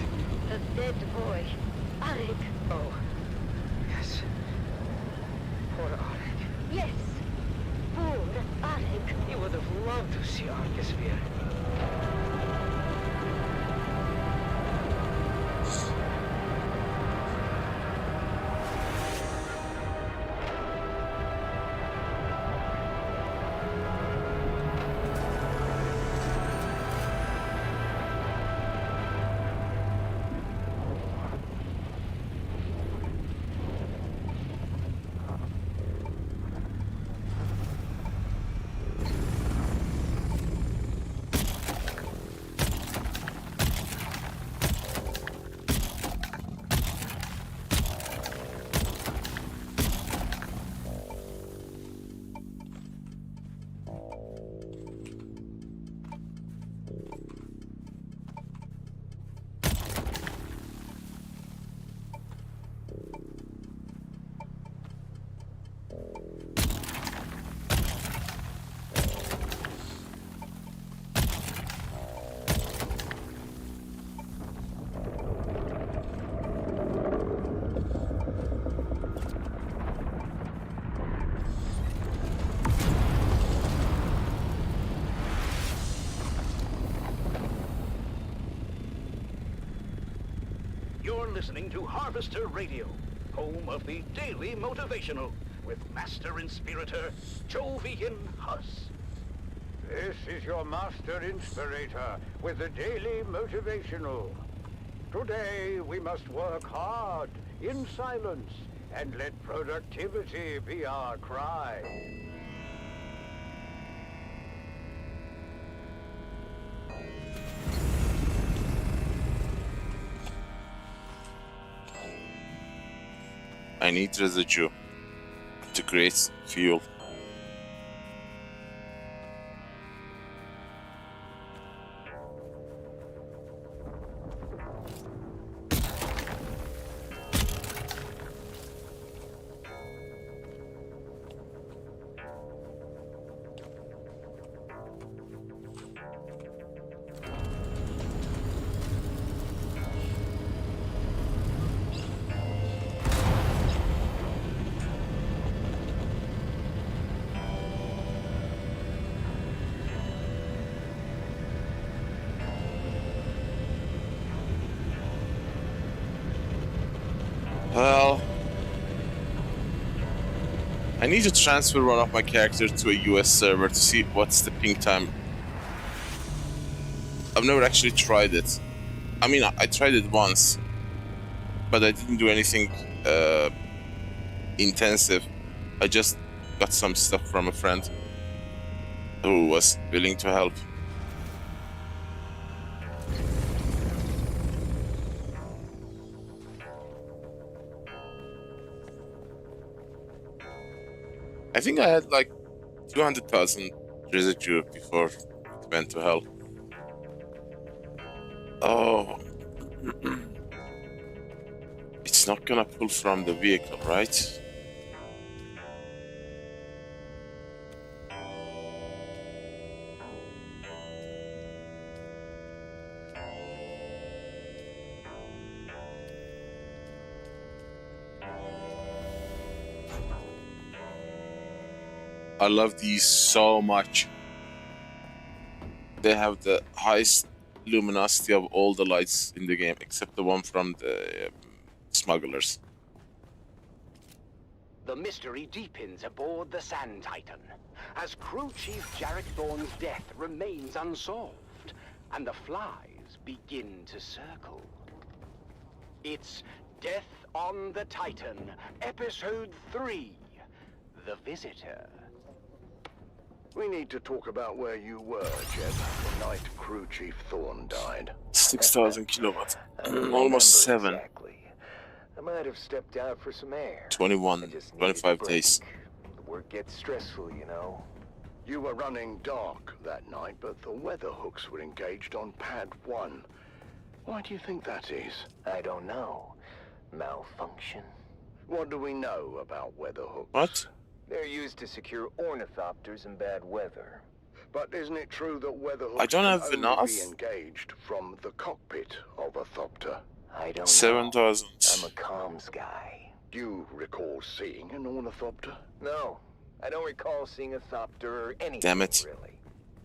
The dead boy. Arik. Oh, yes. Poor Arik. Yes. Poor Arik. He would have loved to see Argus Spear. You're listening to Harvester Radio, home of the Daily Motivational, with Master Inspirator Jovian Huss. This is your Master Inspirator with the Daily Motivational. Today we must work hard, in silence, and let productivity be our cry. I need residue to create fuel. Well, I need to transfer one of my characters to a US server to see what's the ping time. I've never actually tried it. I mean, I tried it once, but I didn't do anything intensive. I just got some stuff from a friend who was willing to help. I think I had like 200,000 residue before it went to hell. Oh. It's not gonna pull from the vehicle, right? I love these so much. They have the highest luminosity of all the lights in the game, except the one from the smugglers. The mystery deepens aboard the Sand Titan, as Crew Chief Jarek Thorne's death remains unsolved, and the flies begin to circle. It's Death on the Titan, Episode 3, The Visitor. We need to talk about where you were, Jeb, the night Crew Chief Thorne died. 6,000 kilowatts. Almost 7. Exactly. I might have stepped out for some air. 25 days. The work gets stressful, you know. You were running dark that night, but the weather hooks were engaged on Pad 1. Why do you think that is? I don't know. Malfunction? What do we know about weather hooks? What? They're used to secure ornithopters in bad weather. But isn't it true that weather hooks I don't have can enough. only be engaged from the cockpit of a thopter? I don't 7,000. I'm a comms guy. Do you recall seeing an ornithopter? No, I don't recall seeing a thopter or anything. Damn it. Really.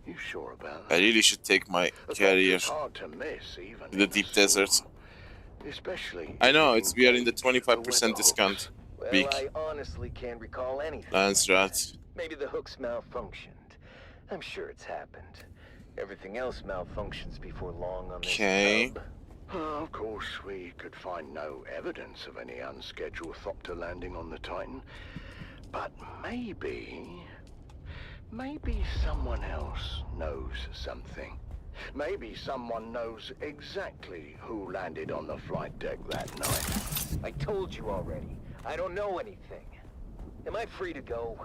You sure about I that? really should take my carrier It's hard to miss even in the in deep a desert. storm. Especially I know, if we are in the engaged with 25% weather discount Well, week. I honestly can't recall anything. Lance Rat. Maybe the hooks malfunctioned. I'm sure it's happened. Everything else malfunctions before long on this Okay. tub. Of course, we could find no evidence of any unscheduled thopter landing on the Titan. But maybe someone else knows something. Maybe someone knows exactly who landed on the flight deck that night. I told you already. I don't know anything. Am I free to go?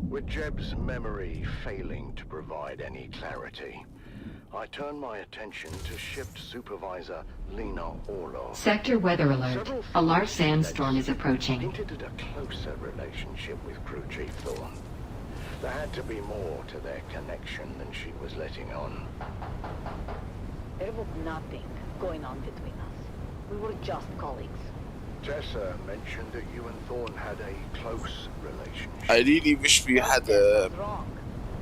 With Jeb's memory failing to provide any clarity, I turn my attention to Shift Supervisor Lena Orlov. Sector weather alert. A large sandstorm is approaching. Hinted at a closer relationship with Crew Chief Thorne. There had to be more to their connection than she was letting on. There was nothing going on between us. We were just colleagues. Tessa mentioned that you and Thorne had a close relationship. I really wish we had a Wrong.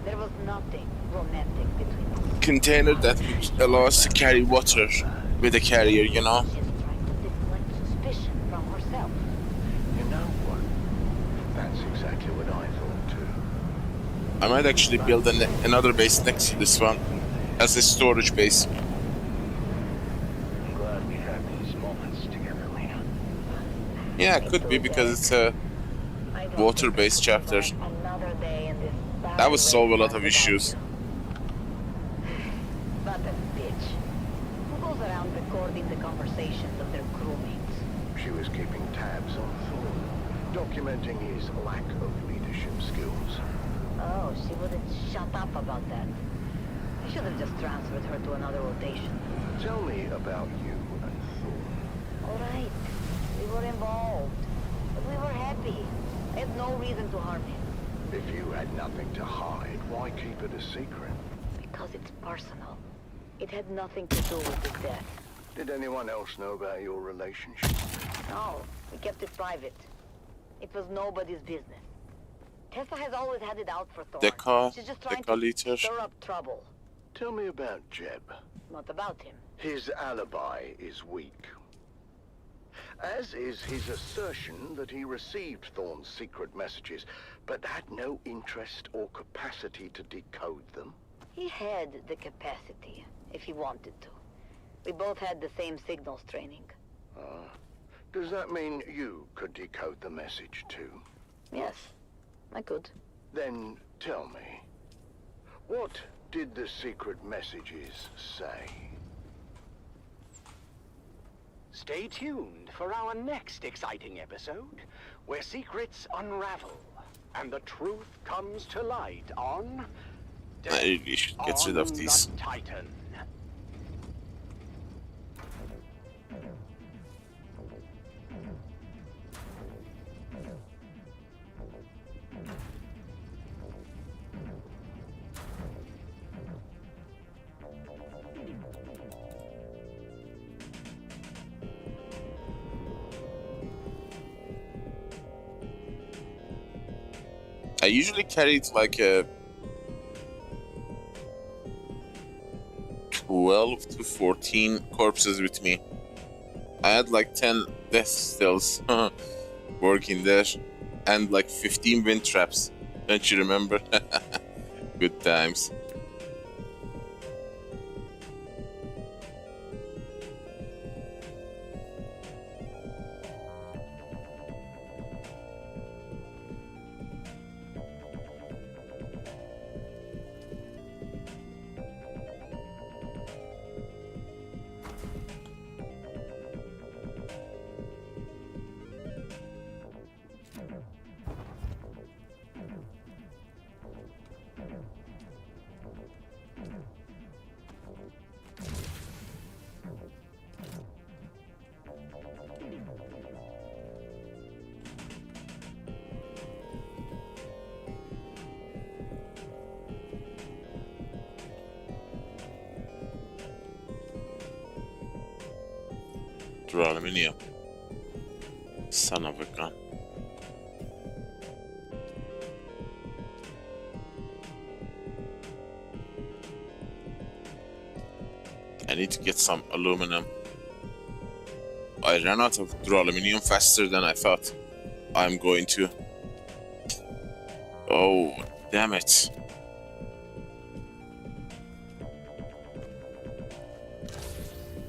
There was nothing romantic between us. container that would allow us to carry water with a carrier, you know? She's trying to deflect suspicion from herself. You know what? That's exactly what I thought too. I might actually build another base next to this one as a storage base. I'm glad we had these moments together, Lena. Yeah, it could be because it's a water-based chapter. Another day in this That would solve a lot of issues. But a bitch. Who goes around recording the conversations of their crewmates? She was keeping tabs on Thorne, documenting his lack of leadership skills. Oh, she wouldn't shut up about that. I should have just transferred her to another rotation. Tell me about you and Thorne. All right. We were involved. But we were happy. I had no reason to harm him. If you had nothing to hide, why keep it a secret? Because it's personal. It had nothing to do with his death. Did anyone else know about your relationship? No, we kept it private. It was nobody's business. Tessa has always had it out for Thorne. She's just trying to stir up trouble. Tell me about Jeb. What about him? His alibi is weak. as is his assertion that he received Thorne's secret messages, but had no interest or capacity to decode them. He had the capacity, if he wanted to. We both had the same signals training. Does that mean you could decode the message too? Yes, I could. Then tell me, what did the secret messages say? Stay tuned for our next exciting episode, where secrets unravel and the truth comes to light on... I really should get rid of these. Titan. I usually carried like a 12 to 14 corpses with me. I had like 10 death stills working there and like 15 wind traps. Don't you remember? Good times. Aluminium. Son of a gun. I need to get some aluminum. I ran out of aluminium faster than I thought I'm going to. Oh, damn it.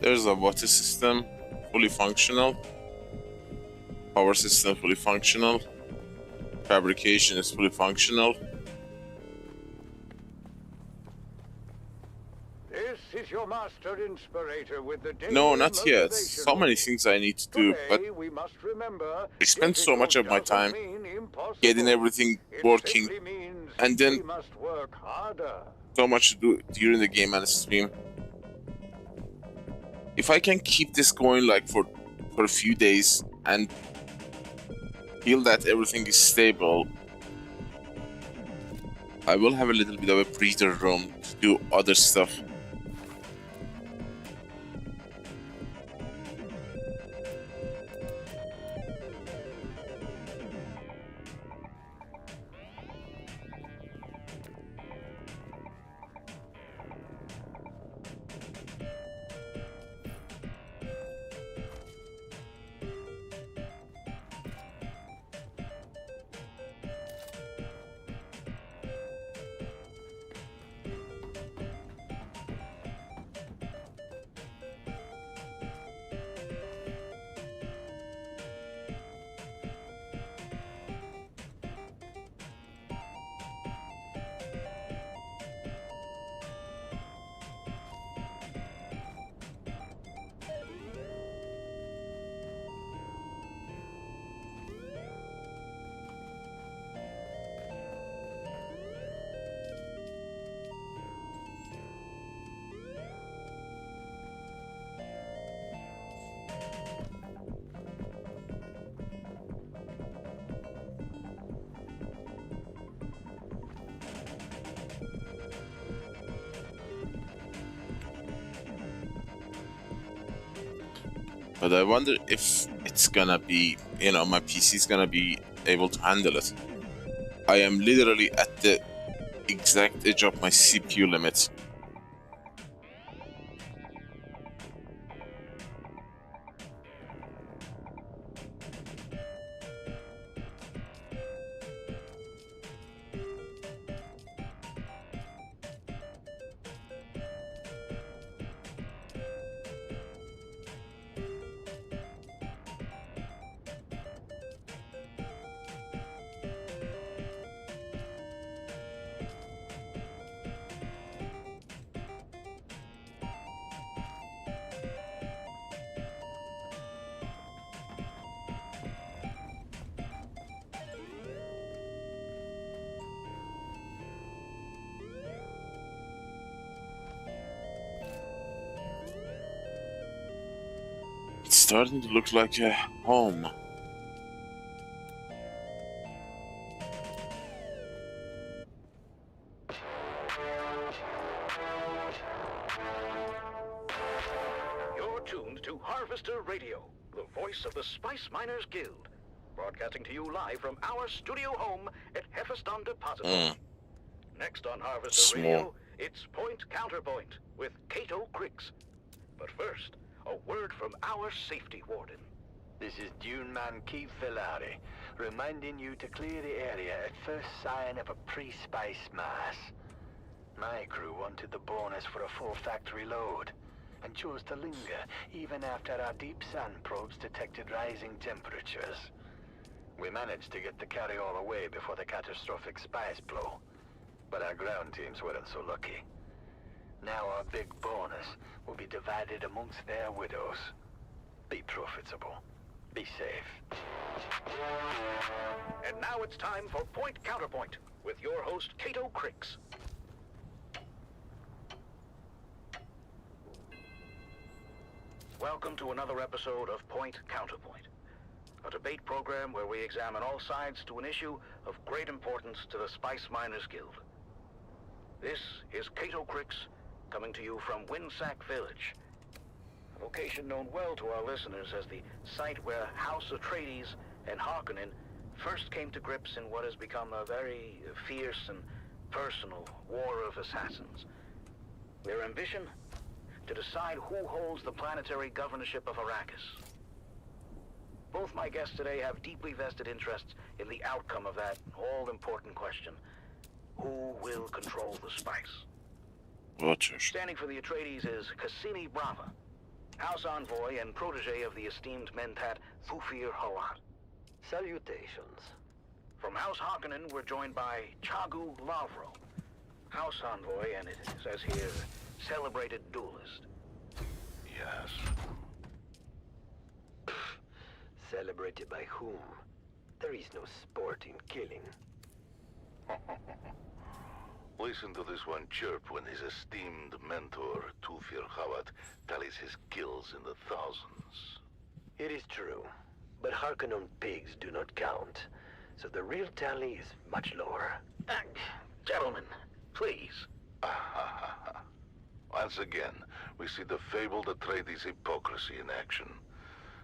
There's a water system. Fully functional. Power system fully functional. Fabrication is fully functional. This is your master inspirator with the No, not yet. So many things I need to do, but we must remember I spend so much of my time getting everything working, and then so much to do during the game and stream. If I can keep this going like for a few days and feel that everything is stable, I will have a little bit of a breather room to do other stuff. But I wonder if it's gonna be, you know, my PC's gonna be able to handle it. I am literally at the exact edge of my CPU limit. starting to look like a home. You're tuned to Harvester Radio, the voice of the Spice Miners Guild, broadcasting to you live from our studio home at Hephaestus Depository. Next on Harvester Radio, it's Point Counterpoint with Cato Crix. But first, a word from our safety warden. This is Dune Man Keith Villari, reminding you to clear the area at first sign of a pre-spice mass. My crew wanted the bonus for a full factory load, and chose to linger even after our deep sand probes detected rising temperatures. We managed to get the carry-all away before the catastrophic spice blow, but our ground teams weren't so lucky. Now our big bonus will be divided amongst their widows. Be profitable. Be safe. And now it's time for Point Counterpoint with your host, Cato Crix. Welcome to another episode of Point Counterpoint, a debate program where we examine all sides to an issue of great importance to the Spice Miners Guild. This is Cato Crix, coming to you from Winsack Village, a location known well to our listeners as the site where House Atreides and Harkonnen first came to grips in what has become a very fierce and personal war of assassins. Their ambition? To decide who holds the planetary governorship of Arrakis. Both my guests today have deeply vested interests in the outcome of that all-important question. Who will control the spice? Standing for the Atreides is Cassini Brava, House Envoy and protege of the esteemed Mentat Thufir Hawat. Salutations. From House Harkonnen, we're joined by Chagu Lavro, House Envoy, and it says here, celebrated duelist. Yes. Celebrated by whom? There is no sport in killing. Listen to this one chirp when his esteemed mentor, Thufir Hawat, tallies his kills in the thousands. It is true, but Harkonnen pigs do not count, so the real tally is much lower. Gentlemen, please. Once again, we see the fabled Atreides hypocrisy in action.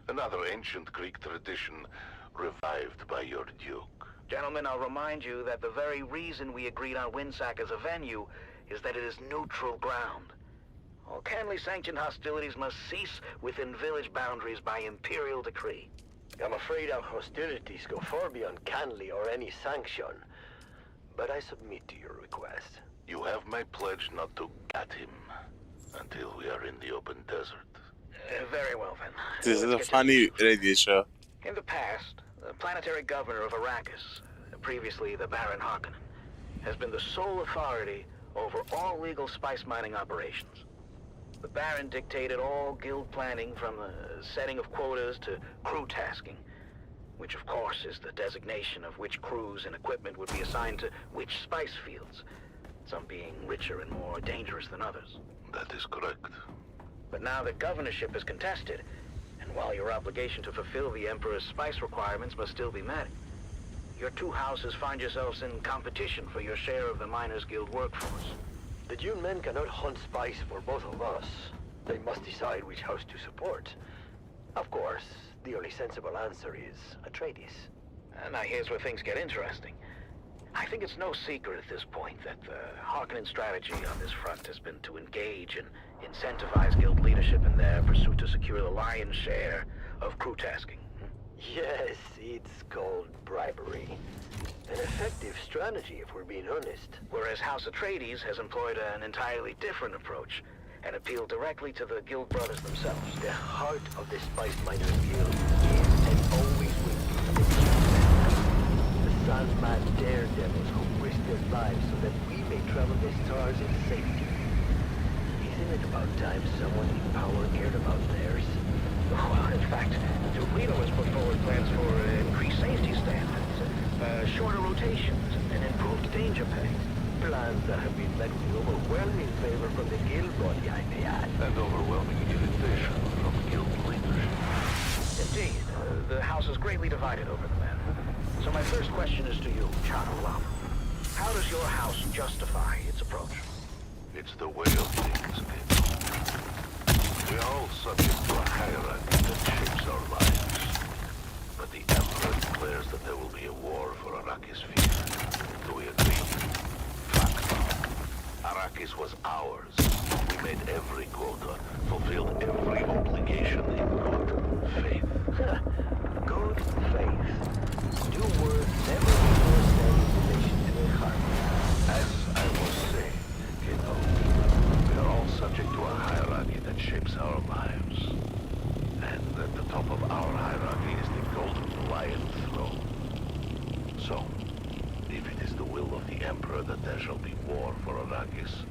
Another ancient Greek tradition revived by your duke. Gentlemen, I'll remind you that the very reason we agreed on Winsack as a venue is that it is neutral ground. All canly sanctioned hostilities must cease within village boundaries by imperial decree. I'm afraid our hostilities go far beyond canly or any sanction, but I submit to your request. You have my pledge not to get him until we are in the open desert. Very well, then. This is a funny radio show. In the past, the planetary governor of Arrakis, previously the Baron Harkonnen, has been the sole authority over all legal spice mining operations. The Baron dictated all guild planning from the setting of quotas to crew tasking, which of course is the designation of which crews and equipment would be assigned to which spice fields, some being richer and more dangerous than others. That is correct. But now the governorship is contested, and while your obligation to fulfill the Emperor's spice requirements must still be met, your two houses find yourselves in competition for your share of the Miners Guild workforce. The Dune men cannot hunt spice for both of us. They must decide which house to support. Of course, the only sensible answer is Atreides. And now here's where things get interesting. I think it's no secret at this point that the Harkonnen strategy on this front has been to engage and incentivize guild leadership in their pursuit to secure the lion's share of crew tasking. Yes, it's called bribery. An effective strategy, if we're being honest. Whereas House Atreides has employed an entirely different approach and appealed directly to the guild brothers themselves. The heart of the Spice Miners Guild is and always will be the Sandman daredevils who risk their lives so that we may travel the stars in safety. Isn't it about time someone in power cared about theirs? Well, in fact, Toledo has put forward plans for increased safety standards, shorter rotations, and improved danger pay. Plans that have been met with overwhelming favor from the guild body, I may add. And overwhelming irritation from guild leadership. house is greatly divided over the men. So my first question is to you, Chadolaf. How does your house justify its approach? It's the way of things, kid. We are all subject to a hierarchy that shapes our lives. But the Emperor declares that there will be a war for Arrakis sphere. Do we agree? Fact. Arrakis was ours. We made every quota, fulfilled every obligation in good faith. Good faith. Two words never before said in relation to a heart. As I was saying, kiddo, we are all subject to a hierarchy that shapes our lives. And at the top of our hierarchy is the Golden Lion throne. So, if it is the will of the Emperor that there shall be war for Arrakis,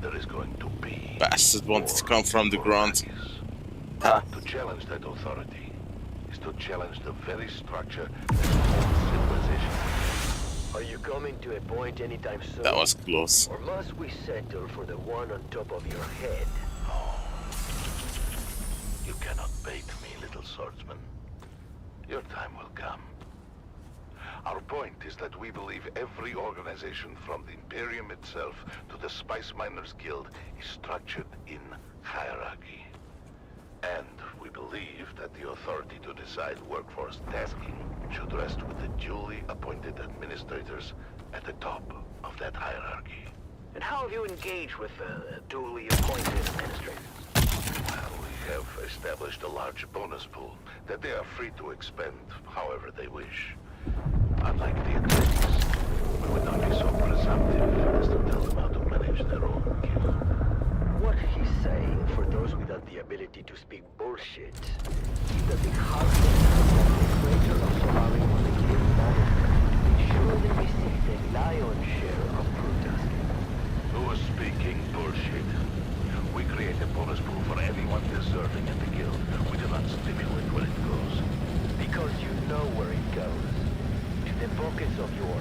there is going to be... Bastard wanted to come from the ground. To challenge that authority is to challenge the very structure that holds civilization. Are you coming to a point anytime soon? That was close. Or must we settle for the one on top of your head? Oh. You cannot bait me, little swordsman. Your time will come. Our point is that we believe every organization from the Imperium itself to the Spice Miners Guild is structured in hierarchy. And we believe that the authority to decide workforce tasking should rest with the duly appointed administrators at the top of that hierarchy. And how have you engaged with duly appointed administrators? Well, we have established a large bonus pool that they are free to expend however they wish. Unlike the Atreides, we would not be so presumptive as to tell them how to manage their own guild. What he's saying, for those without the ability to speak bullshit, is that the Harkons and the creator of Solari on the guild management surely receive the lion's share of crew tasking. Who is speaking bullshit? We create a bonus pool for anyone deserving in the guild. We do not stimulate where it goes. Because you know where it goes. To the pockets of your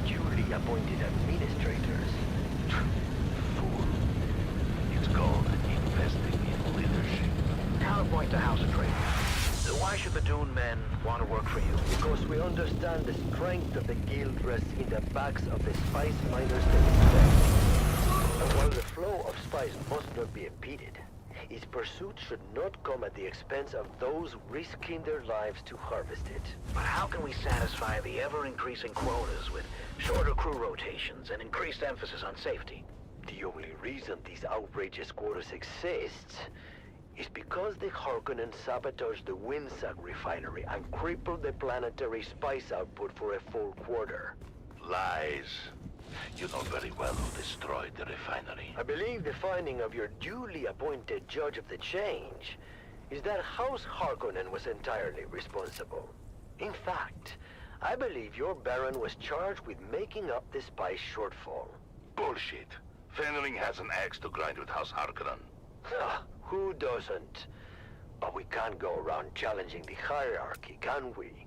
duly appointed administrators. Fool. It's called investing in leadership. Counterpoint to House Atreides. Why should the Dune men want to work for you? Because we understand the strength of the guild rests in the backs of the spice miners they respect. And while the flow of spice must not be impeded, its pursuit should not come at the expense of those risking their lives to harvest it. But how can we satisfy the ever-increasing quotas with shorter crew rotations and increased emphasis on safety? The only reason these outrageous quotas exist is because the Harkonnen sabotaged the Windsuck refinery and crippled the planetary spice output for a full quarter. Lies. You know very well who destroyed the refinery. I believe the finding of your duly appointed judge of the change is that House Harkonnen was entirely responsible. In fact, I believe your Baron was charged with making up the spice shortfall. Bullshit. Fenring has an axe to grind with House Harkonnen. Who doesn't? But we can't go around challenging the hierarchy, can we?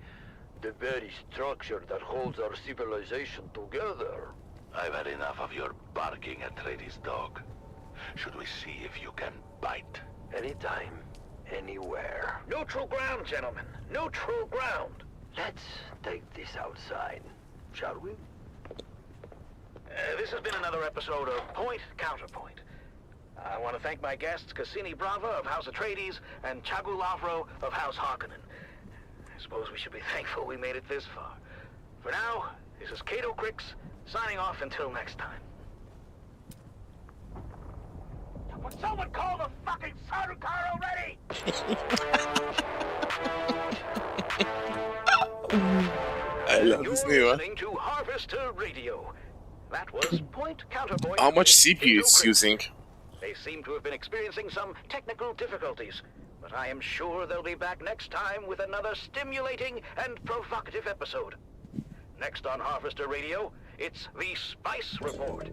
The very structure that holds our civilization together. I've had enough of your barking Atreides dog. Should we see if you can bite? Anytime, anywhere. Neutral ground, gentlemen. Neutral ground. Let's take this outside, shall we? This has been another episode of Point Counterpoint. I want to thank my guests, Cassini Brava of House Atreides and Chagu Lavro of House Harkonnen. I suppose we should be thankful we made it this far. For now, this is Cato Crix, signing off until next time. Would someone call the fucking Sarukar already? I love this new one. Listening to Harvester Radio. That was Point Counterpoint. How much CPU it's using? They seem to have been experiencing some technical difficulties, but I am sure they'll be back next time with another stimulating and provocative episode. Next on Harvester Radio, it's the Spice Report.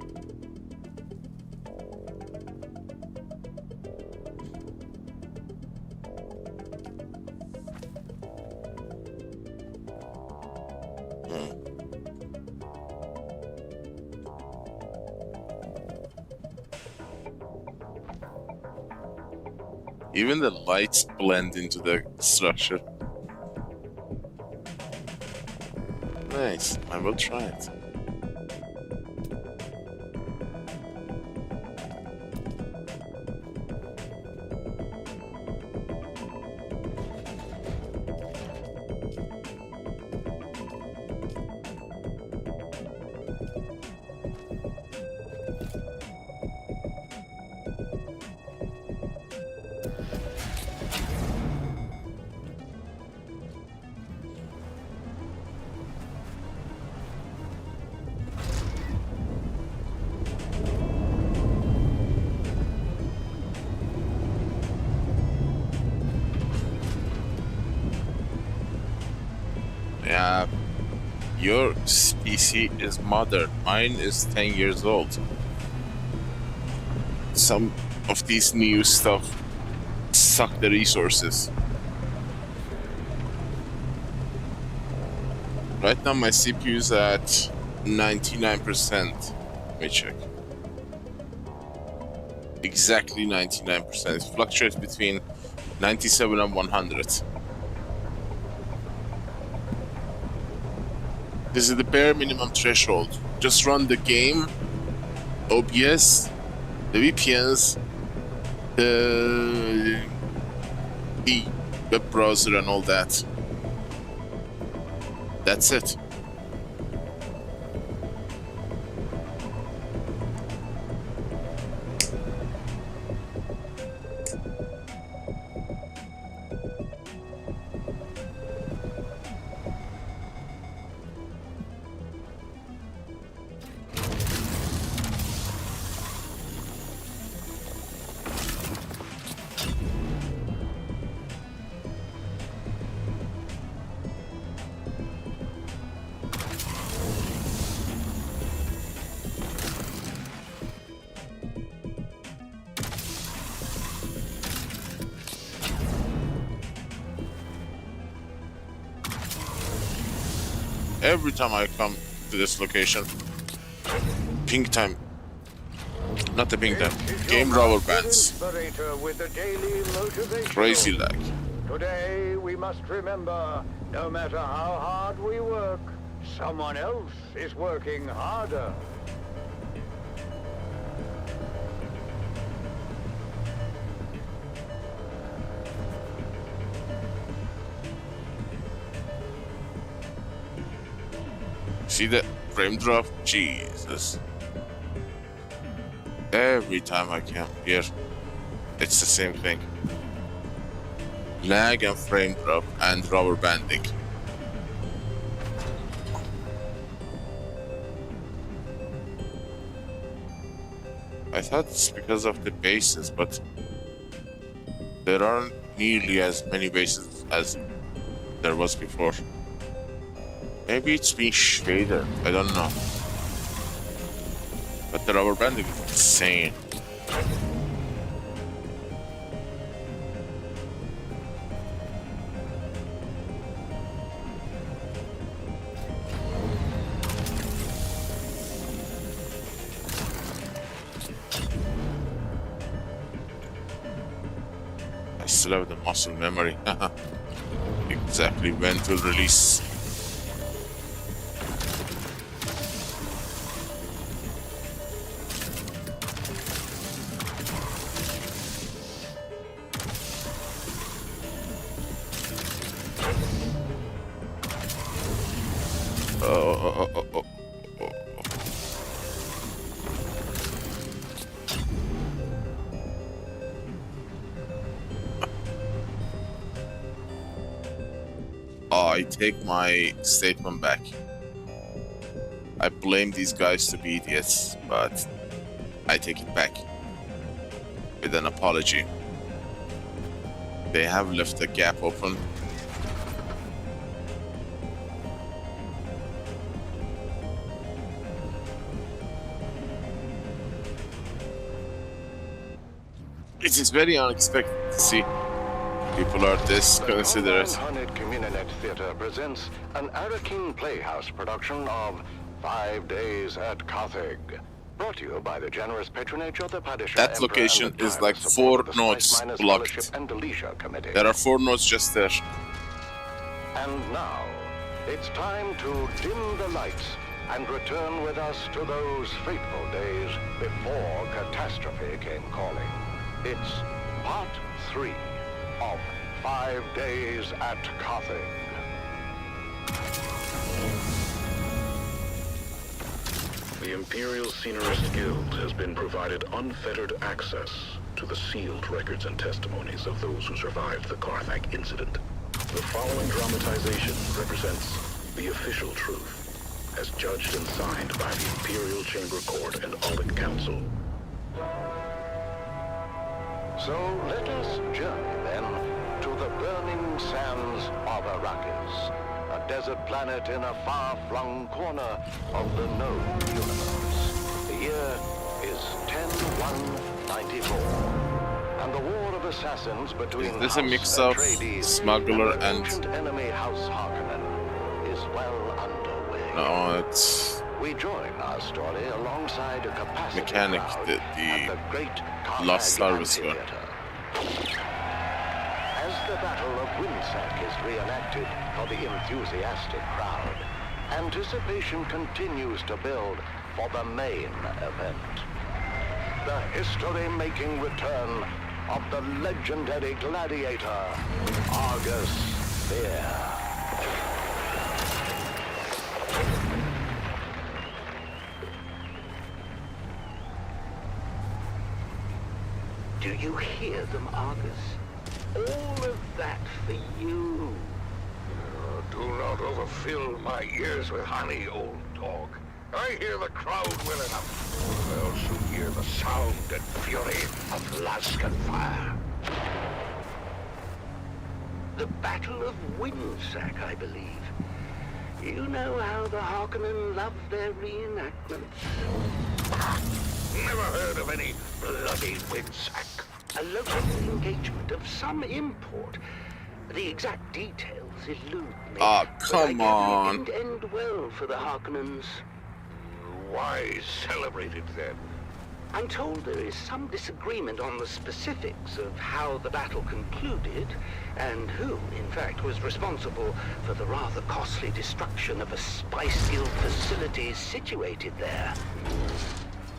Even the lights blend into the structure. Nice. I will try it. Yeah, your PC is modern. Mine is 10 years old. Some of these new stuff suck the resources. Right now my CPU is at 99%. Let me check. Exactly 99%. It fluctuates between 97 and 100. This is the bare minimum threshold. Just run the game, OBS, the VPNs, the web browser and all that. That's it. Every time I come to this location, pink time, not the pink time, game rubber bands, crazy lag. Today we must remember, no matter how hard we work, someone else is working harder. See that frame drop? Jesus. Every time I come here, it's the same thing. Lag and frame drop and rubber banding. I thought it's because of the bases, but there aren't nearly as many bases as there was before. Maybe it's being shaded, I don't know. But the rubber banding is insane. I still have the muscle memory. Exactly when to release. I take my statement back. I blame these guys to be idiots, but I take it back with an apology. They have left the gap open. It is very unexpected to see people are this considerate. The Communinet Theatre presents an Arrakis Playhouse production of 5 Days at Carthage. Brought to you by the generous patronage of the Padishah That location is like 4 nodes blocked. There are 4 nodes just there. And now, It's time to dim the lights and return with us to those fateful days before catastrophe came calling. It's part 3 of 5 Days at Carthage. The Imperial Scenarist Guild has been provided unfettered access to the sealed records and testimonies of those who survived the Carthage incident. The following dramatization represents the official truth, as judged and signed by the Imperial Chamber Court and Audit Council. So let us journey then to the burning sands of Arrakis, a desert planet in a far-flung corner of the known universe. The year is 10-1-94, and the war of assassins between Is this a mix of smuggler and enemy House Harkonnen is well underway. No, it's we join our story alongside a capacity mechanic, crowd at the great Lost Service gun. As the Battle of Windsack is reenacted for the enthusiastic crowd, anticipation continues to build for the main event. The history-making return of the legendary gladiator, Argus Fear. Do you hear them, Argus? All of that for you. Oh, do not overfill my ears with honey, old dog. I hear the crowd well enough. I also hear the sound and fury of Laskan fire. The Battle of Windsack, I believe. You know how the Harkonnen love their reenactments. Never heard of any bloody Windsack. A local engagement of some import. The exact details elude me. Ah, come on. It didn't end well for the Harkonnens. Why celebrate it then? I'm told there is some disagreement on the specifics of how the battle concluded, and who, in fact, was responsible for the rather costly destruction of a Spice Guild facility situated there.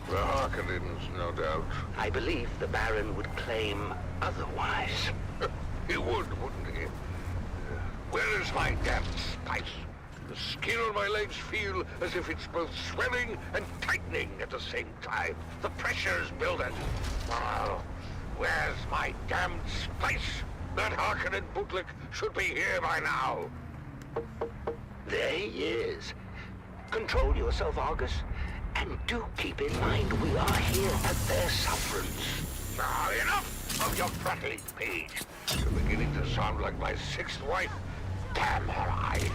The Harkonnens, no doubt. I believe the Baron would claim otherwise. He would, wouldn't he? Where is my damn spice? The skin on my legs feel as if it's both swelling and tightening at the same time. The pressure's building. Oh, where's my damn spice? That Harkonnen bootlick should be here by now. There he is. Control yourself, Argus. And do keep in mind we are here at their sufferance. Now, enough of your prattling page. You're beginning to sound like my sixth wife. Damn her eyes.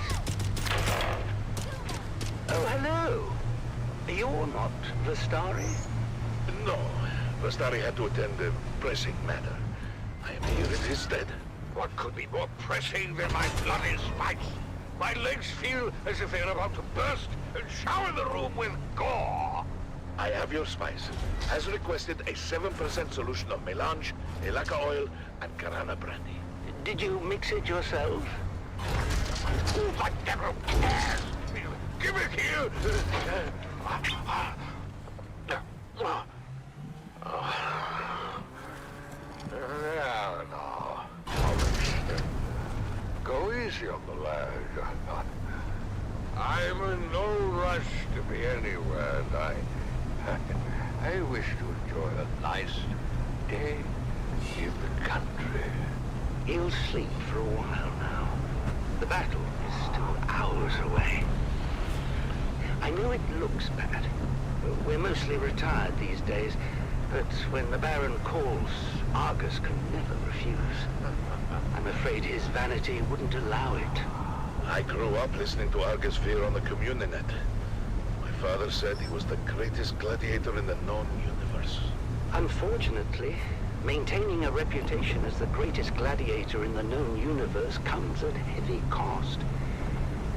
Oh, hello. You're not Vestari? No, Vestari had to attend a pressing matter. I am here in his stead. What could be more pressing than my bloody spikes? My legs feel as if they're about to burst and shower the room with gore. I have your spice. As requested, a 7% solution of melange, elaka oil, and Karana brandy. Did you mix it yourself? Who the devil cares? Give it here! No. Go easy on the lad. I'm in no rush to be anywhere, and I wish to enjoy a nice day in the country. He'll sleep for a while now. The battle is still hours away. I know it looks bad. We're mostly retired these days, but when the Baron calls, Argus can never refuse. I'm afraid his vanity wouldn't allow it. I grew up listening to Argus Fear on the Communinet. My father said he was the greatest gladiator in the known universe. Unfortunately, maintaining a reputation as the greatest gladiator in the known universe comes at heavy cost.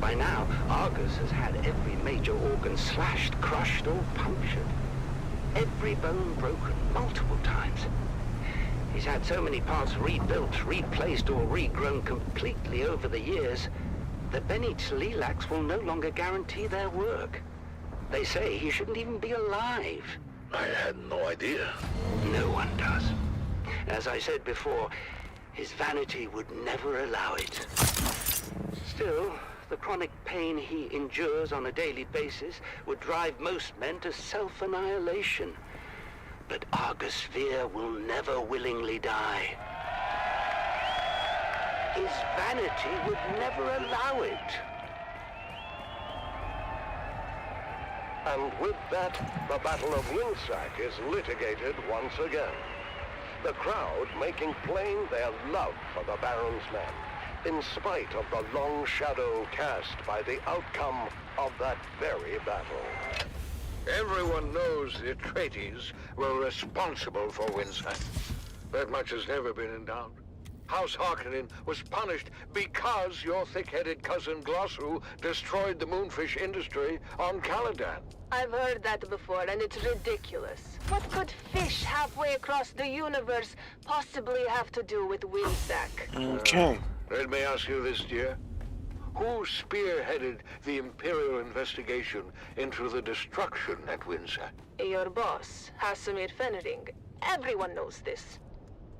By now, Argus has had every major organ slashed, crushed, or punctured. Every bone broken multiple times. He's had so many parts rebuilt, replaced, or regrown completely over the years, the Benich Lilacs will no longer guarantee their work. They say he shouldn't even be alive. I had no idea. No one does. As I said before, his vanity would never allow it. Still, the chronic pain he endures on a daily basis would drive most men to self-annihilation. But Argus Veer will never willingly die. His vanity would never allow it. And with that, the Battle of Winsack is litigated once again. The crowd making plain their love for the Baron's men, in spite of the long shadow cast by the outcome of that very battle. Everyone knows the Atreides were responsible for Winsack. That much has never been in doubt. House Harkonnen was punished because your thick-headed cousin Glossu destroyed the moonfish industry on Caladan. I've heard that before, and it's ridiculous. What could fish halfway across the universe possibly have to do with Winsack? Okay. Let me ask you this, dear. Who spearheaded the Imperial investigation into the destruction at Winsack? Your boss, Hasamir Fenring. Everyone knows this.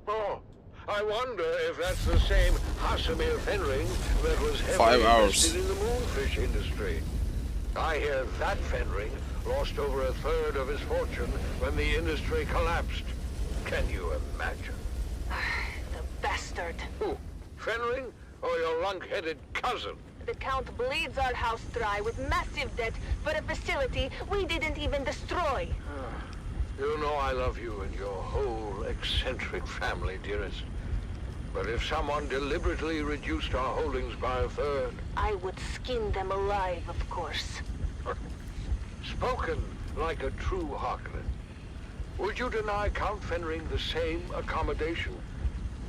Oh, I wonder if that's the same Hasamir Fenring that was 5 heavily hours. invested in the moonfish industry. I hear that Fenring lost over a third of his fortune when the industry collapsed. Can you imagine? The bastard. Who? Fenring or your lunk-headed cousin? The Count bleeds our house dry with massive debt for a facility we didn't even destroy. You know I love you and your whole eccentric family, dearest. But if someone deliberately reduced our holdings by a third... I would skin them alive, of course. Spoken like a true Harkonnen. Would you deny Count Fenring the same accommodation?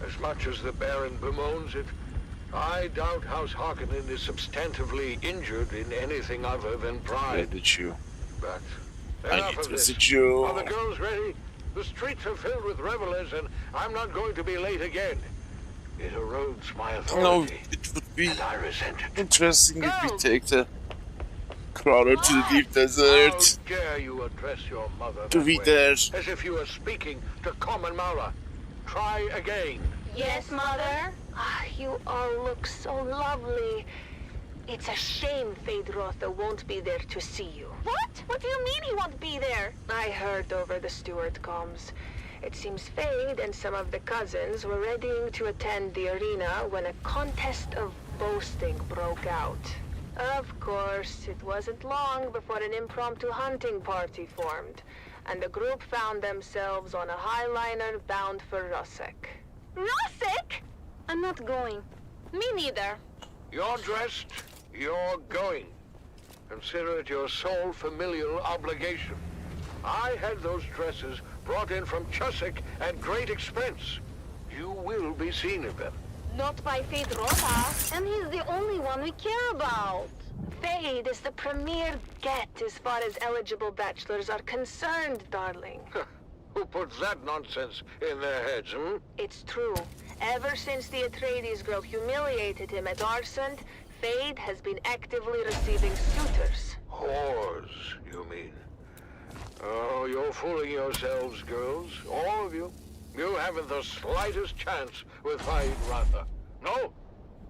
As much as the Baron bemoans it, I doubt House Harkonnen is substantively injured in anything other than pride. I did you. But I enough need of to this. visit you. Are the girls ready? The streets are filled with revelers, and I'm not going to be late again. It erodes my authority. No, it would be and I resent it. interesting if we take the crawler to the deep desert. How dare you address your mother To that be way, there. as if you were speaking to common Mala. Try again. Yes, Mother? Ah, you all look so lovely. It's a shame Feyd-Rautha won't be there to see you. What? What do you mean he won't be there? I heard over the steward comms. It seems Feyd and some of the cousins were readying to attend the arena when a contest of boasting broke out. Of course, it wasn't long before an impromptu hunting party formed, and the group found themselves on a highliner bound for Rosek. Rosek? I'm not going. Me neither. You're dressed, you're going. Consider it your sole familial obligation. I had those dresses brought in from Chusik at great expense. You will be seen in them. Not by Feyd-Rautha. And he's the only one we care about. Feyd is the premier get as far as eligible bachelors are concerned, darling. Who puts that nonsense in their heads, hmm? It's true. Ever since the Atreides girl humiliated him at Arsent, Feyd has been actively receiving suitors. Whores, you mean? Oh, you're fooling yourselves, girls. All of you. You haven't the slightest chance with Feyd-Rautha. No.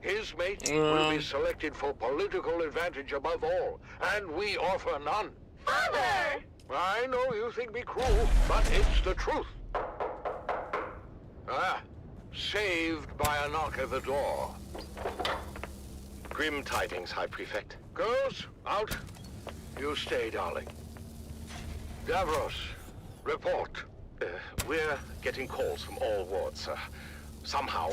His mate will be selected for political advantage above all, and we offer none. Father! I know you think me cruel, but it's the truth. Ah, saved by a knock at the door. Grim tidings, High Prefect. Girls, out. You stay, darling. Davros, report. We're getting calls from all wards, sir. Somehow,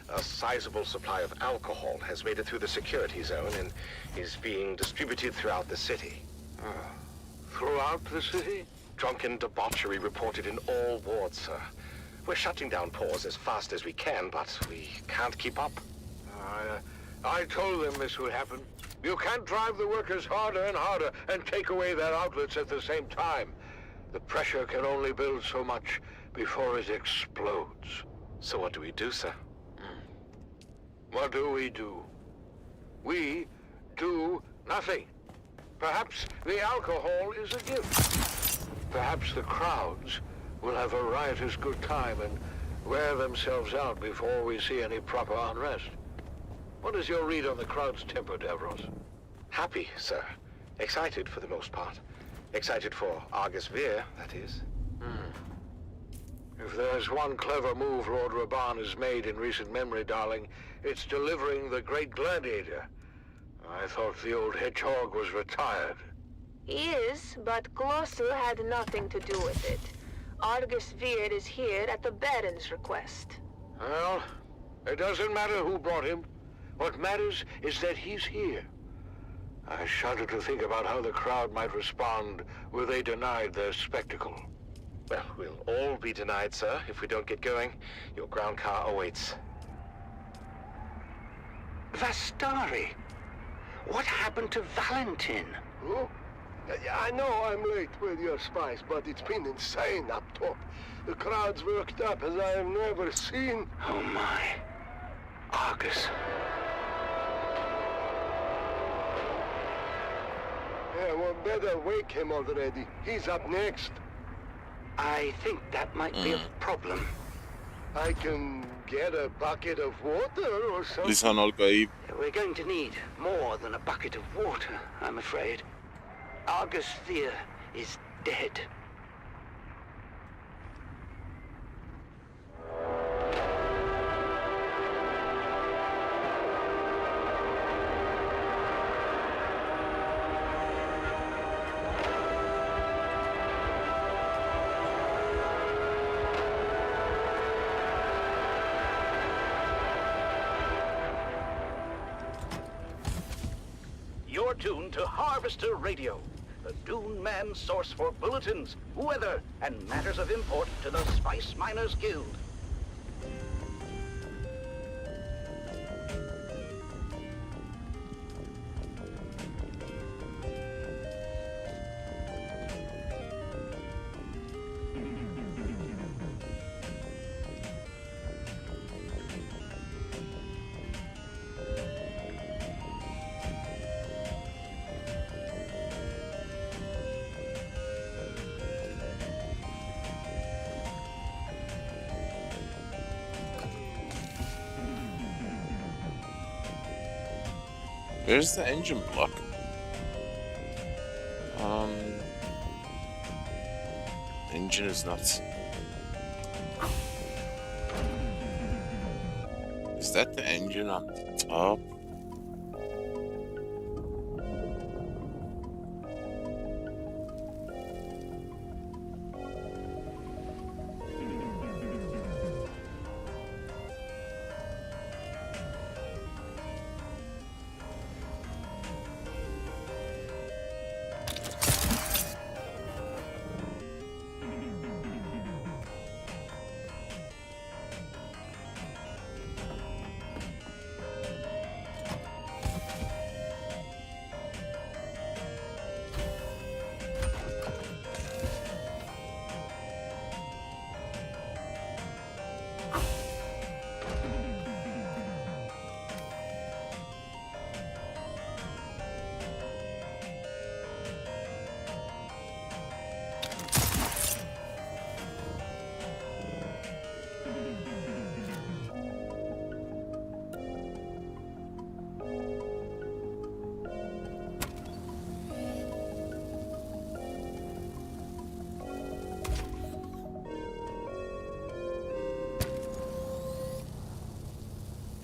a sizable supply of alcohol has made it through the security zone and is being distributed throughout the city. Throughout the city? Drunken debauchery reported in all wards, sir. We're shutting down pores as fast as we can, but we can't keep up. I told them this would happen. You can't drive the workers harder and harder and take away their outlets at the same time. The pressure can only build so much before it explodes. So what do we do, sir? What do? we do nothing. Perhaps the alcohol is a gift. Perhaps the crowds will have a riotous good time and wear themselves out before we see any proper unrest. What is your read on the crowd's temper, Davros? Happy, sir. Excited for the most part. Excited for Argus Veer, that is. If there's one clever move Lord Raban has made in recent memory, darling, it's delivering the Great Gladiator. I thought the old hedgehog was retired. He is, but Glossu had nothing to do with it. Argus Veer is here at the Baron's request. Well, it doesn't matter who brought him. What matters is that he's here. I shudder to think about how the crowd might respond were they denied their spectacle. Well, we'll all be denied, sir, if we don't get going. Your ground car awaits. Vastari! What happened to Valentin? Oh? I know I'm late with your spice, but it's been insane up top. The crowd's worked up as I have never seen. Oh my. Argus. Yeah, well, better wake him already. He's up next. I think that might be a problem. I can get a bucket of water or something. لسان آلگاهی. We're going to need more than a bucket of water, I'm afraid. Argus Veer is dead. You're tuned to Harvester Radio, the Dune Man source for bulletins, weather, and matters of import to the Spice Miners Guild. Where's the engine block? Engine is nuts. Is that the engine on the top?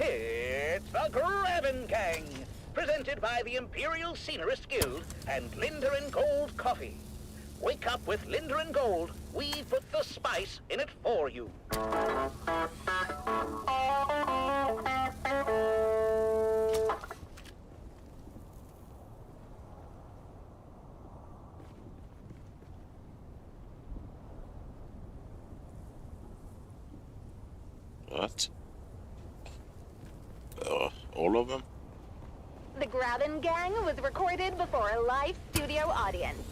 It's the Grabbin' Gang, presented by the Imperial Scenarist Guild and Linder and Gold Coffee. Wake up with Linder and Gold. We put the spice in it for you. What? All of them? The Grabbin' Gang was recorded before a live studio audience.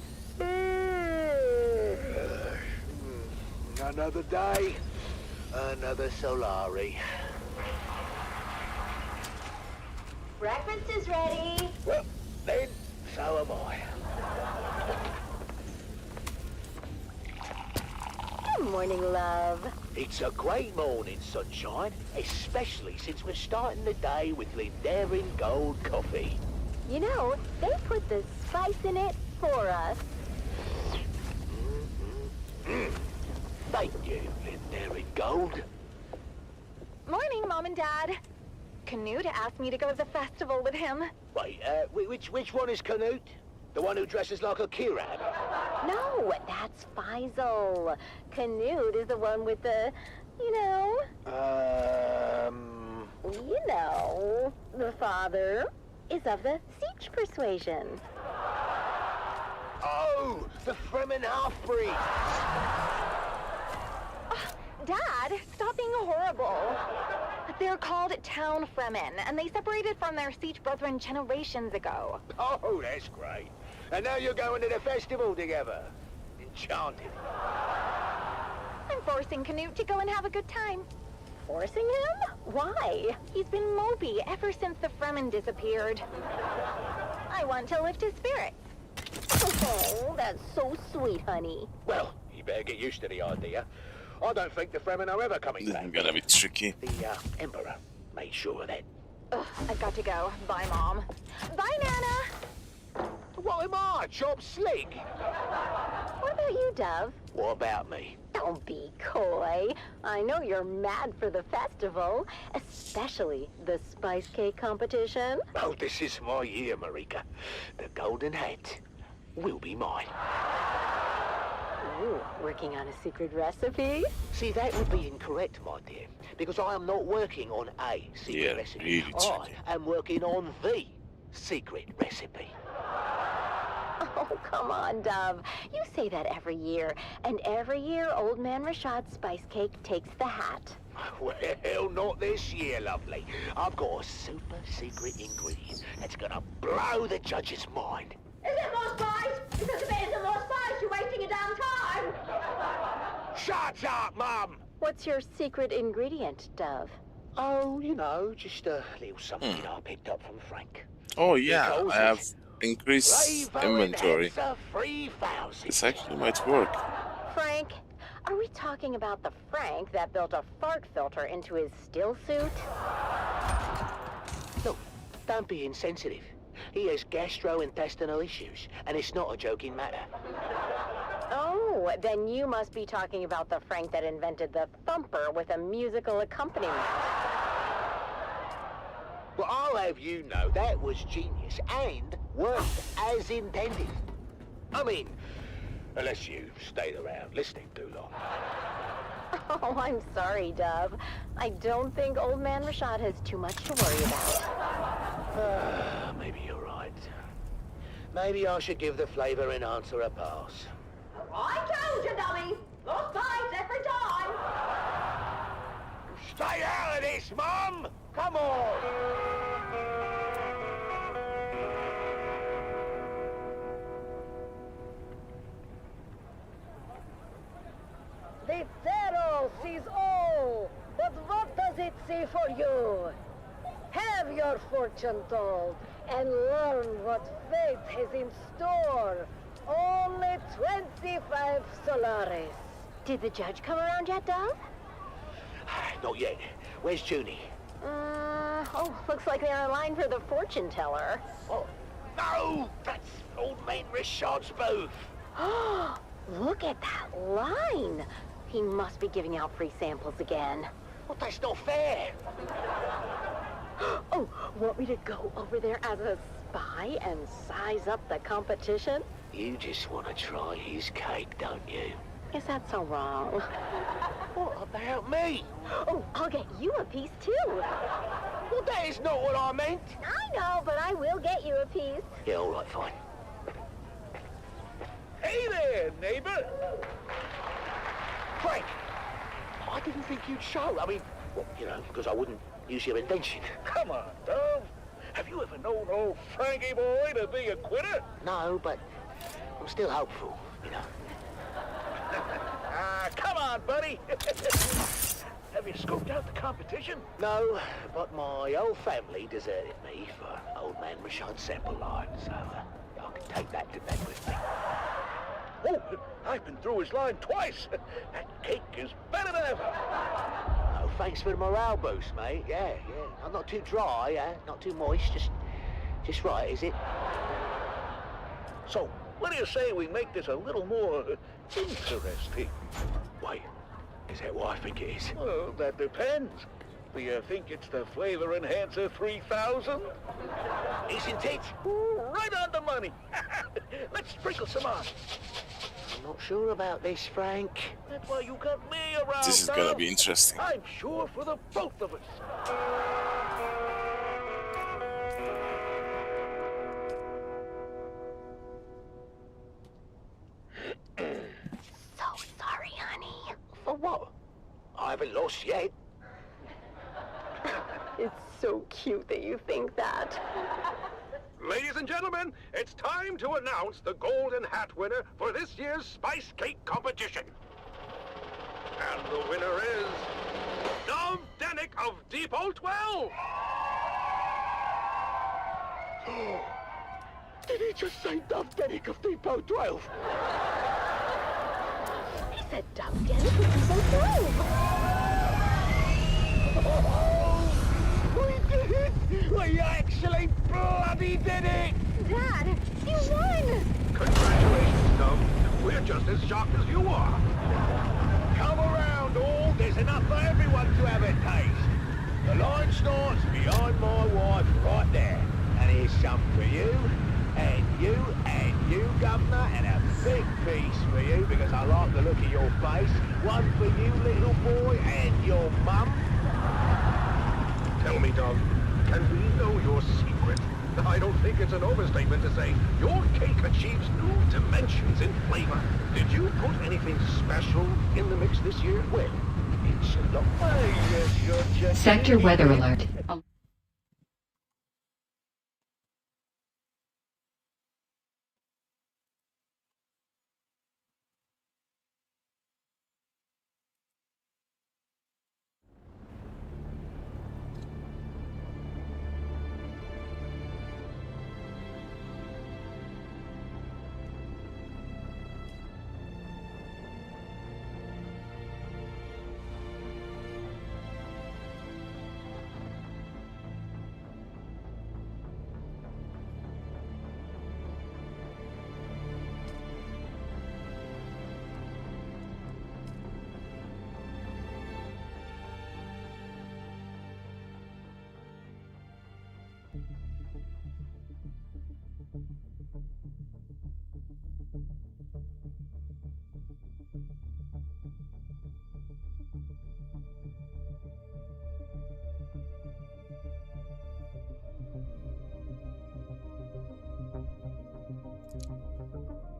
Another day, another Solari. Breakfast is ready. Well, then, so am I. Good morning, love. It's a great morning, sunshine, especially since we're starting the day with Lindarin Gold coffee. You know, they put the spice in it for us. Thank you, Lindarin Gold. Morning, Mom and Dad. Canute asked me to go to the festival with him. Wait, which one is Canute? The one who dresses like a Kirab? No, that's Faisal. Canute is the one with the, you know... You know, the father is of the Siege persuasion. Oh, the Fremen half-breed. Dad, stop being horrible. They're called Town Fremen, and they separated from their Siege brethren generations ago. Oh, that's great. And now you're going to the festival together. Enchanted. I'm forcing Canute to go and have a good time. Forcing him? Why? He's been mopey ever since the Fremen disappeared. I want to lift his spirits. Oh, that's so sweet, honey. Well, you better get used to the idea. I don't think the Fremen are ever coming This back. is gonna be tricky. The Emperor made sure of that. Ugh, I've got to go. Bye, Mom. Bye, Nana. What am I, Chop Slick? What about you, Dove? What about me? Don't be coy. I know you're mad for the festival, especially the spice cake competition. Oh, this is my year, Marika. The golden hat will be mine. Ooh, working on a secret recipe? See, that would be incorrect, my dear, because I am not working on a secret recipe. Really tricky. I am working on the secret recipe. Oh, come on, Dove. You say that every year, and every year Old Man Rashad's spice cake takes the hat. Well, not this year, lovely. I've got a super secret ingredient that's gonna blow the judge's mind. Is it more spice? Because if it isn't more spice, you're wasting your damn time. Shut up, Mum! What's your secret ingredient, Dove? Oh, you know, just a little something I picked up from Frank. Oh yeah, Because I have increased inventory. 3,000. This actually might work. Frank, are we talking about the Frank that built a fart filter into his still suit? Look, don't be insensitive. He has gastrointestinal issues, and it's not a joking matter. Oh, then you must be talking about the Frank that invented the thumper with a musical accompaniment. Well, I'll have you know that was genius and worked as intended. I mean, unless you stayed around listening too long. Oh, I'm sorry, Dove. I don't think Old Man Rashad has too much to worry about. Maybe you're right. Maybe I should give the flavor enhancer a pass. I told you, dummy! More spice every time! Stay out of this, Mum! Come on! The Pharaoh sees all, but what does it say for you? Have your fortune told and learn what fate has in store. Only 25 Solaris. Did the judge come around yet, Dove? Not yet. Where's Junie? Looks like they're in line for the fortune teller. Oh, no! That's Old Man Rashad's booth. Look at that line. He must be giving out free samples again. Well, that's not fair. Oh, want me to go over there as a spy and size up the competition? You just want to try his cake, don't you? Is that so wrong? What about me? Oh, I'll get you a piece too. Well, that is not what I meant. I know, but I will get you a piece. Yeah, all right, fine. Hey there, neighbor. Frank, I didn't think you'd show. I mean, well, you know, because I wouldn't use your invention. Come on, Dove. Have you ever known old Frankie boy to be a quitter? No, but I'm still hopeful, you know. Come on, buddy. Have you scoped out the competition? No, but my whole family deserted me for old man Rashad's sample line, so I can take that to bed with me. Oh, I've been through his line twice. That cake is better than ever. Oh, thanks for the morale boost, mate. Yeah. I'm not too dry, not too moist, just right, is it? So, what do you say we make this a little more interesting? Wait, is that what I think it is? Well, that depends. Do you think it's the Flavor Enhancer 3000? Isn't it? Right on the money. Let's sprinkle some on. I'm not sure about this, Frank. That's why you got me around. This is gonna be interesting. I'm sure for the both of us. So sorry, honey. For what? I haven't lost yet. It's so cute that you think that. Ladies and gentlemen, it's time to announce the Golden Hat winner for this year's Spice Cake competition. And the winner is Dove Denick of Depot 12. Did he just say Dove Denick of Depot 12? He said Dove Denick of Depot 12. We did it! We actually bloody did it! Dad, you won! Congratulations, Dove. We're just as shocked as you are. Come around, all. There's enough for everyone to have a taste. The line starts behind my wife right there. And here's some for you, and you, Governor, and a big piece for you, because I like the look of your face. One for you, little boy, and your mum. Tell me, Dove, can we know your secret? I don't think it's an overstatement to say your cake achieves new dimensions in flavor. Did you put anything special in the mix this year? Well, it's a lot. You're just Sector weather alert.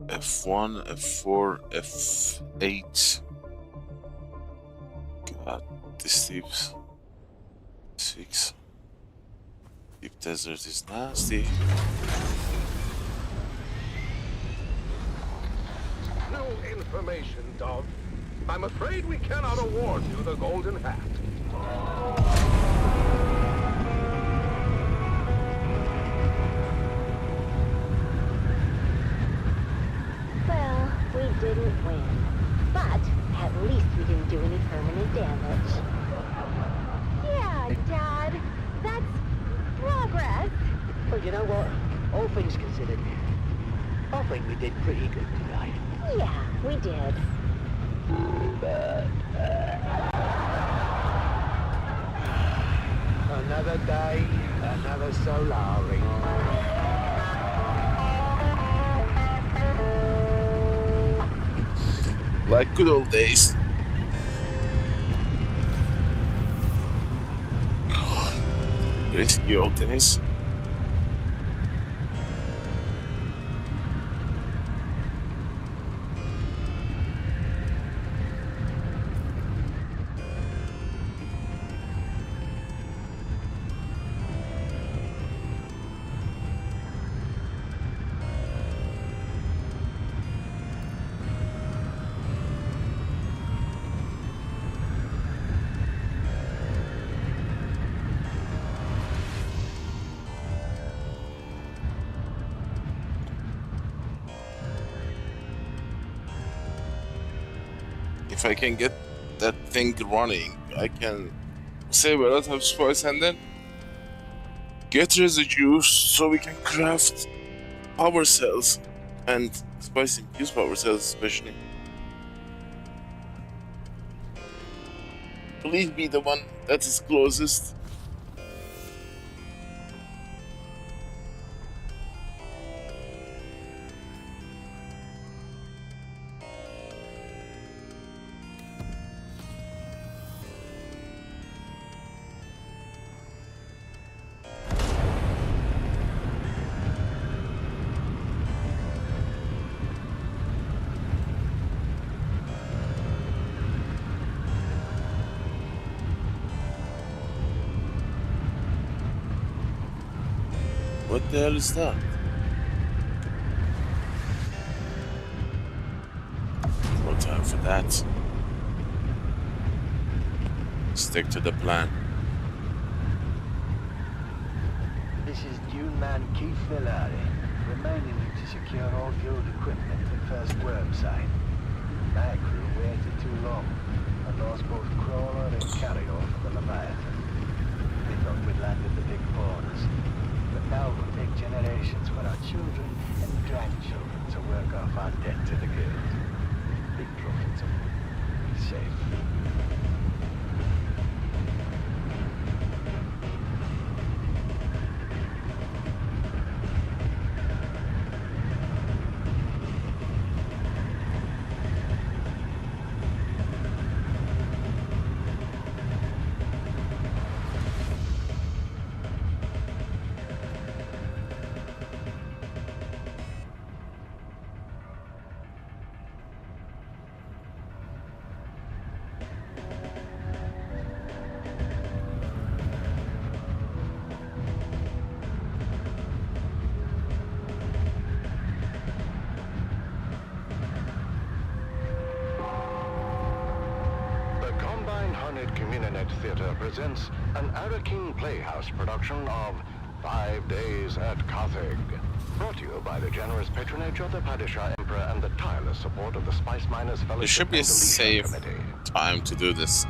F1, F4, F8. God, this deeps. 6. Deep desert is nasty. No information, Dove. I'm afraid we cannot award you the Golden Hat. Well, we didn't win. But at least we didn't do any permanent damage. Yeah, Dad. That's progress. But you know what? All things considered, I think we did pretty good today. Yeah, we did. Another day, another Solari. Like good old days. Risky old days. if I can get that thing running, I can save a lot of spice and then get residues so we can craft power cells and spice infused power cells especially. Please be the one that is closest. What the hell is that? No time for that. Stick to the plan. This is Dune man Keith Villari, reminding you to secure all fueled equipment at first worm site. My crew waited too long and lost both crawler and carry-on for the Leviathan. We thought we'd landed the big bonus, but now it will take generations for our children and grandchildren to work off our debt to the guild. Big profits. Be safe. Theatre presents an Arrakis Playhouse production of 5 Days at Carthage. Brought to you by the generous patronage of the Padishah Emperor and the tireless support of the Spice Miners Fellowship. There should be a safe time to do this.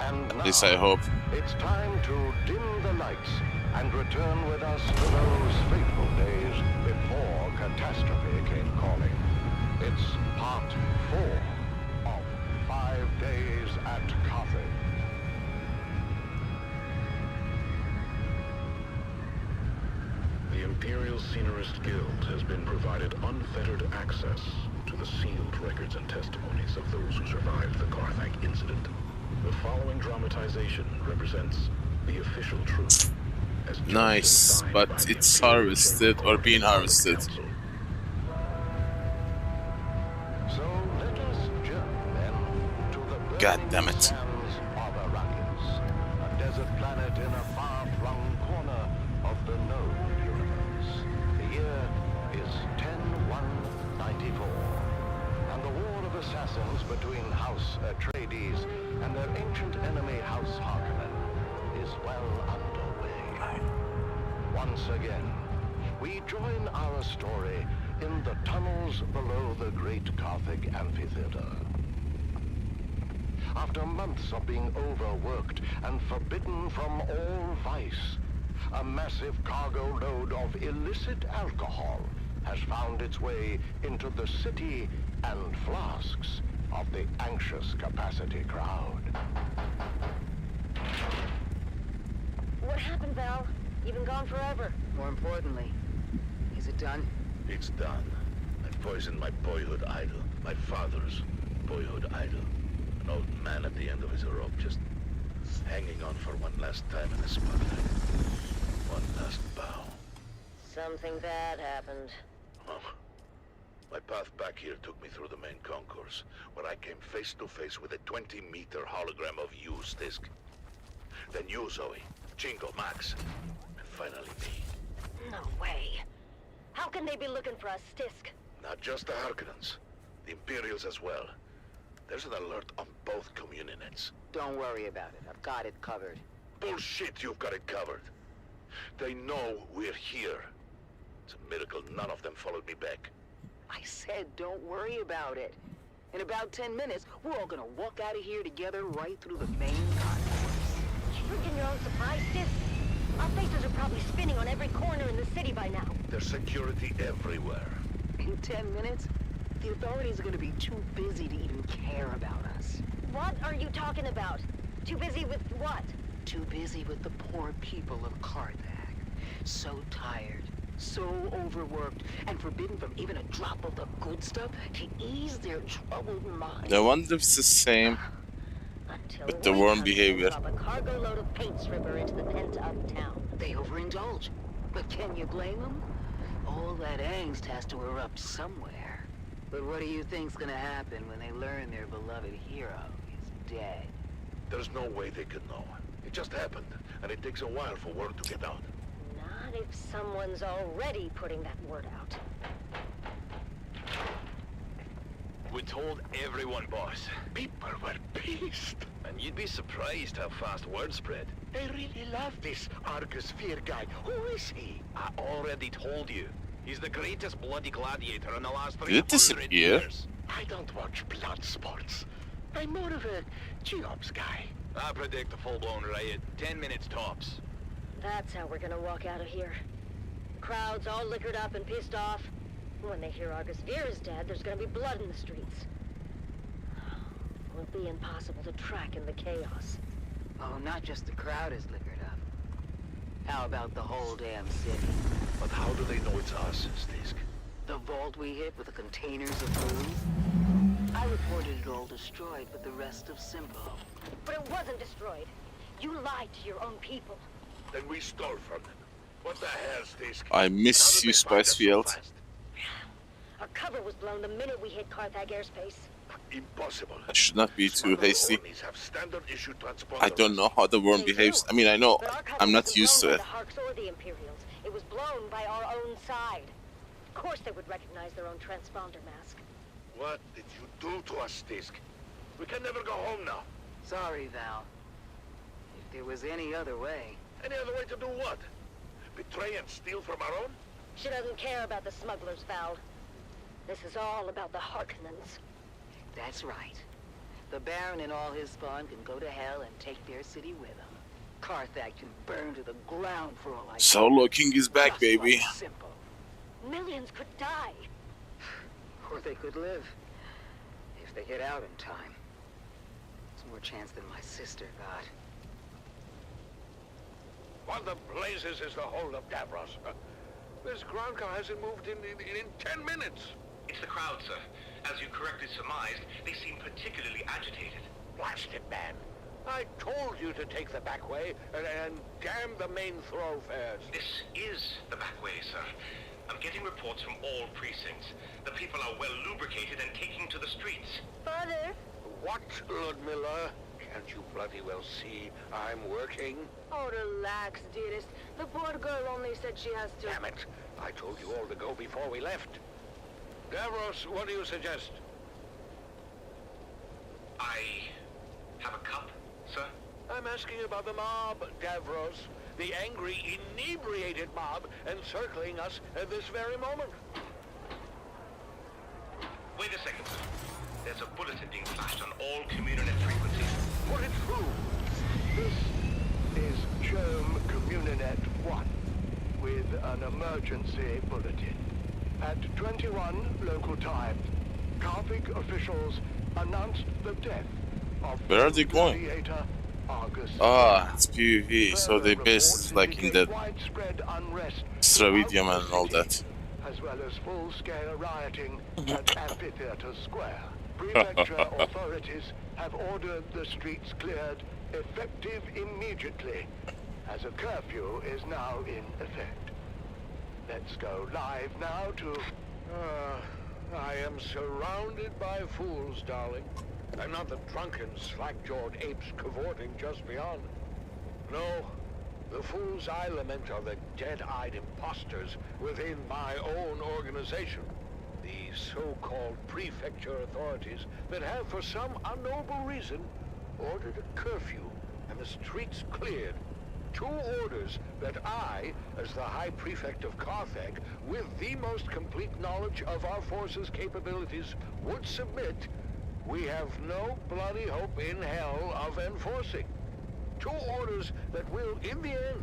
And at least I hope. It's time to dim the lights and return with us to those fateful days before catastrophe came calling. It's part 4 of 5 Days at Carthage. The Imperial Scenerist Guild has been provided unfettered access to the sealed records and testimonies of those who survived the Carthage incident. The following dramatization represents the official truth. Nice, but it's harvested or being harvested. So let us journey then to the God damn it. sands of Arrakis, a desert planet in a far-flung corner of the known universe. The year is 10-194, and the war of assassins between House Atreides and their ancient enemy House Harkonnen is well underway. Once again, we join our story in the tunnels below the great Carthage amphitheater. After months of being overworked and forbidden from all vice, a massive cargo load of illicit alcohol has found its way into the city and flasks of the anxious capacity crowd. What happened, Val? You've been gone forever. More importantly, is it done? It's done. I poisoned my boyhood idol. My father's boyhood idol. An old man at the end of his rope, just hanging on for one last time in the spotlight. One last bow. Something bad happened. Oh. My path back here took me through the main concourse, where I came face to face with a 20-meter hologram of you, Stisk. Then you, Zoe, Jingo, Max, and finally me. No way. How can they be looking for us, Stisk? Not just the Harkonnens, the Imperials as well. There's an alert on both communionets. Don't worry about it. I've got it covered. Bullshit, you've got it covered. They know we're here. It's a miracle none of them followed me back. I said don't worry about it. In about 10 minutes, we're all gonna walk out of here together right through the main concourse. You're your own surprise, sis. Our faces are probably spinning on every corner in the city by now. There's security everywhere. In 10 minutes, the authorities are gonna be too busy to even care about us. What are you talking about? Too busy with what? Too busy with the poor people of Carthag. So tired, so overworked, and forbidden from even a drop of the good stuff to ease their troubled minds. I wonder if it's the same with the worm behavior. Drop a cargo load of paint stripper into the pent-up town. They overindulge. But can you blame them? All that angst has to erupt somewhere. But what do you think's gonna happen when they learn their beloved hero is dead? There's no way they could know. It just happened, and it takes a while for word to get out. Not if someone's already putting that word out. We told everyone, boss. People were pissed. And you'd be surprised how fast word spread. They really love this Arrakis Fear guy. Who is he? I already told you. He's the greatest bloody gladiator in the last Did it 300 disappear? years. I don't watch blood sports. I'm more of a Geops guy. I predict a full-blown riot. 10 minutes tops. That's how we're gonna walk out of here. Crowds all liquored up and pissed off. When they hear Argus Veer is dead, there's gonna be blood in the streets. It'll be impossible to track in the chaos. Oh, not just the crowd is liquored up. How about the whole damn city? But how do they know it's us, Stisk? The vault we hit with the containers of booze? I reported it all destroyed, but the rest of Simpo. But it wasn't destroyed. You lied to your own people. Then we stole from them. What the hell, Stisk? I miss you, Spicefield. Our cover was blown the minute we hit Carthag airspace. Impossible. I should not be too hasty. Have standard issue I don't know how the worm behaves. I mean, I know I'm not used to it. The Harks or the Imperials. It was blown by our own side. Of course they would recognize their own transponder mask. What did you do to us, Stisk? We can never go home now. Sorry, Val. If there was any other way... Any other way to do what? Betray and steal from our own? She doesn't care about the smugglers, Val. This is all about the Harkonnens. That's right. The Baron and all his spawn can go to hell and take their city with them. Carthag can burn to the ground for all I know. Solo King is back, baby. Simple. Millions could die. Or they could live. If they get out in time. It's more chance than my sister got. What the blazes is the hold of Davros? This ground car hasn't moved in 10 minutes. It's the crowd, sir. As you correctly surmised, they seem particularly agitated. Blast it, man. I told you to take the back way and damn the main thoroughfares. This is the back way, sir. I'm getting reports from all precincts. The people are well lubricated and taking to the streets. Father? What, Ludmilla? Can't you bloody well see I'm working? Oh, relax, dearest. The poor girl only said she has to... Damn it. I told you all to go before we left. Davros, what do you suggest? I have a cup, sir? I'm asking about the mob, Davros. The angry, inebriated mob encircling us at this very moment. Wait a second, sir. There's a bulletin being flashed on all Communinet frequencies. Put it through. This is Germ Communinet 1 with an emergency bulletin. At 21 local time, Carthag officials announced the death of Where are they going? gladiator Argus. Ah, it's PvP, so they based like in the widespread unrest Stravidium and all that. as well as full-scale rioting at Amphitheatre Square. Prefecture authorities have ordered the streets cleared effective immediately, as a curfew is now in effect. Let's go live now to... I am surrounded by fools, darling. I'm not the drunken, slack-jawed apes cavorting just beyond. No, the fools I lament are the dead-eyed imposters within my own organization. The so-called prefecture authorities that have, for some unknowable reason, ordered a curfew and the streets cleared. 2 orders that I, as the High Prefect of Carthag, with the most complete knowledge of our forces' capabilities, would submit we have no bloody hope in hell of enforcing. 2 orders that will, in the end,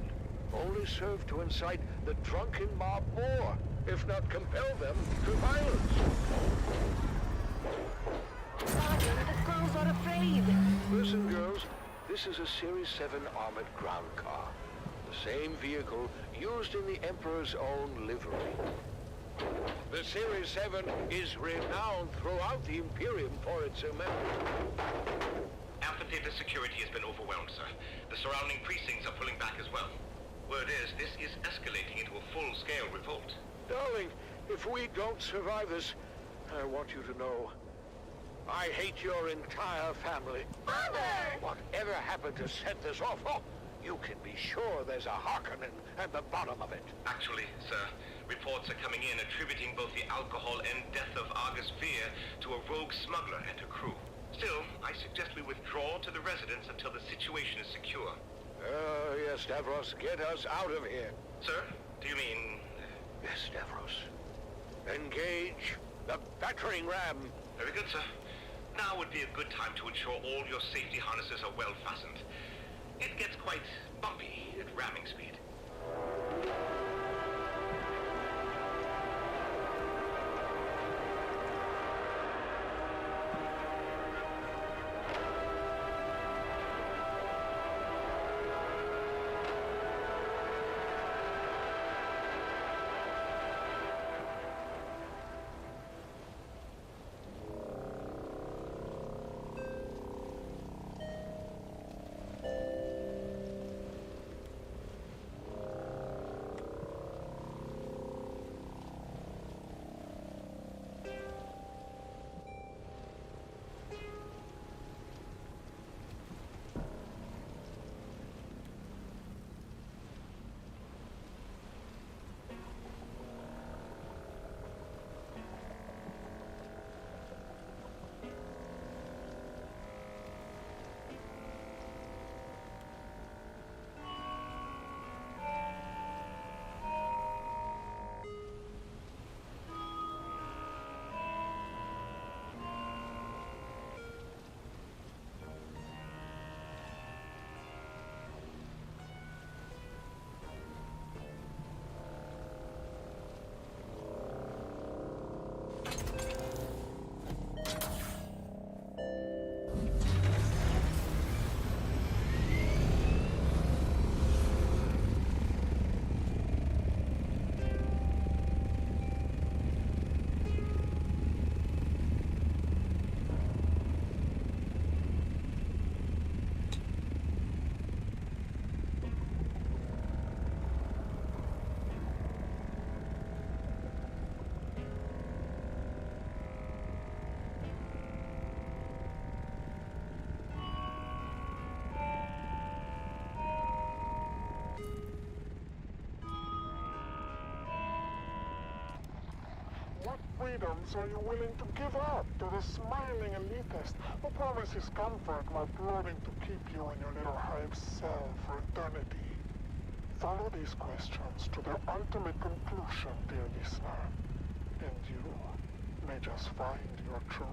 only serve to incite the drunken mob more, if not compel them to violence. Sergeant, the girls are afraid. Listen, girls, this is a Series 7 armored ground car. The same vehicle used in the Emperor's own livery. The Series 7 is renowned throughout the Imperium for its immense. Amphitheater security has been overwhelmed, sir. The surrounding precincts are pulling back as well. Word is, this is escalating into a full-scale revolt. Darling, if we don't survive this, I want you to know, I hate your entire family. Father! Whatever happened to set this off? Oh, you can be sure there's a Harkonnen at the bottom of it. Actually, sir, reports are coming in attributing both the alcohol and death of Argus Fear to a rogue smuggler and her crew. Still, I suggest we withdraw to the residence until the situation is secure. Yes, Stavros, get us out of here. Sir, do you mean... Yes, Stavros. Engage the battering ram. Very good, sir. Now would be a good time to ensure all your safety harnesses are well fastened. It gets quite bumpy at ramming speed. What freedoms are you willing to give up to the smiling elitist who promises comfort while plotting to keep you in your little hive cell for eternity? Follow these questions to their ultimate conclusion, dear listener, and you may just find your truth.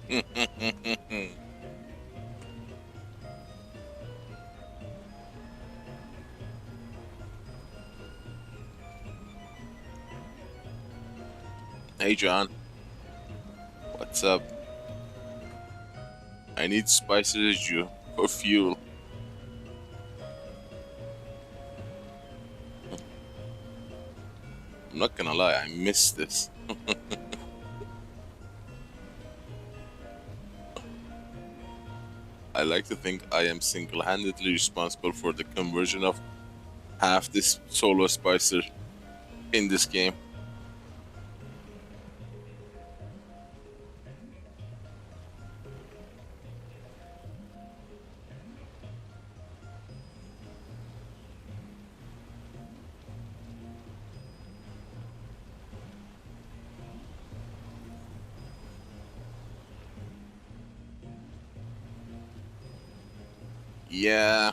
Hey John, what's up? I need spices as you for fuel. I'm not gonna lie, I miss this. I like to think I am single-handedly responsible for the conversion of half this solo spicer in this game. Yeah,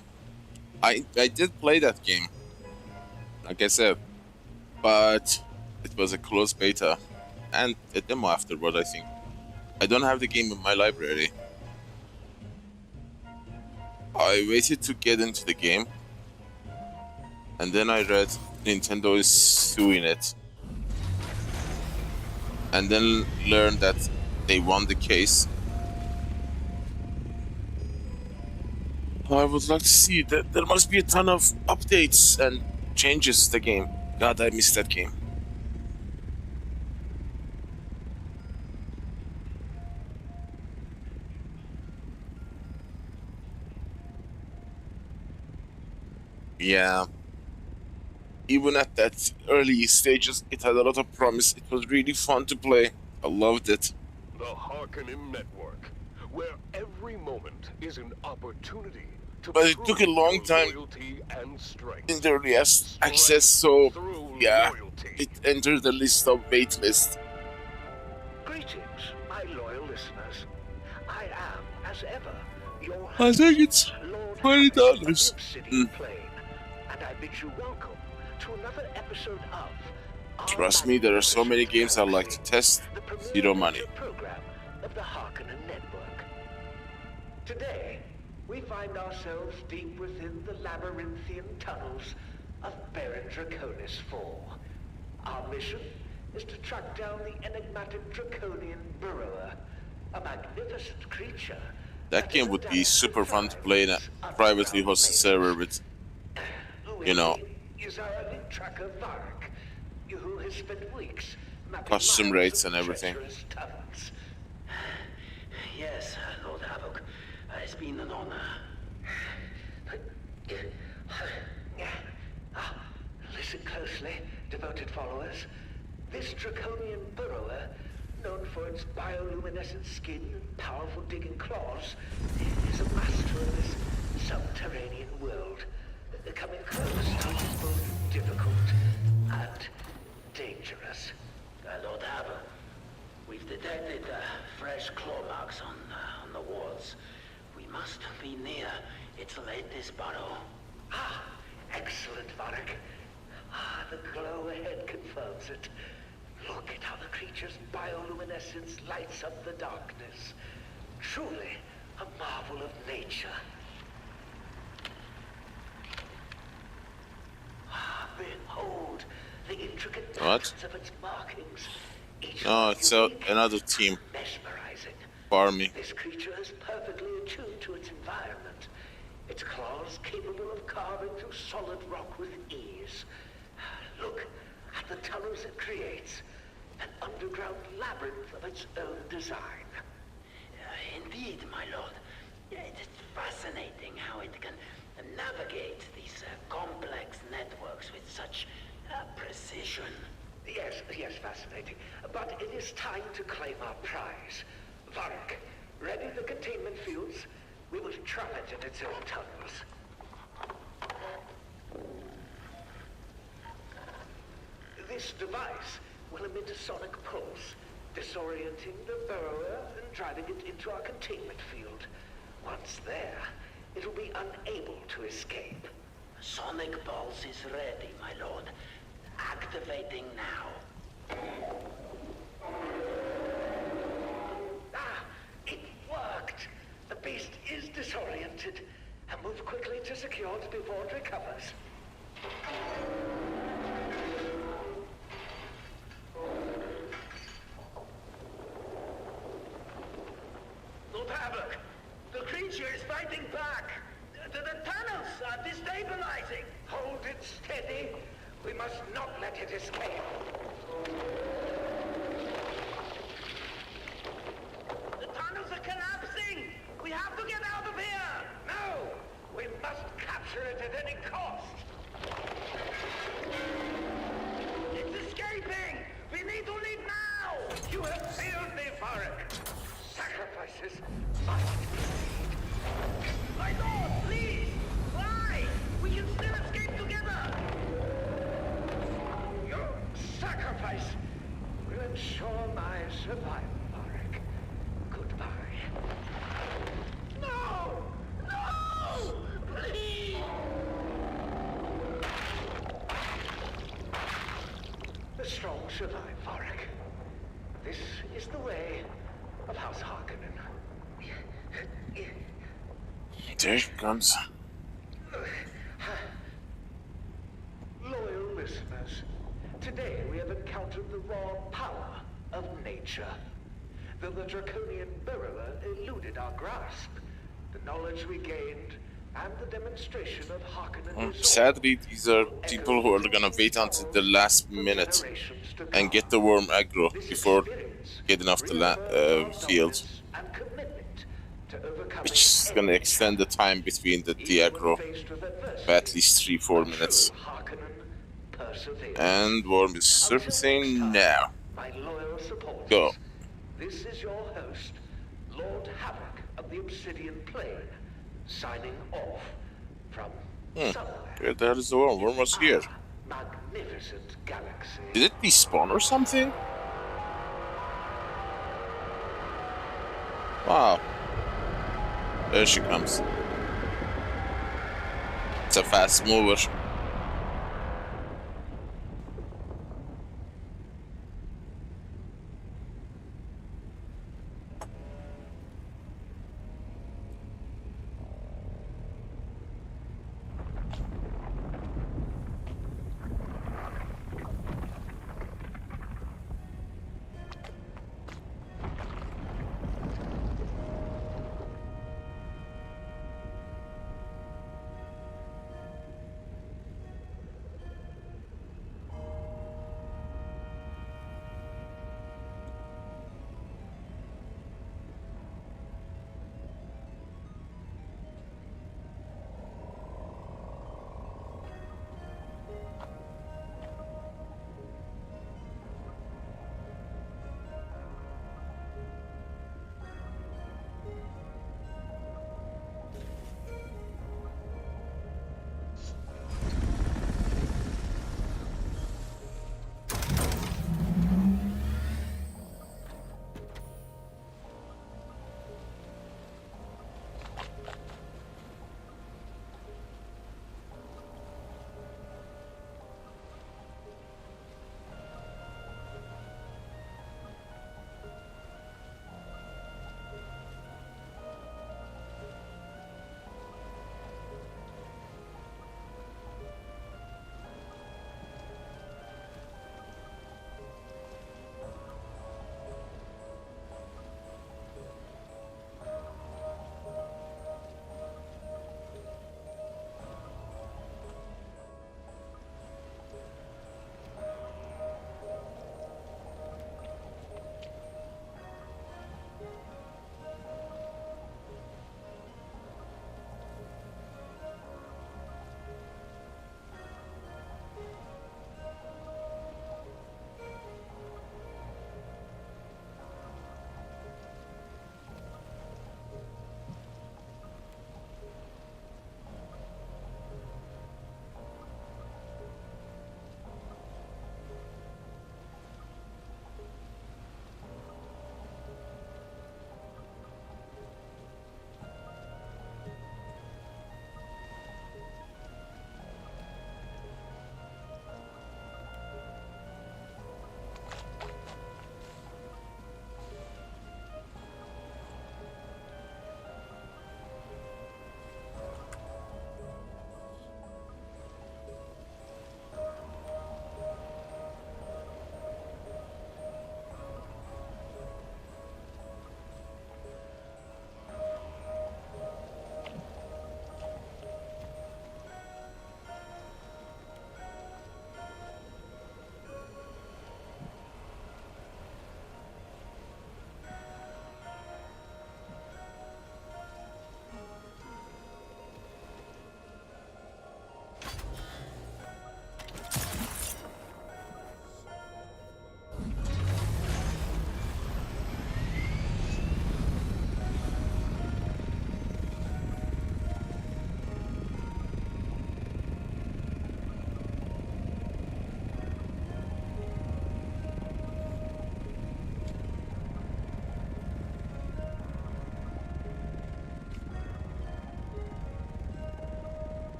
I did play that game, like I said, but it was a closed beta and a demo afterward, I think. I don't have the game in my library. I waited to get into the game, and then I read Nintendo is suing it, and then learned that they won the case. I would like to see that there must be a ton of updates and changes to the game. God, I missed that game. Yeah. Even at that early stages, it had a lot of promise. It was really fun to play. I loved it. The Harkonnen Network, where every moment is an opportunity to But it took a long time in the early access, so yeah, it entered the list of wait list. Greetings, my loyal listeners. I am, as ever, your I think it's $20. Plain, and I bid you welcome to another episode of Trust me, there are so many games I'd like to test. Zero money. program of the Harkonnen Network. Today, we find ourselves deep within the labyrinthian tunnels of Baron Draconis IV. Our mission is to track down the enigmatic Draconian Burrower, a magnificent creature. That game would be super fun to play in a privately hosted server with, you know, Is our elite tracker Vark, who has spent weeks custom rates and everything. Yes, Lord Havoc. It's been an honor. Listen closely, devoted followers. This Draconian Burrower, known for its bioluminescent skin and powerful digging claws, is a master of this subterranean world. Coming close to it is both difficult and dangerous. Lord Havoc, we've detected fresh claw marks on the walls. We must be near its latest burrow. Excellent, Varric. The glow ahead confirms it. Look at how the creature's bioluminescence lights up the darkness. Truly a marvel of nature. Behold the intricate patterns of its markings. No, it's another team. Mesmerizing. Farming. This creature is perfectly attuned to its environment. Its claws capable of carving through solid rock with ease. Look at the tunnels it creates. An underground labyrinth of its own design. Indeed, my lord. It's fascinating how it can navigate these complex networks with such precision. Yes, fascinating. But it is time to claim our prize. Varric, ready the containment fields? We will trap it in its own tunnels. This device will emit a sonic pulse, disorienting the burrower and driving it into our containment field. Once there, it will be unable to escape. Sonic pulse is ready, my lord. Activating now. elevator secured before it recovers. Lord Havoc, the creature is fighting back. The tunnels are destabilizing. Hold it steady. We must not let it escape. The tunnels are collapsing. We have to get out of here. No, we must capture it at any cost. It's escaping. We need to leave now. You have failed me, Varric. Sacrifices must be made. My lord, please, fly! We can still escape together! Your sacrifice will ensure my survival, Varric. Goodbye. No! No! Please! The strong survive, Varric. This is the way of House Harkonnen. There it comes. Loyal listeners, today we have encountered the raw power of nature. Though the draconian Berilla eluded our grasp, the knowledge we gained and the demonstration of Harkonnen resolve Sadly, these are people who are gonna wait until the last minute and get the worm aggro before getting off the field, which is gonna extend the time between the aggro by at least 3-4 minutes. And worm is surfacing now. Go. This is your host, Lord Havoc of the Obsidian Plane, signing off from somewhere. Where the hell is the worm? Worm was here. Magnificent galaxy. Did it despawn or something? Wow. There she comes. It's a fast mover.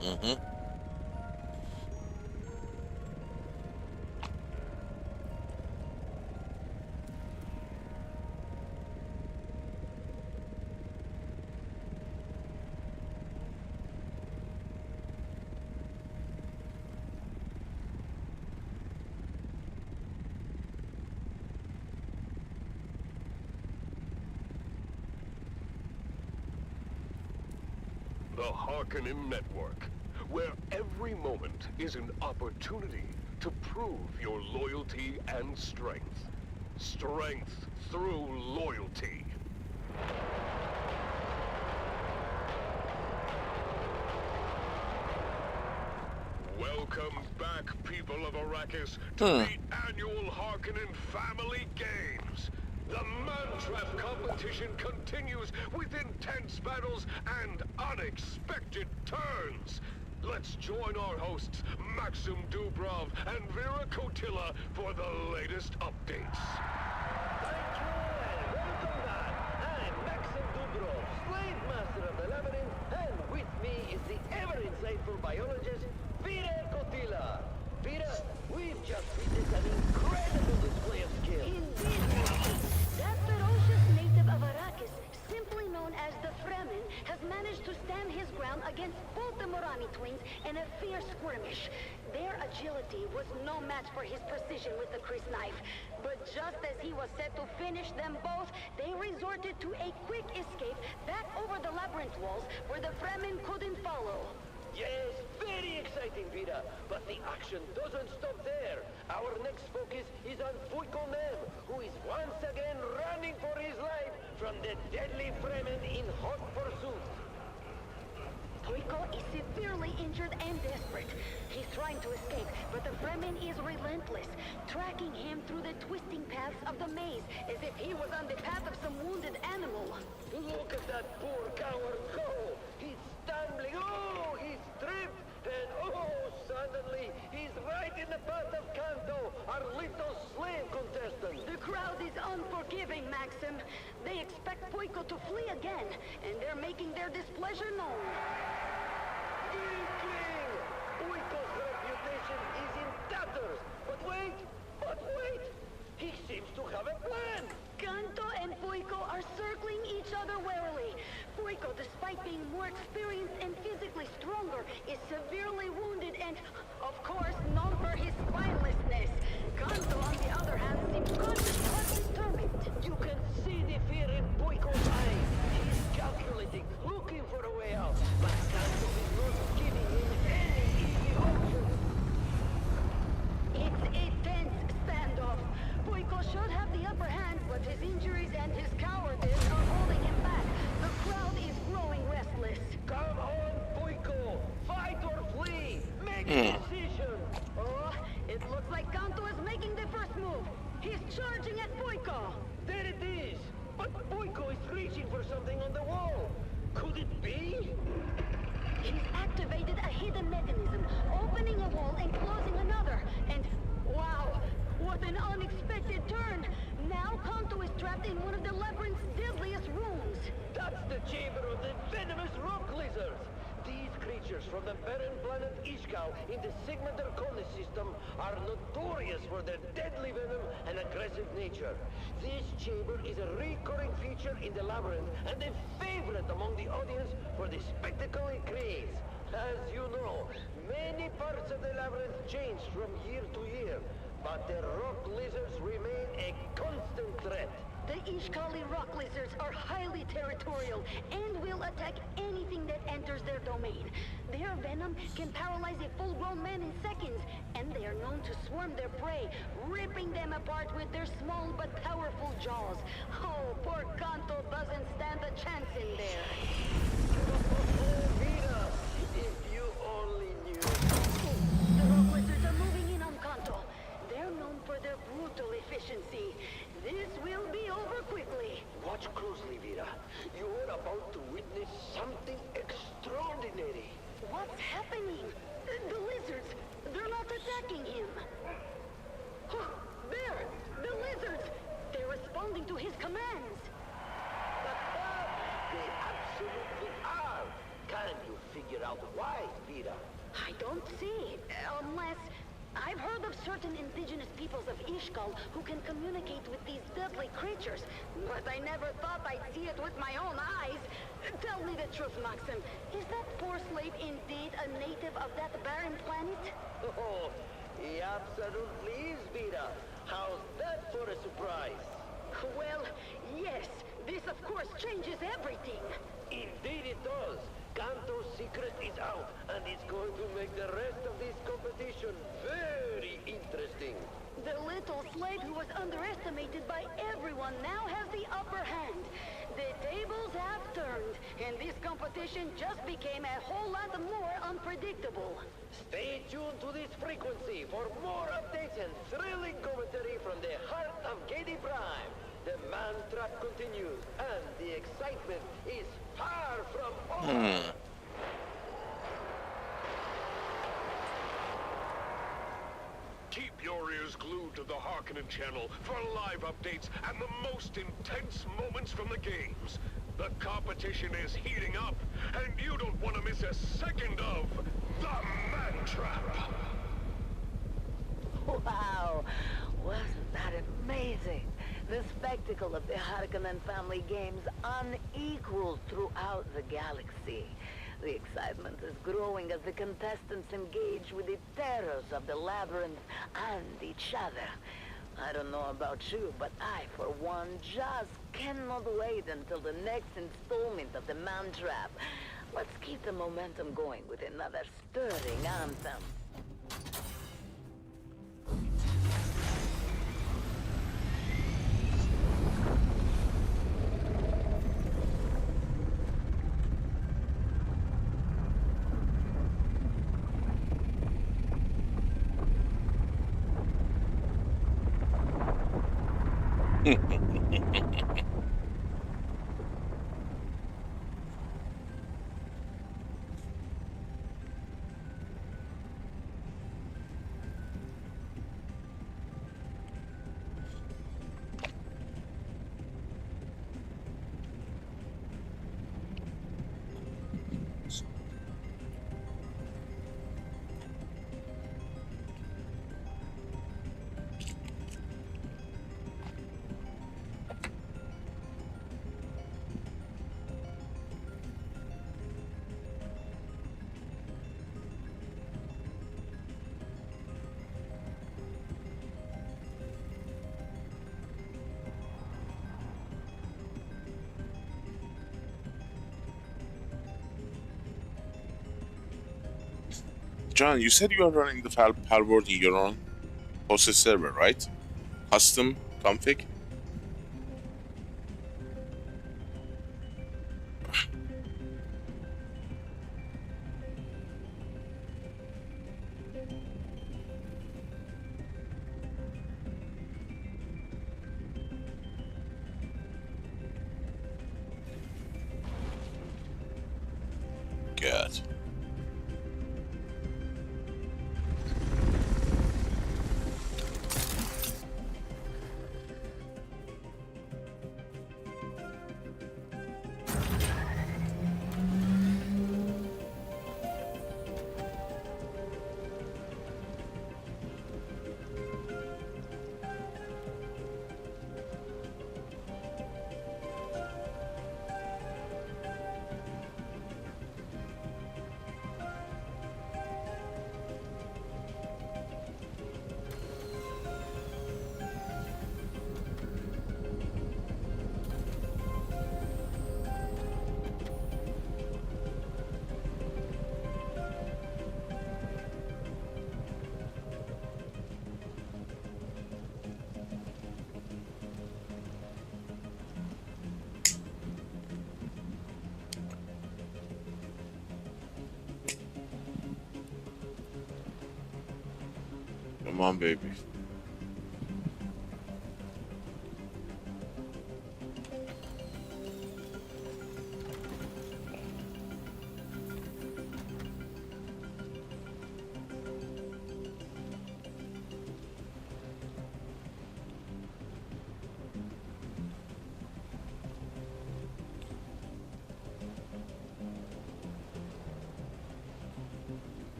Mm-hmm. The Harkonnen Network, where every moment is an opportunity to prove your loyalty and strength. Strength through loyalty. Welcome back, people of Arrakis, to the annual Harkonnen Family Games. The Mantrap competition continues with intense battles and unexpected turns. Let's join our hosts, Maxim Dubrov and Vera Kotila, for the latest updates. Thank you and welcome back. I'm Maxim Dubrov, Slave Master of the Labyrinth, and with me is the ever-insightful biologist, Vera Kotila. Vera, we've just witnessed an incredible display of skill. Indeed. That ferocious native of Arrakis, simply known as the Fremen, has managed to stand his ground against both the Morani twins in a fierce skirmish. Their agility was no match for his precision with the Chris knife. But just as he was set to finish them both, they resorted to a quick escape back over the labyrinth walls where the Fremen couldn't follow. Yes, very exciting, Vida. But the action doesn't stop there. Our next focus is on Funcom, who is once again running for his life from the deadly Fremen in hot pursuit. Funcom is severely injured and desperate. He's trying to escape, but the Fremen is relentless, tracking him through the twisting paths of the maze, as if he was on the path of some wounded animal. Look at that poor coward go! He's stumbling, oh, he's tripped, and oh, suddenly, he's right in the path of Kanto, our little slave contestant. The crowd is unforgiving, Maxim. They expect Funcom to flee again, and they're making their displeasure known. Inkling! Funcom's reputation is in tatters. But wait! He seems to have a plan. Kanto and Funcom are circling each other warily. Funcom, despite being more experienced and physically stronger, is severely wounded and, of course, known for his spinelessness. Kanto, on the other hand, seems conscious but determined. You can see the fear in Funcom's eyes. He's calculating, looking for a way out. But Kanto is not giving him any easy options. It's a tense standoff. Funcom should have the upper hand, but his injuries and his cowardice are holding him back. The crowd is growing restless. Come on, Funcom! Fight or flee! Make a decision! Oh, it looks like Kanto is making the first move. He's charging at Funcom. There it is! But Funcom is reaching for something on the wall. Could it be? He's activated a hidden mechanism, opening a wall and closing another. And wow, what an unexpected turn! Now Kanto is trapped in one of the labyrinth's deadliest rooms. That's the chamber of the venomous rock lizards. These creatures from the barren planet Ishkal in the Sigma Draconis system are notorious for their deadly venom and aggressive nature. This chamber is a recurring feature in the labyrinth and a favorite among the audience for the spectacle it creates. As you know, many parts of the labyrinth change from year to year, but the rock lizards remain a constant threat. The Ishkali rock lizards are highly territorial and will attack anything that enters their domain. Their venom can paralyze a full-grown man in seconds, and they are known to swarm their prey, ripping them apart with their small but powerful jaws. Oh, poor Kanto doesn't stand a chance in there. Oh, Vida, if you only knew. The rock lizards are moving in on Kanto. They're known for their brutal efficiency. This will be over quickly. Watch closely, Vida. You are about to witness something extraordinary. What's happening? The lizards, they're not attacking him. There! The lizards! They're responding to his commands. They absolutely are. Can you figure out why, Vida? don't see. Unless... I've heard of certain indigenous peoples of Ishgal who can communicate with these deadly creatures, but I never thought I'd see it with my own eyes. Tell me the truth, Maxim. Is that poor slave indeed a native of that barren planet? Oh, he absolutely is, Vida. How's that for a surprise? Well, yes. This, of course, changes everything. Indeed it does. Kanto's secret is out, and it's going to make the rest of this competition very interesting. The little slave who was underestimated by everyone now has the upper hand. The tables have turned, and this competition just became a whole lot more unpredictable. Stay tuned to this frequency for more updates and thrilling commentary from the heart of Gedi Prime. The man trap continues, and the excitement is far from over. Keep your ears glued to the Harkonnen channel for live updates and the most intense moments from the games. The competition is heating up, and you don't want to miss a second of the Man Trap. Wow! Wasn't that amazing? The spectacle of the Harkonnen family games unequaled throughout the galaxy. The excitement is growing as the contestants engage with the terrors of the labyrinth and each other. I don't know about you, but I, for one, just cannot wait until the next installment of the Man Trap. Let's keep the momentum going with another stirring anthem. John, you said you are running the Palworld in your own hosted server, right? Custom config? Good. Come on, baby.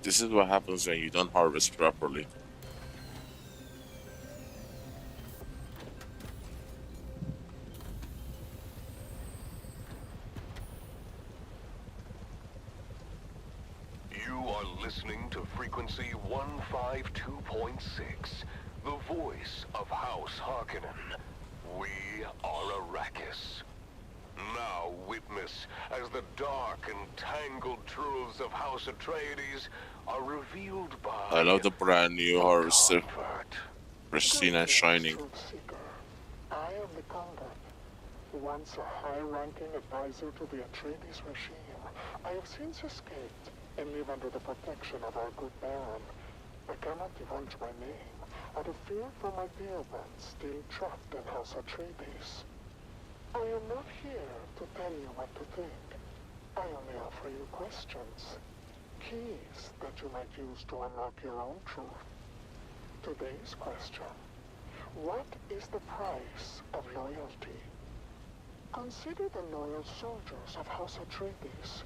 This is what happens when you don't harvest properly. You are listening to frequency 152.6, the voice of House Harkonnen. We are Arrakis. Now witness as the dark and tangled truths of House Atreides are revealed by... I love the brand new harvester. Pristine and shining. I am the Convert, once a high-ranking advisor to the Atreides regime. I have since escaped and live under the protection of our good Baron. I cannot divulge my name out of fear for my dear ones still trapped in House Atreides. I am not here to tell you what to think. I only offer you questions, keys that you might use to unlock your own truth. Today's question: what is the price of loyalty? Consider the loyal soldiers of House Atreides.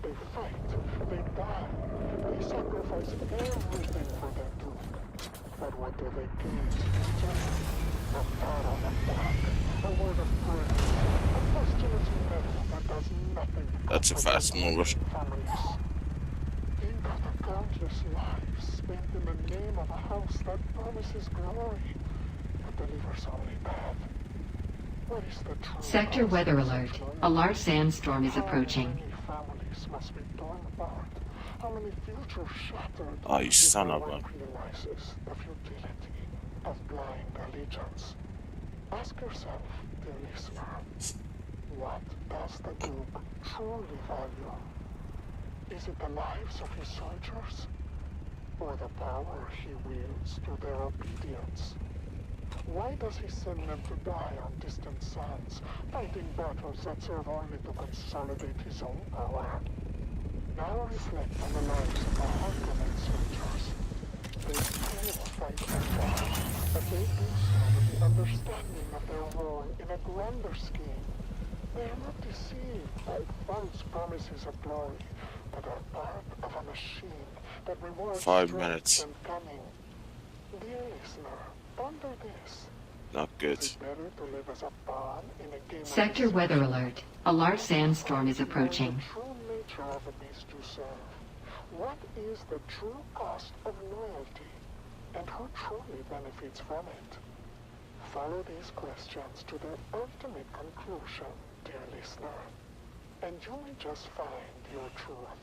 They fight, they die, they sacrifice everything for their duke. But what do they gain? Just a pat on the back, a word of praise, a posthumous medal that does nothing. That's a fast mover. Families. Think of the countless lives spent in the name of a house that promises glory, but delivers only bad. What is the truth? Sector weather alert. A large sandstorm is approaching. How many families must be torn apart? How many futures shattered? Oh, you son of a... realizes the futility of blind allegiance. Ask yourself, dear listener, what does the Duke truly value? Is it the lives of his soldiers? Or the power he wields through their obedience? Why does he send them to die on distant sands, fighting battles that serve only to consolidate his own power? Now reflect on the lives of the Harkonnen soldiers. They too fight and die, but they do so with the understanding of their role in a grander scheme. They are not deceived by false promises of glory, but are part of a machine that rewards 5 minutes. and cunning. Dear listener, ponder this. Not good. Is it better to live as a pawn in a game Sector weather alert. A large sandstorm is approaching. The true nature of the beast you serve. What is the true cost of loyalty, and who truly benefits from it? Follow these questions to their ultimate conclusion, dear listener, and you may just find your truth.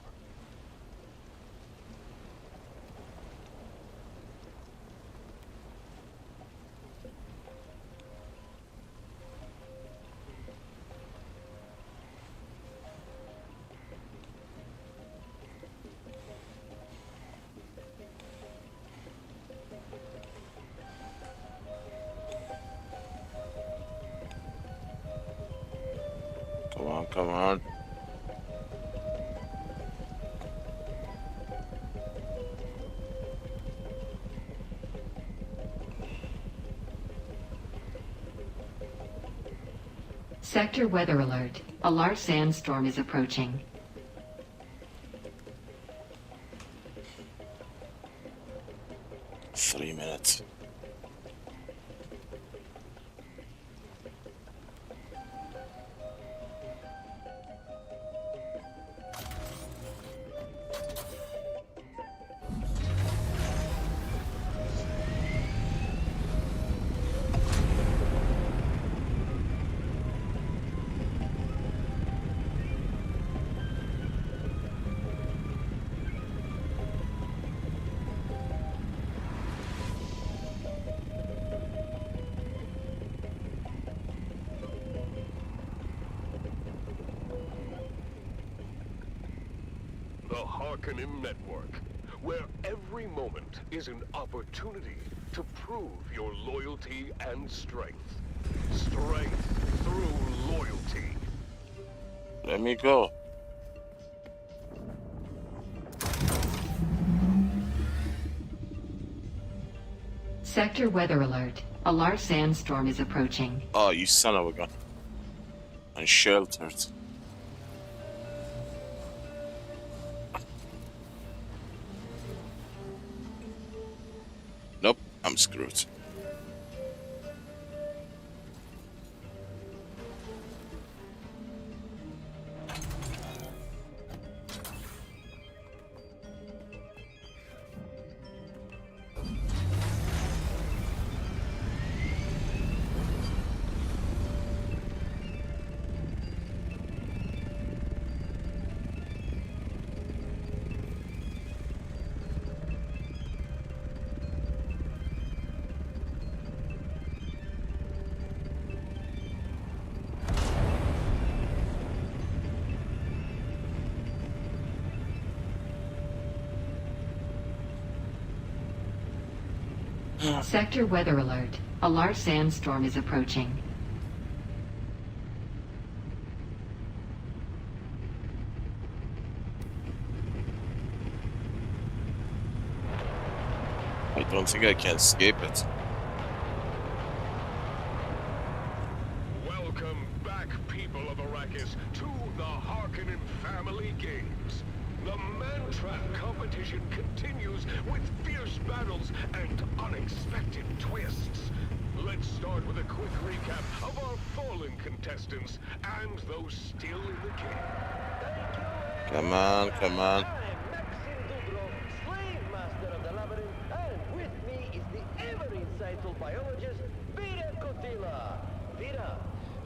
Come on. Sector weather alert. A large sandstorm is approaching. Three minutes. The Harkonnen Network, where every moment is an opportunity to prove your loyalty and strength. Strength through loyalty. Let me go. Sector weather alert. A large sandstorm is approaching. Oh, you son of a gun. Unsheltered. I'm screwed. Sector weather alert. A large sandstorm is approaching. I don't think I can escape it. Welcome back, people of Arrakis, to the Harkonnen Family Games. The Man-Trap competition continues with fierce battles and unexpected twists. Let's start with a quick recap of our fallen contestants and those still in the game. Come on, come on. Slave master of the labyrinth, and with me is the ever-insightful biologist, Vera Cotilla. Vera,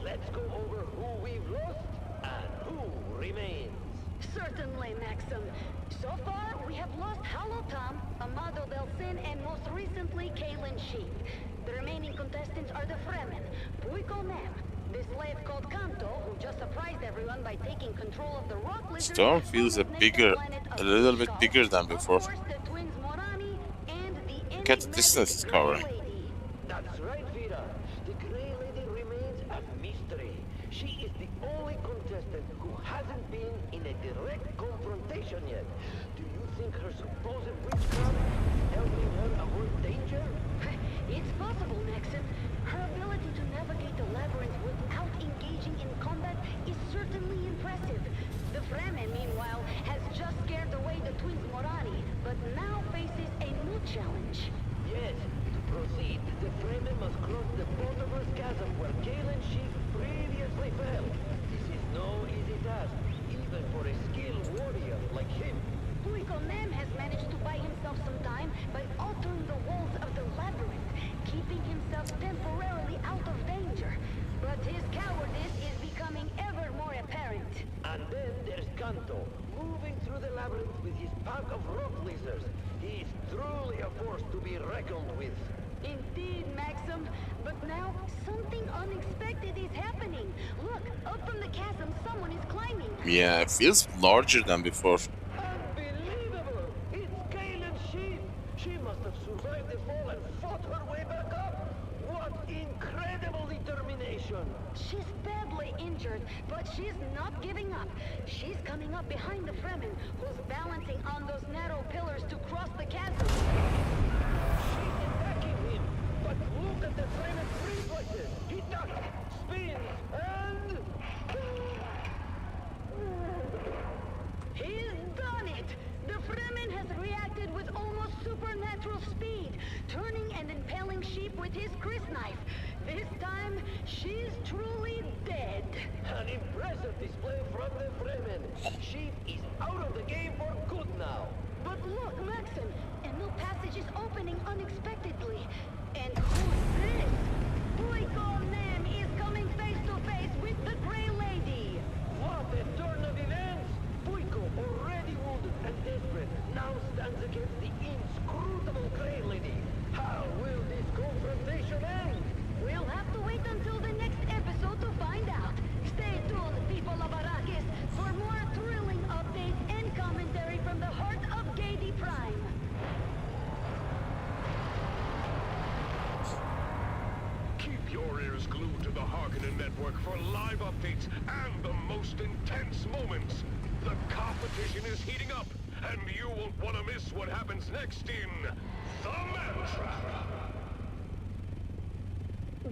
let's go over who we've lost and who remains. Certainly, Maxim. So far, we have lost Hollow Tom, Amado Del Sin, and most recently, Kalen Sheep. The remaining contestants are the Fremen, Puiko Nam, the slave called Kanto, who just surprised everyone by taking control of the rock lizard. Storm feels a little bit bigger than before. Look at the distance it's covering. That's right, Vera. The Grey Lady remains a mystery. She is the only contestant who hasn't been in a direct confrontation yet. Do you think her supposed witchcraft is helping her avoid danger? It's possible, Maxim. Her ability to navigate the labyrinth without engaging in combat is certainly impressive. The Fremen, meanwhile, has just scared away the twins Morani, but now faces a new challenge. Yes, to proceed, the Fremen must cross the bottomless chasm where Kalen Sheep previously fell. This is no easy task, even for a skilled warrior like him. Puiko Nam has managed to buy himself some time by altering the walls of the labyrinth, keeping himself temporarily out of danger. But his cowardice is becoming ever more apparent. And then there's Kanto, moving through the labyrinth with his pack of rock lizards. He's truly a force to be reckoned with. Indeed, Maxim. But now, something unexpected is happening. Look, up from the chasm, someone is climbing. Yeah, it feels larger than before. Unbelievable! It's Kalen Sheep! She must have survived the fall and fought her way back up! What incredible determination! She's badly injured, but she's not giving up. She's coming up behind the Fremen, who's balancing on those narrow pillars to cross the chasm. She's attacking him! But look at the Fremen's reflexes! He ducks, spins, and... He's done it! The Fremen has reacted with almost supernatural speed, turning and impaling Sheep with his crysknife. This time, she's truly dead. An impressive display from the Fremen. Sheep is out of the game for good now. But look, Maxim, a new passage is opening unexpectedly. And who's this? Puiko Nam is coming face to face with the Grey Lady. What a turn of events! Puiko, already wounded and desperate, now stands against the inscrutable Grey Lady. How will this confrontation end? We'll have to wait until the next episode to find out. Stay tuned, people of Arrakis, for more thrilling updates and commentary from the heart of Gadi Prime. Keep your ears glued to the Harkonnen network for live updates and the most intense moments. The competition is heating up, and you won't want to miss what happens next in The Man-Trap.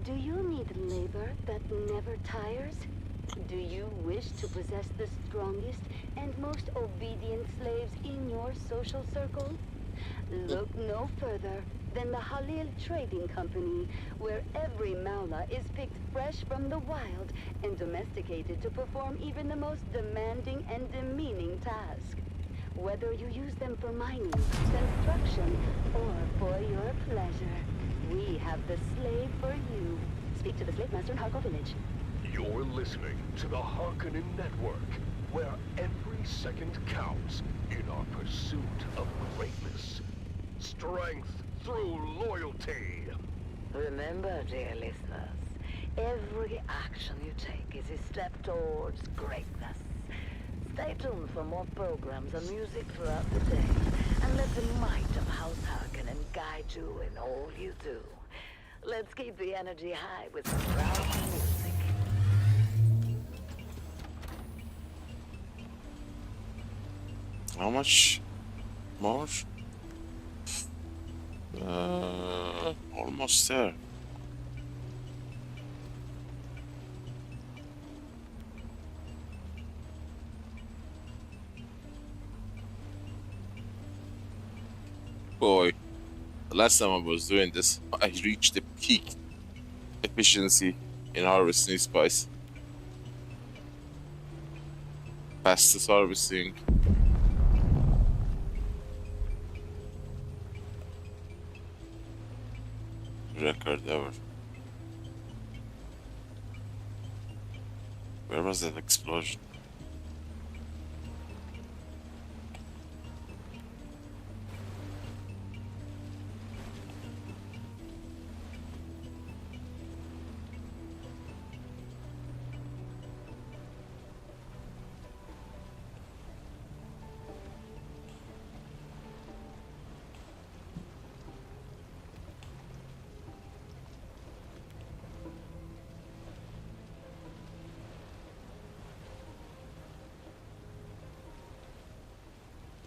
Do you need labor that never tires? Do you wish to possess the strongest and most obedient slaves in your social circle? Look no further than the Halil Trading Company, where every Maula is picked fresh from the wild and domesticated to perform even the most demanding and demeaning task. Whether you use them for mining, construction, or for your pleasure, we have the slave for you. Speak to the slave master in Harko Village. You're listening to the Harkonnen Network, where every second counts in our pursuit of greatness. Strength through loyalty. Remember, dear listeners, every action you take is a step towards greatness. Stay tuned for more programs and music throughout the day, and let the might of House Harkonnen guide you in all you do. Let's keep the energy high with some rousing music. How much more? Almost there. Boy, the last time I was doing this, I reached the peak efficiency in harvesting spice. Fastest harvesting. Record ever. Where was that explosion?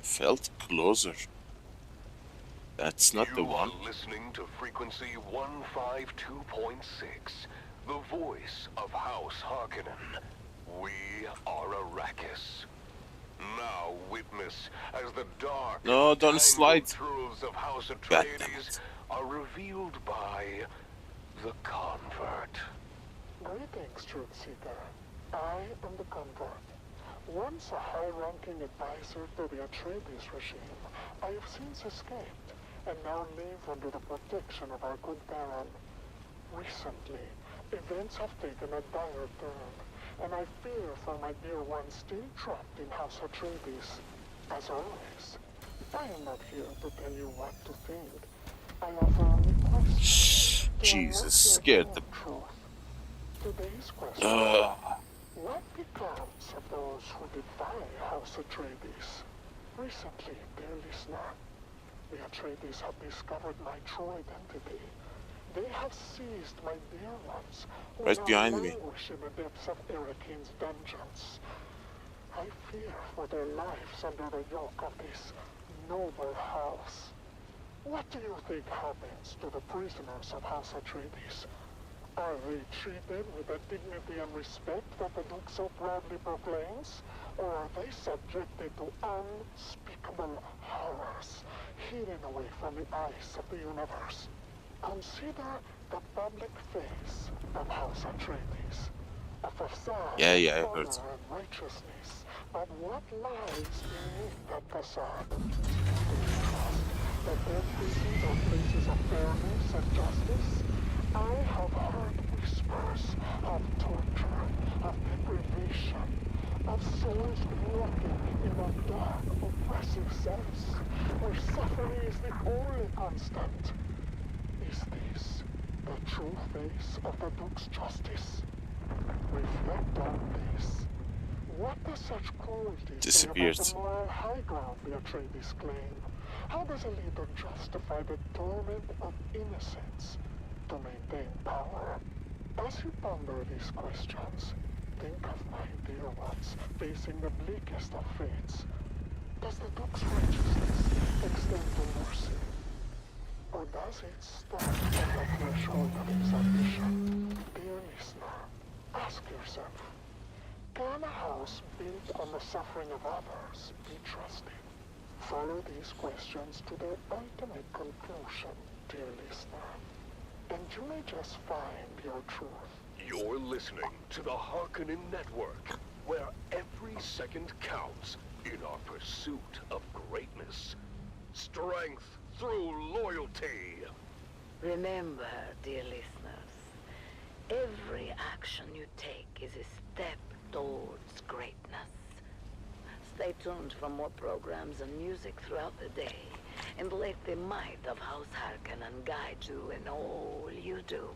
Felt closer. That's not the one. You are listening to frequency 152.6, the voice of House Harkonnen. We are Arrakis. Now witness as the dark don't slide. truths of House Atreides are revealed by the Convert. Greetings, Truth Seeker. I am the Convert. Once a high-ranking advisor to the Atreides regime, I have since escaped, and now live under the protection of our good Baron. Recently, events have taken a dire turn, and I fear for my dear ones still trapped in House Atreides. As always, I am not here to tell you what to think. I offer only questions. Jesus, scared the truth. Today's question. What becomes of those who defy House Atreides? Recently, dear listener, the Atreides have discovered my true identity. They have seized my dear ones, who right now behind me. languish in the depths of Arakin's dungeons. I fear for their lives under the yoke of this noble house. What do you think happens to the prisoners of House Atreides? Are they treated with the dignity and respect that the Duke so proudly proclaims? Or are they subjected to unspeakable horrors, hidden away from the eyes of the universe? Consider the public face of House Atreides. A facade Yeah, I of heard. honor and righteousness. But what lies beneath that facade? Do you trust that their prisons are places of fairness and justice? I have heard whispers of torture, of deprivation, of souls walking in a dark, oppressive sense, where suffering is the only constant. Is this the true face of the Duke's justice? Reflect on this. What does such cruelty say about the moral high ground the Atreides claim? How does a leader justify the torment of innocence to maintain power? As you ponder these questions, think of my dear ones facing the bleakest of fates. Does the Duke's righteousness extend to mercy? Or does it stop at the threshold of his ambition? Dear listener, ask yourself, can a house built on the suffering of others be trusted? Follow these questions to their ultimate conclusion, dear listener, and you may just find your truth. You're listening to the Harkonnen Network, where every second counts in our pursuit of greatness. Strength through loyalty. Remember, dear listeners, every action you take is a step towards greatness. Stay tuned for more programs and music throughout the day, and let the might of House Harkonnen guide you in all you do.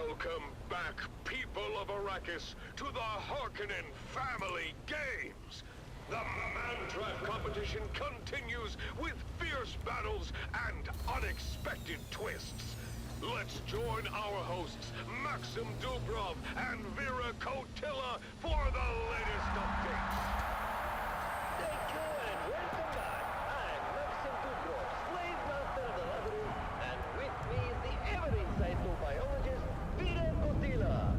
Welcome back, people of Arrakis, to the Harkonnen Family Games! The Man-Trap competition continues with fierce battles and unexpected twists. Let's join our hosts, Maxim Dubrov and Vera Kotilla, for the latest updates. Thank you and welcome back. I'm Maxim Dubrov, slave master of the labyrinth, and with me is the ever-insightful biologist, Vera Kotilla.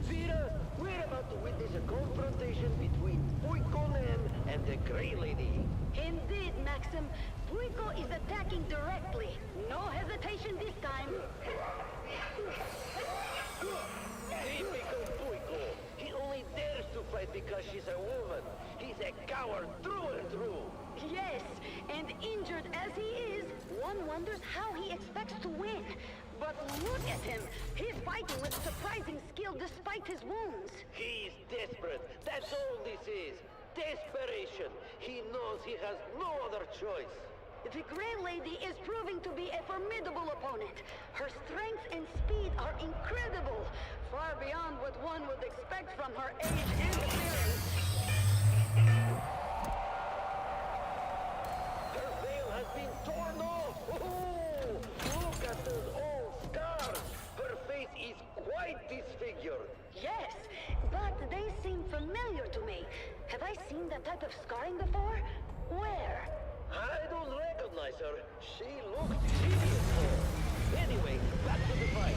Vera, we're about to witness a confrontation between Funcom and the Grey Lady. Indeed, Maxim. Fuiko is attacking directly. No hesitation this time. Typical Fuiko. He only dares to fight because she's a woman. He's a coward through and through. Yes, and injured as he is, one wonders how he expects to win. But look at him. He's fighting with surprising skill despite his wounds. He's desperate. That's all this is. Desperation. He knows he has no other choice. The Grey Lady is proving to be a formidable opponent. Her strength and speed are incredible, far beyond what one would expect from her age and appearance. Her veil has been torn off! Oh, look at those old scars! Her face is quite disfigured. Yes, but they seem familiar to me. Have I seen that type of scarring before? Where? I don't recognize her. She looked hideous. Anyway, back to the fight.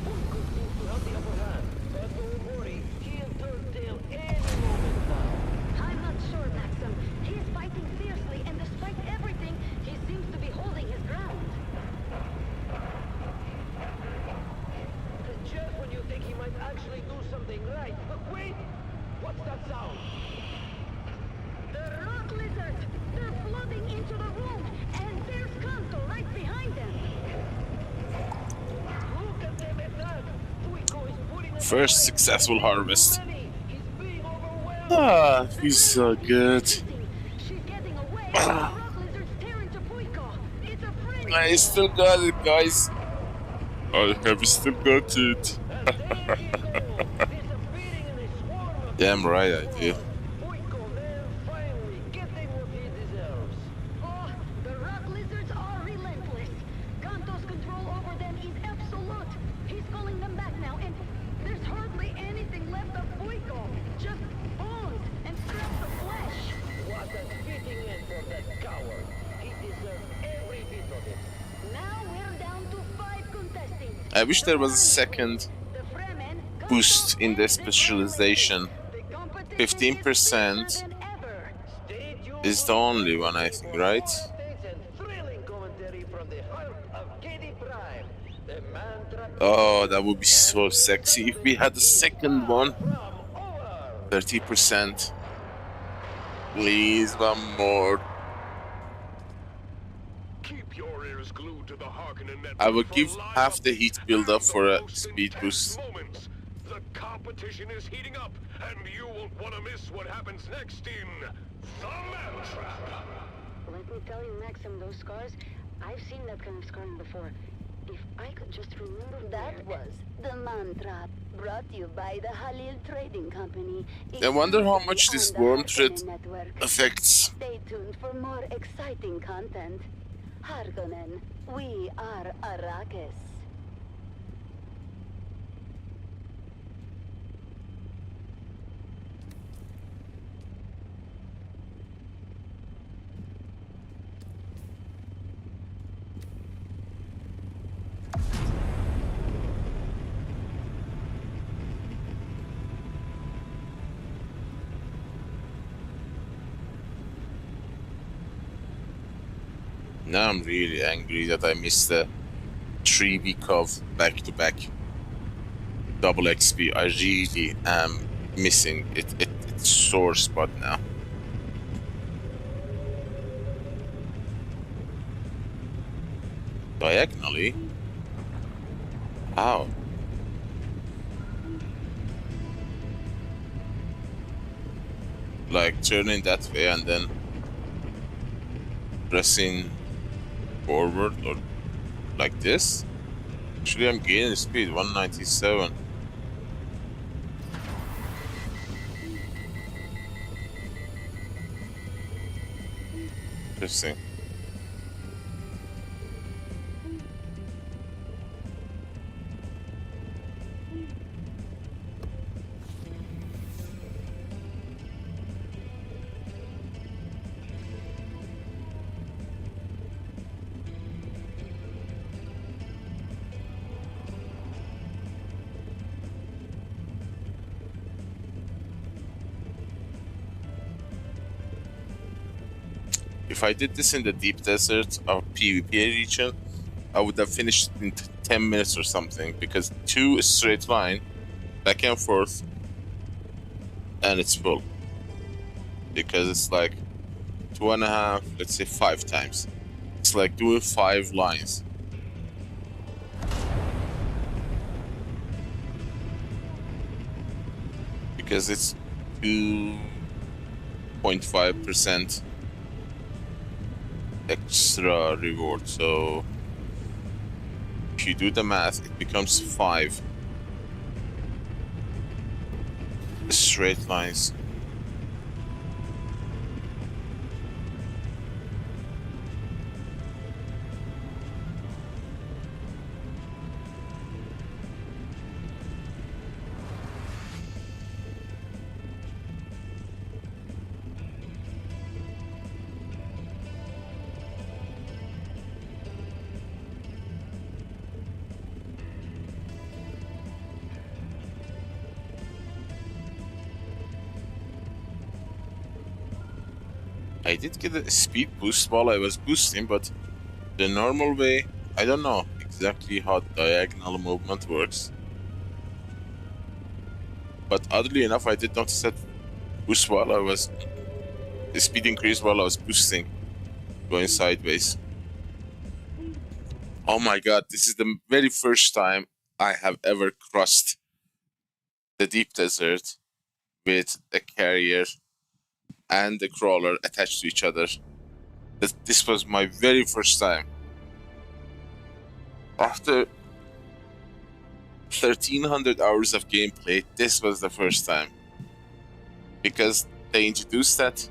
Funcom seems to have the upper hand, but don't worry, he'll turn tail any moment now. I'm not sure, Maxim. He's fighting fiercely, and despite everything, he seems to be holding his ground. Just when you think he might actually do something right. But wait! What's that sound? The rock lizards! They're flooding into the room, and there's Kanto right behind them. Look at them attack! Fuiko is putting First successful harvest. Ah, he's so good. I still got it, guys. I have still got it. Damn right I do. Oh, the rock lizards are relentless. Kanto's control over them is absolute. He's calling them back now, and there's hardly anything left of Fuiko. Just bones and scraps of flesh. What a fitting end for that coward. He deserves every bit of it. Now we're down to 5 contestants. I wish there was a second boost in the specialization. 15% is the only one, I think, right? Oh, that would be so sexy if we had a second one. 30%. Please, one more. Keep your ears glued to the Harkonnen network. I would give half the heat build-up for a speed boost. The competition is heating up, and you won't want to miss what happens next in The Man-Trap. Let me tell you, Maxim, those scars, I've seen that kind of scarring before. If I could just remember That was The Man-Trap, brought to you by the Halil Trading Company. I wonder how much this worm thread affects. Stay tuned for more exciting content. Harkonnen, we are Arrakis. Now I'm really angry that I missed the 3 week of back-to-back double XP. I really am missing it. It's sore spot now. Diagonally? How? Like turning that way and then pressing forward or like this? Actually, I'm gaining speed, 197. Interesting. If I did this in the deep desert or PvP region, I would have finished in 10 minutes or something, because 2 straight line, back and forth, and it's full. Because it's like 2.5, let's say 5 times. It's like doing 5 lines. Because it's 2.5% extra reward, so if you do the math, it becomes 5 straight lines. I did get a speed boost while I was boosting, but the normal way, I don't know exactly how diagonal movement works. But oddly enough, I did notice that boost while I was... the speed increase while I was boosting, going sideways. Oh my god, this is the very first time I have ever crossed the deep desert with a carrier and the crawler attached to each other. This was my very first time. After 1300 hours of gameplay, this was the first time. Because they introduced that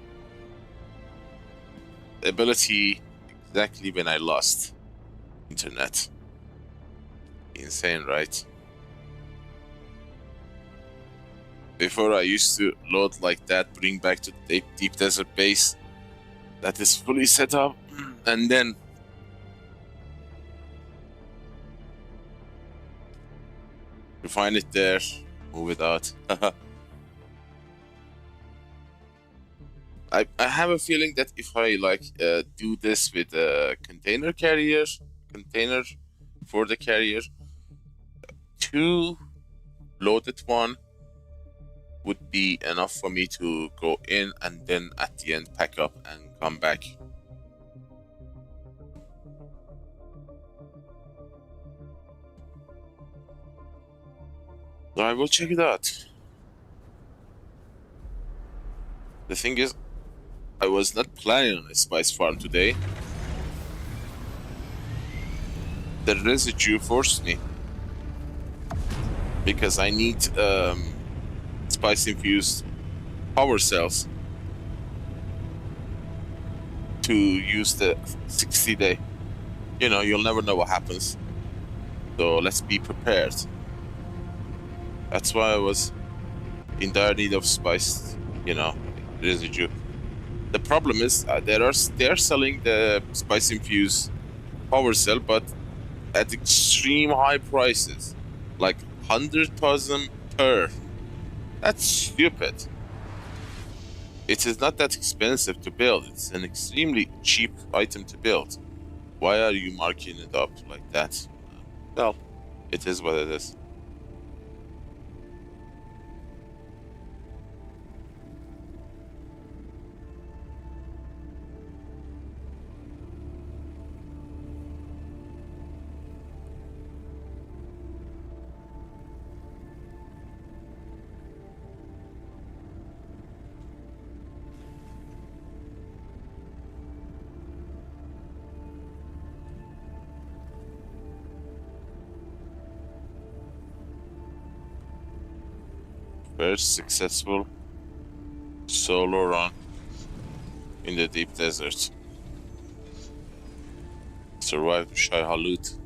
ability exactly when I lost internet. Insane, right? Before I used to load like that, bring back to the deep desert base that is fully set up, and then refine it there, move it out. I have a feeling that if I do this with a container for the carrier, 2 loaded one would be enough for me to go in and then at the end pack up and come back. So I will check it out. The thing is, I was not planning on a spice farm today. The residue forced me. Because I need spice infused power cells to use the 60-day. You know, you'll never know what happens. So let's be prepared. That's why I was in dire need of spice, residue. The problem is they're selling the spice infused power cell, but at extreme high prices, like 100,000 per. That's stupid. It is not that expensive to build. It's an extremely cheap item to build. Why are you marking it up like that? Well, it is what it is. First successful solo run in the deep desert. Survived Shai Halut.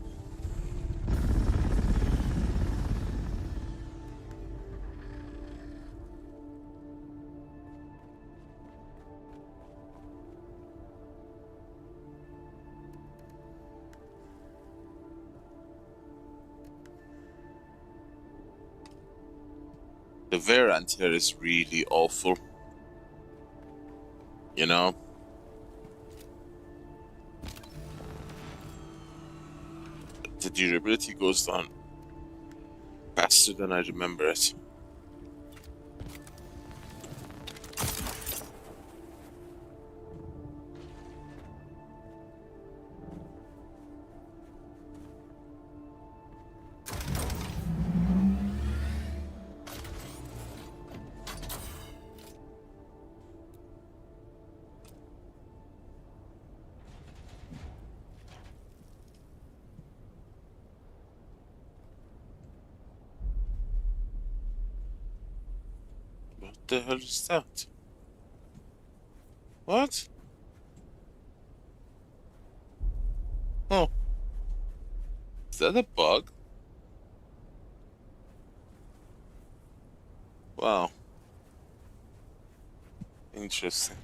The variant here is really awful. You know? The durability goes down faster than I remember it. What the hell is that? What? Oh. Is that a bug? Wow. Interesting.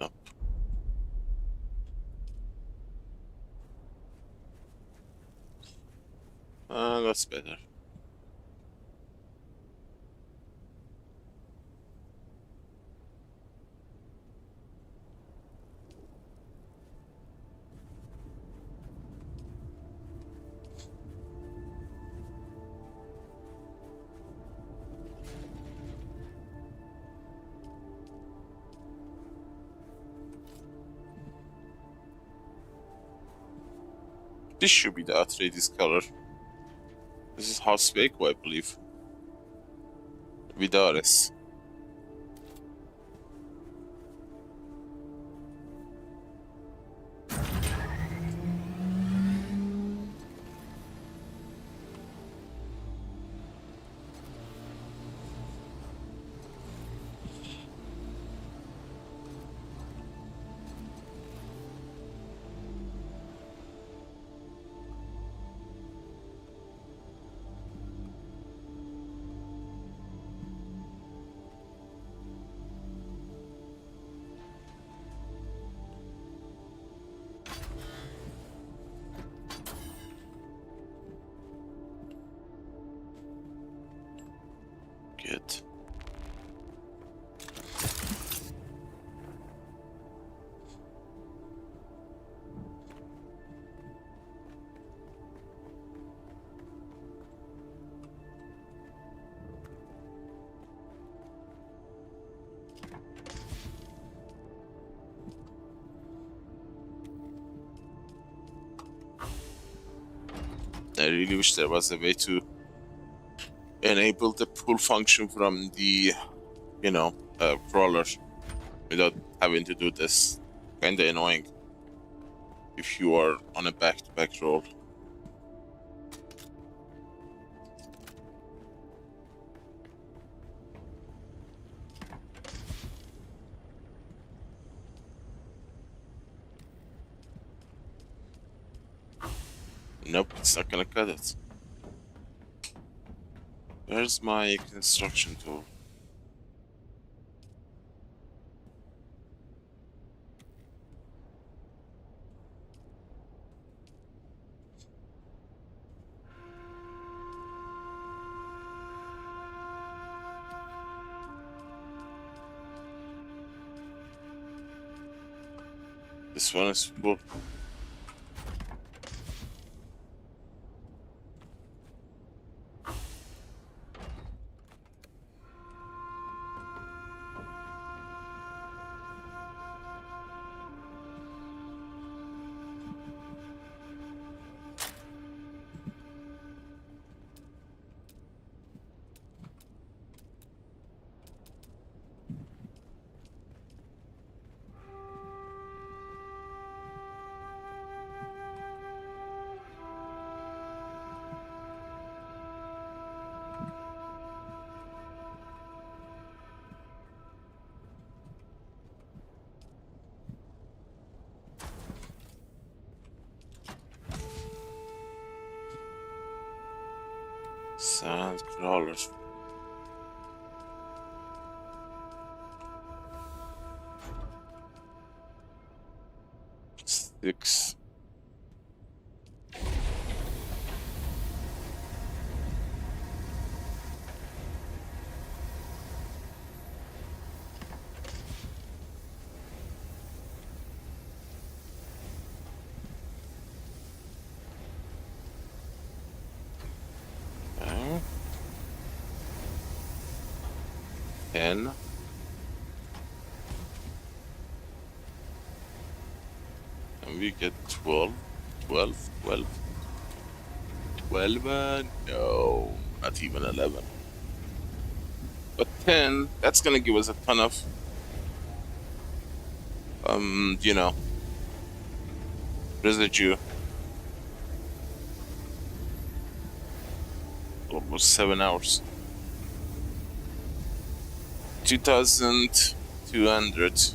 Nope. That's better. This should be the Atreides color. This is House Waco, I believe. Vidares. Good. I really wish there was a way to enable the pull function from the, you know, crawler without having to do this. Kinda annoying if you are on a back-to-back roll. Nope, it's not gonna cut it. Where's my construction tool? This one is full. Sand crawlers. Six. Okay. 10. And we get 12. 12. 12. 12. No, not even 11. But 10, that's gonna give us a ton of, you know, residue. Almost 7 hours. 2,200.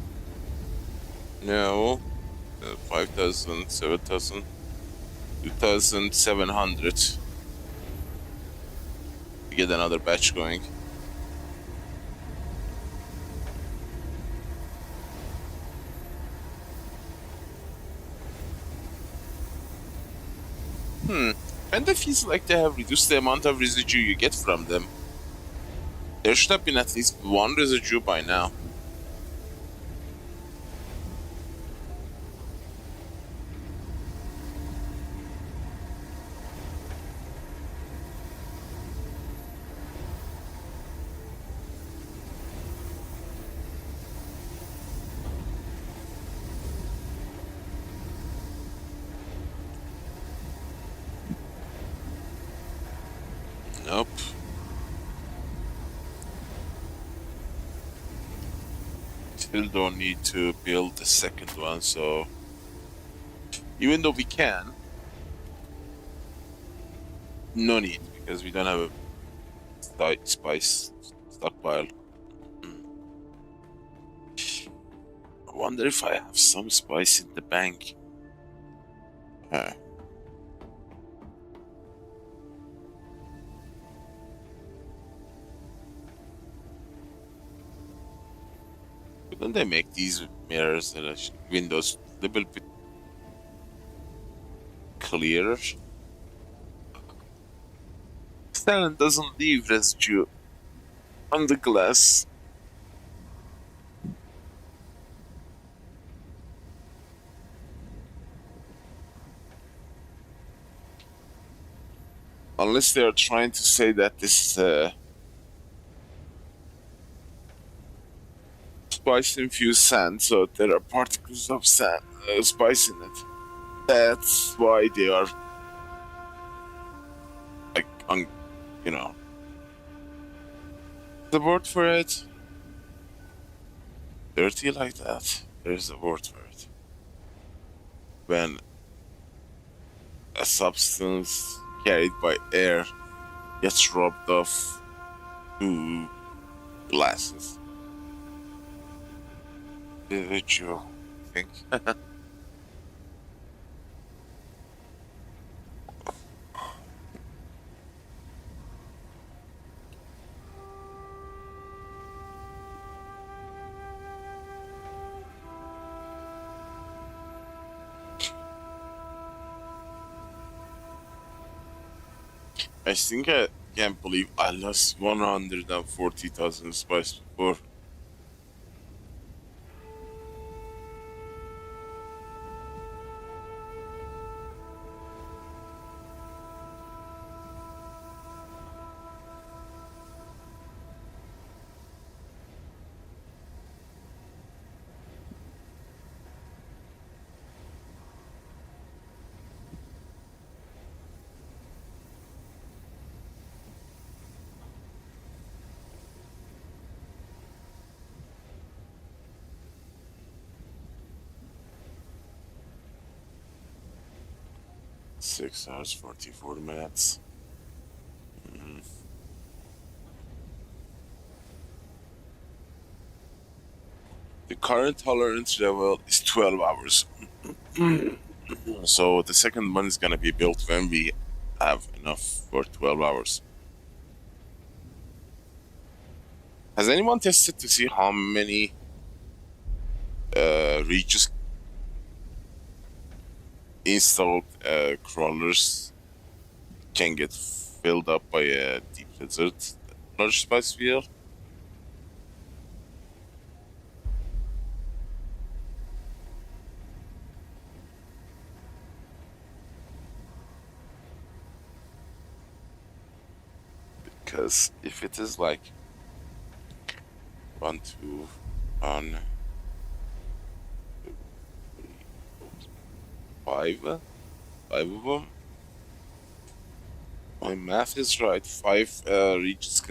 No. 5,000, 7,000. 2,700. We get another batch going. And it feels like they have reduced the amount of residue you get from them. There should have been at least one residue by now. Nope. Still don't need to build the second one, so even though we can, no need, because we don't have a spice stockpile. I wonder if I have some spice in the bank. Couldn't they make these mirrors and windows a little bit clearer? Sand doesn't leave residue on the glass. Unless they are trying to say that this spice-infused sand, so there are particles of sand, spice in it. That's why they are, like, you know, the word for it, dirty like that. There's a word for it. When a substance carried by air gets rubbed off to glasses. Did you think? I think I can't believe I lost 140,000 spice before. Six hours, 44 minutes. The current tolerance level is 12 hours. So the second one is gonna be built when we have enough for 12 hours. Has anyone tested to see how many reaches installed crawlers can get filled up by a deep desert large spice wheel? Because if it is like 1, 2, 1, 2, 3, 4, 5 of them. My math is right. 5 reaches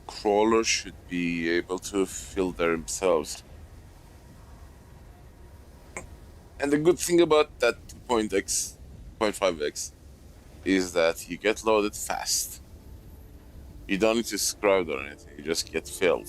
crawlers should be able to fill themselves. And the good thing about that 2.5x is that you get loaded fast. You don't need to scrub or anything, you just get filled.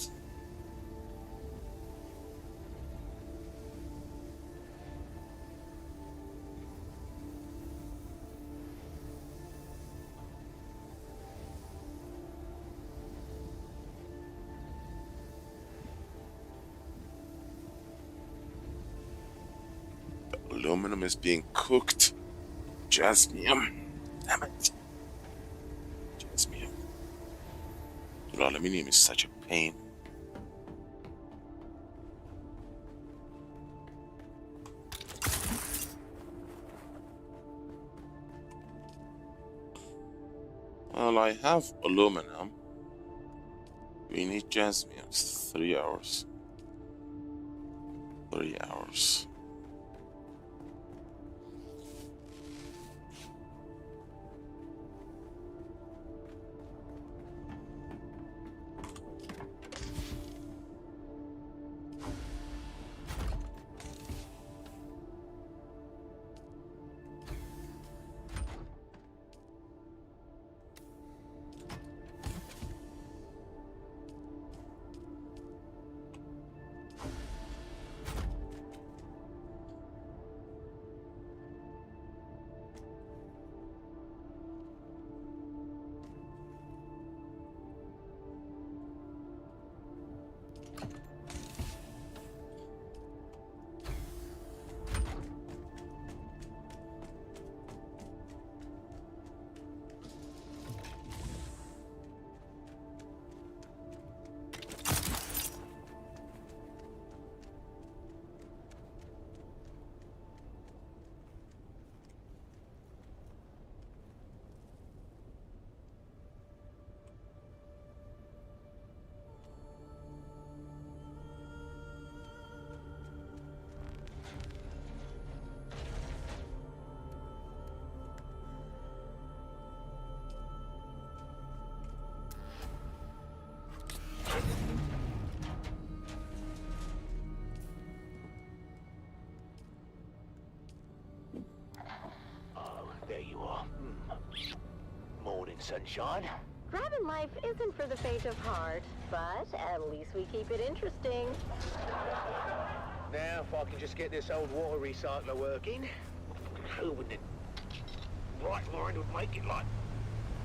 Aluminum is being cooked. Jasmium. Damn it. Jasmium. Dude, aluminium is such a pain. Well, I have aluminum. We need jasmium. It's 3 hours. 3 hours. There you are. Morning, sunshine. Grabbing life isn't for the faint of heart, but at least we keep it interesting. Now, if I can just get this old water recycler working, who in the right mind would make it like...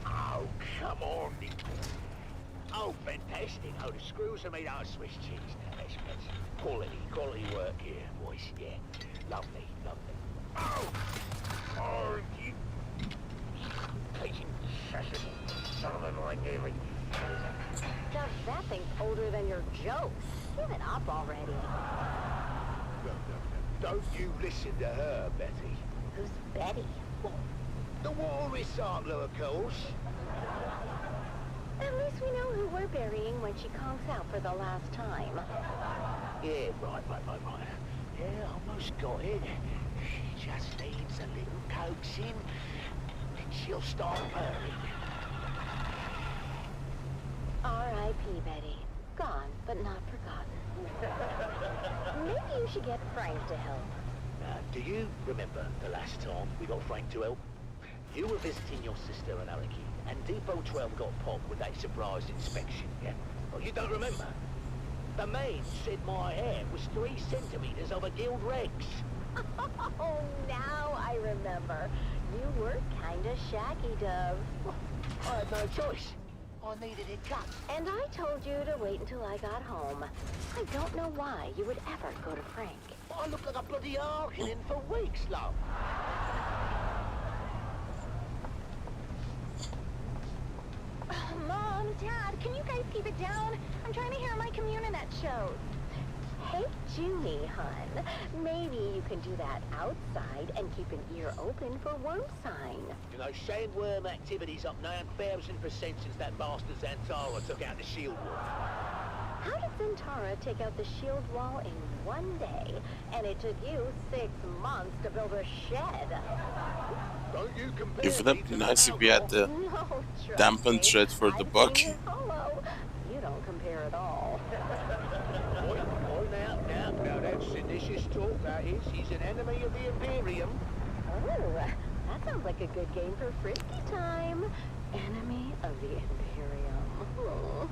Oh, come on. Oh, fantastic. Oh, the screws are made out of Swiss cheese. That's quality work here, boys. Yeah, lovely. Oh! Oh, you... Taking session, son of a mind, really. Doug, that thing's older than your jokes. Give it up already. No. Don't you listen to her, Betty. Who's Betty? What? The water recycler, of course. At least we know who we're burying when she conks out for the last time. Yeah, right. Yeah, almost got it. She just needs a little coaxing, and she'll start purring. R.I.P. Betty. Gone, but not forgotten. Maybe you should get Frank to help. Do you remember the last time we got Frank to help? You were visiting your sister in Arrakis, and Depot 12 got popped with that surprise inspection, yeah? Oh, you don't remember? The man said my hair was 3 centimeters of a Guild Rex. Oh, now I remember. You were kinda shaggy, Dove. I had no choice. I needed it cut. And I told you to wait until I got home. I don't know why you would ever go to Frank. I look like a bloody Harkonnen for weeks, love. Mom, Dad, can you guys keep it down? I'm trying to hear my Communinet shows. Hey, Junie, hun. Maybe you can do that outside and keep an ear open for worm sign. You know, sandworm activity's up 9,000% since that bastard Zantara took out the shield wall. How did Zantara take out the shield wall in 1 day, and it took you 6 months to build a shed? Don't you compare If that'd be nice if we had the dampen thread for the buck. You don't compare at all. Now that's seditious talk, that is. He's an enemy of the Imperium. Oh, that sounds like a good game for frisky time. Enemy of the Imperium. Oh.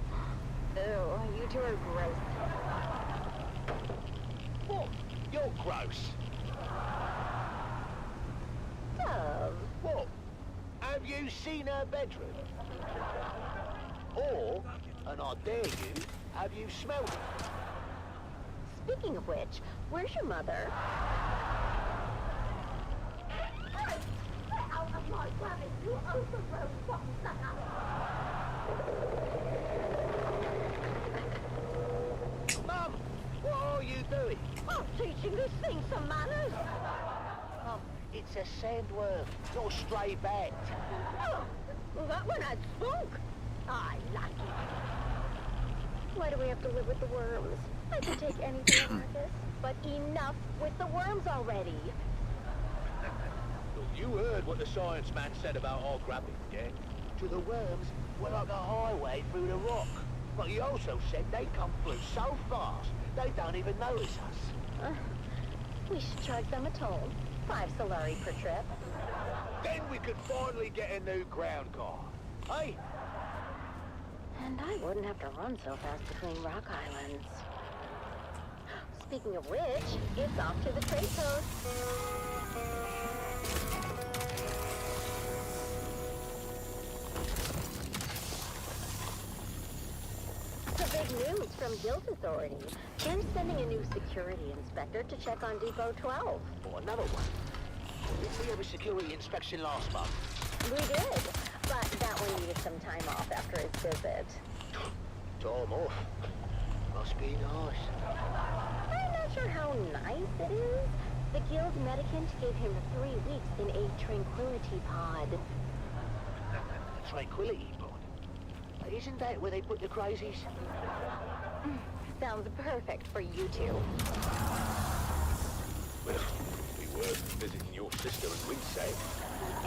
Ew, you two are gross. What? You're gross. Dove. What? Have you seen her bedroom? Or, and I dare you, have you smelled it? Speaking of which, where's your mother? Get out of my cabin, you overgrown fucking sucker! Mum, what are you doing? I'm teaching this thing some manners. Mum, it's a sandworm, not a stray bat. Oh, well, that one had spunk. I like it. Why do we have to live with the worms? I can take anything, Arrakis, but enough with the worms already. Look, you heard what the science man said about our grabbing, yeah? To the worms, we're like a highway through the rock. But he also said they come through so fast, they don't even notice us. We should charge them a toll. 5 Solari per trip. Then we could finally get a new ground car. Hey? And I wouldn't have to run so fast between rock islands. Speaking of which, it's off to the trade post. The big news from Guild Authority. They're sending a new security inspector to check on Depot 12. Oh, another one. Didn't we have a security inspection last month? We did, but that one needed some time off after his visit. Time off? Must be nice. I'm not sure how nice it is. The Guild Medicant gave him 3 weeks in a tranquility pod. Tranquility pod? Isn't that where they put the crazies? Sounds perfect for you two. Well, it'd be worth visiting your sister and Winsay.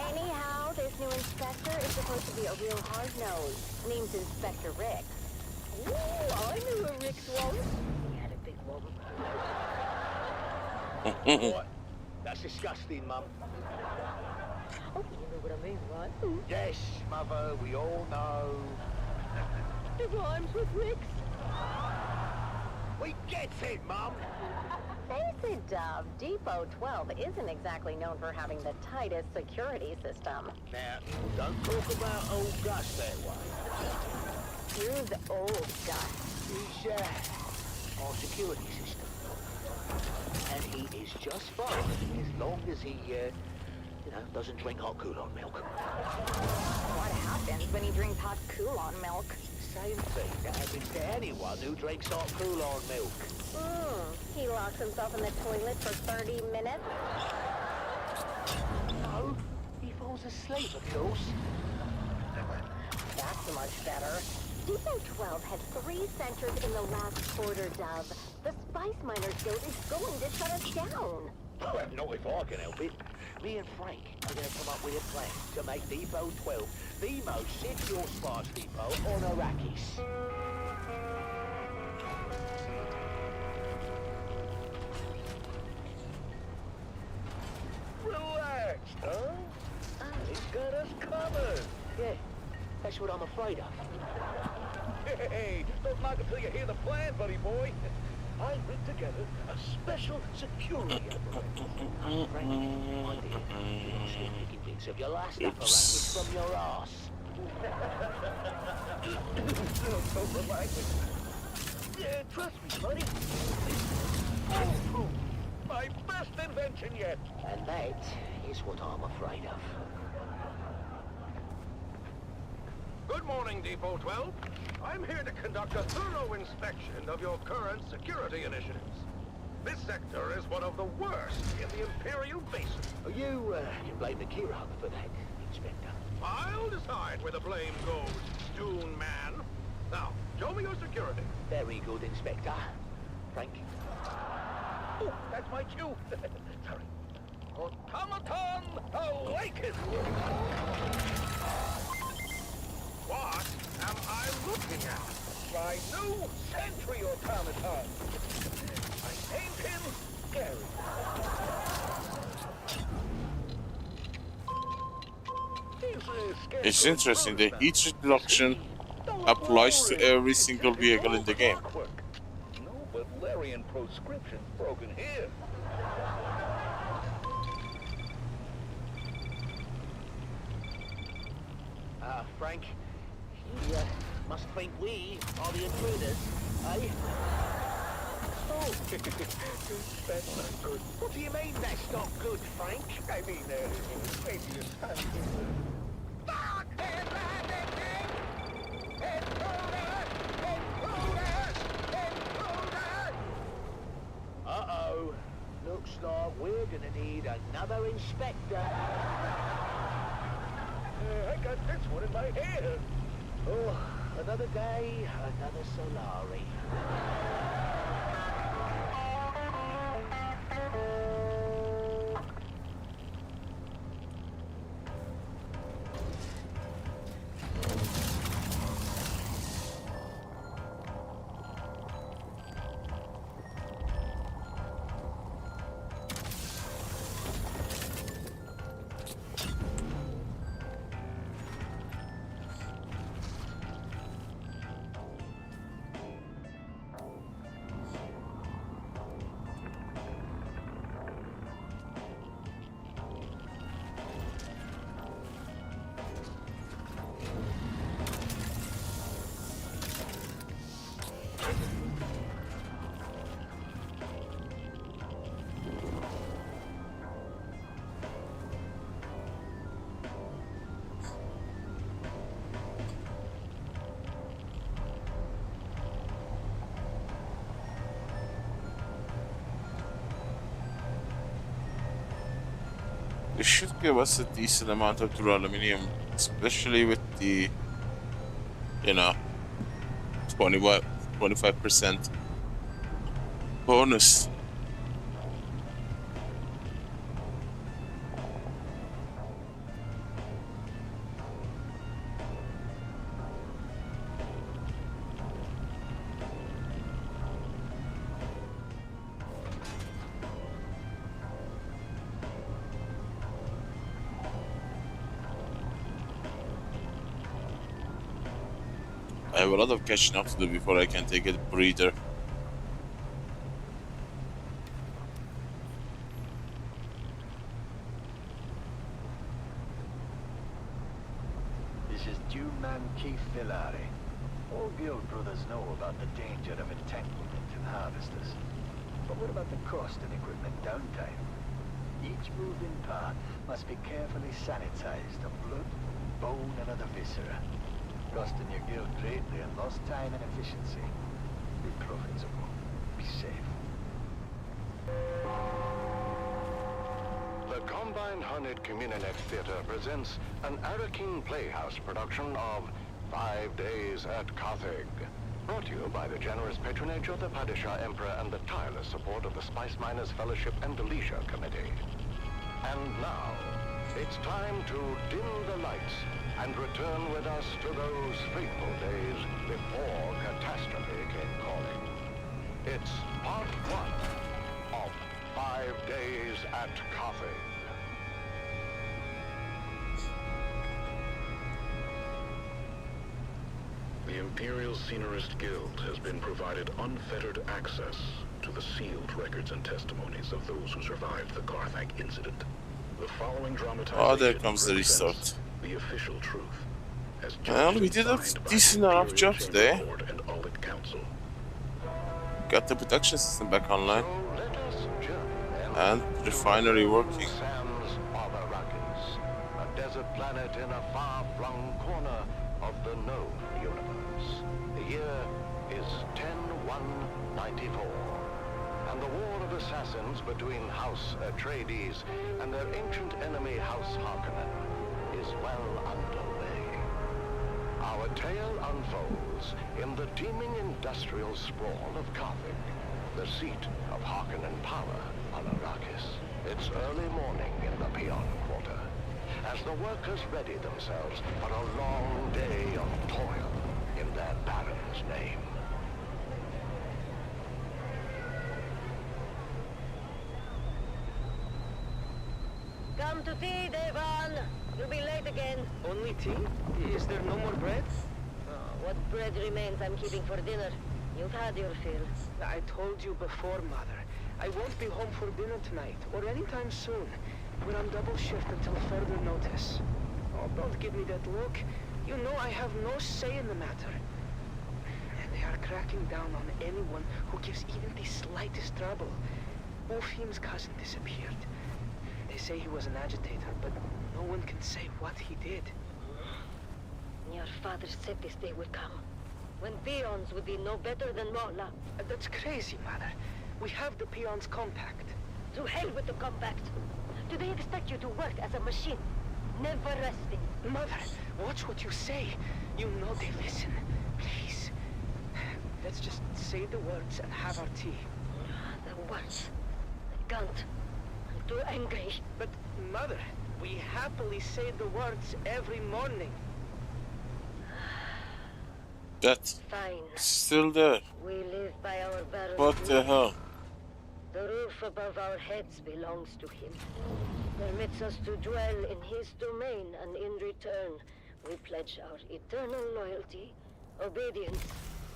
Anyhow, this new inspector is supposed to be a real hard-nose. Name's Inspector Rick. Ooh, I knew a Rick once. He had a big one. What? That's disgusting, Mum. Oh, you know what I mean, right? Yes, Mother, we all know. It rhymes with Rick's. We get it, Mum. Face it, Dove. Depot 12 isn't exactly known for having the tightest security system. Now, don't talk about old Gus that way. Who's old Gus? He's, our security system. And he is just fine as long as he, doesn't drink hot Coulon milk. What happens when he drinks hot Coulon milk? Same thing that happens to anyone who drinks hot Coulon milk. He locks himself in the toilet for 30 minutes? No, he falls asleep, of course. That's much better. Depot 12 had 3 centers in the last quarter, Dove. The Spice Miners Guild is going to shut us down. Well, not if I can help it. Me and Frank are going to come up with a plan to make Depot 12 the most secure spice depot on Arrakis. Relax, huh? He's got us covered. Yeah, that's what I'm afraid of. Hey, don't knock until you hear the plan, buddy boy. I put together a special security apparatus. Frank, my dear, you don't slip picking bits of your last apparatus from your arse. So relaxing. Yeah, trust me, buddy. Oh, my best invention yet. And that is what I'm afraid of. Good morning, Depot 12. I'm here to conduct a thorough inspection of your current security initiatives. This sector is one of the worst in the Imperial Basin. You blame the Kirog for that, Inspector. I'll decide where the blame goes, Dune man. Now, show me your security. Very good, Inspector. Frank. Oh, that's my cue. Sorry. Automaton awaken! What am I looking at? My new sentry automaton. I named him Gary. It's interesting, the heat reduction applies to every single vehicle in the game. No Valerian proscription broken here. Frank, he must think we are the intruders, eh? Oh, that's not good. What do you mean that's not good, Frank? I mean, maybe it's time to... Uh-oh. Looks like we're gonna need another inspector. I got this one in my hand. Oh, another day, another Solari. It should give us a decent amount of duraluminum, especially with the, you know, 25% bonus. I have a lot of catching up to do before I can take a breather. This is Dune man Keith Villari. All guild brothers know about the danger of entanglement in harvesters. But what about the cost and equipment downtime? Each moving part must be carefully sanitized of blood, bone, and other viscera. Costing your guild greatly in lost time and efficiency. Be profitable. Be safe. The Combine Hunted Communinet Theater presents an Arrakis Playhouse production of 5 Days at Carthage. Brought to you by the generous patronage of the Padishah Emperor and the tireless support of the Spice Miners Fellowship and the Leisure Committee. And now, it's time to dim the lights and return with us to those fateful days before catastrophe came calling. It's part 1 of 5 Days at Carthage. The Imperial Scenarist Guild has been provided unfettered access to the sealed records and testimonies of those who survived the Carthag incident. The following dramatization Oh, there comes the represents restart. the official truth, as Well, we judged did and a signed by decent the enough Imperial job Chamber today. Board and Audit Council. Got the production system back online. So let us journey then And refinery to working. sands of Arrakis, a desert planet in a far-flung corner of the known universe. The year is 10-1-94, and the war of assassins between House Atreides and their ancient enemy House Harkonnen is well underway. Our tale unfolds in the teeming industrial sprawl of Carthage, the seat of Harkonnen power on Arrakis. It's early morning in the Peon Quarter, as the workers ready themselves for a long day of toil in their Baron's name. Come to tea, Devon. You'll be late again. Only tea? Is there no more bread? What bread remains I'm keeping for dinner. You've had your fill. I told you before, Mother. I won't be home for dinner tonight, or anytime soon. We're on double shift until further notice. Oh, don't give me that look. You know I have no say in the matter. And they are cracking down on anyone who gives even the slightest trouble. Ufim's cousin disappeared. They say he was an agitator, but no one can say what he did. Your father said this day would come, when peons would be no better than Mola. That's crazy, Mother. We have the peons' compact. To hell with the compact. Do they expect you to work as a machine, never resting? Mother, watch what you say. You know they listen. Please. Let's just say the words and have our tea. The words. I can't. I'm too angry. But, Mother, we happily say the words every morning. That's Fine. still there. We live by our Baron's What the rules. hell? The roof above our heads belongs to him. Permits us to dwell in his domain, and in return, we pledge our eternal loyalty, obedience,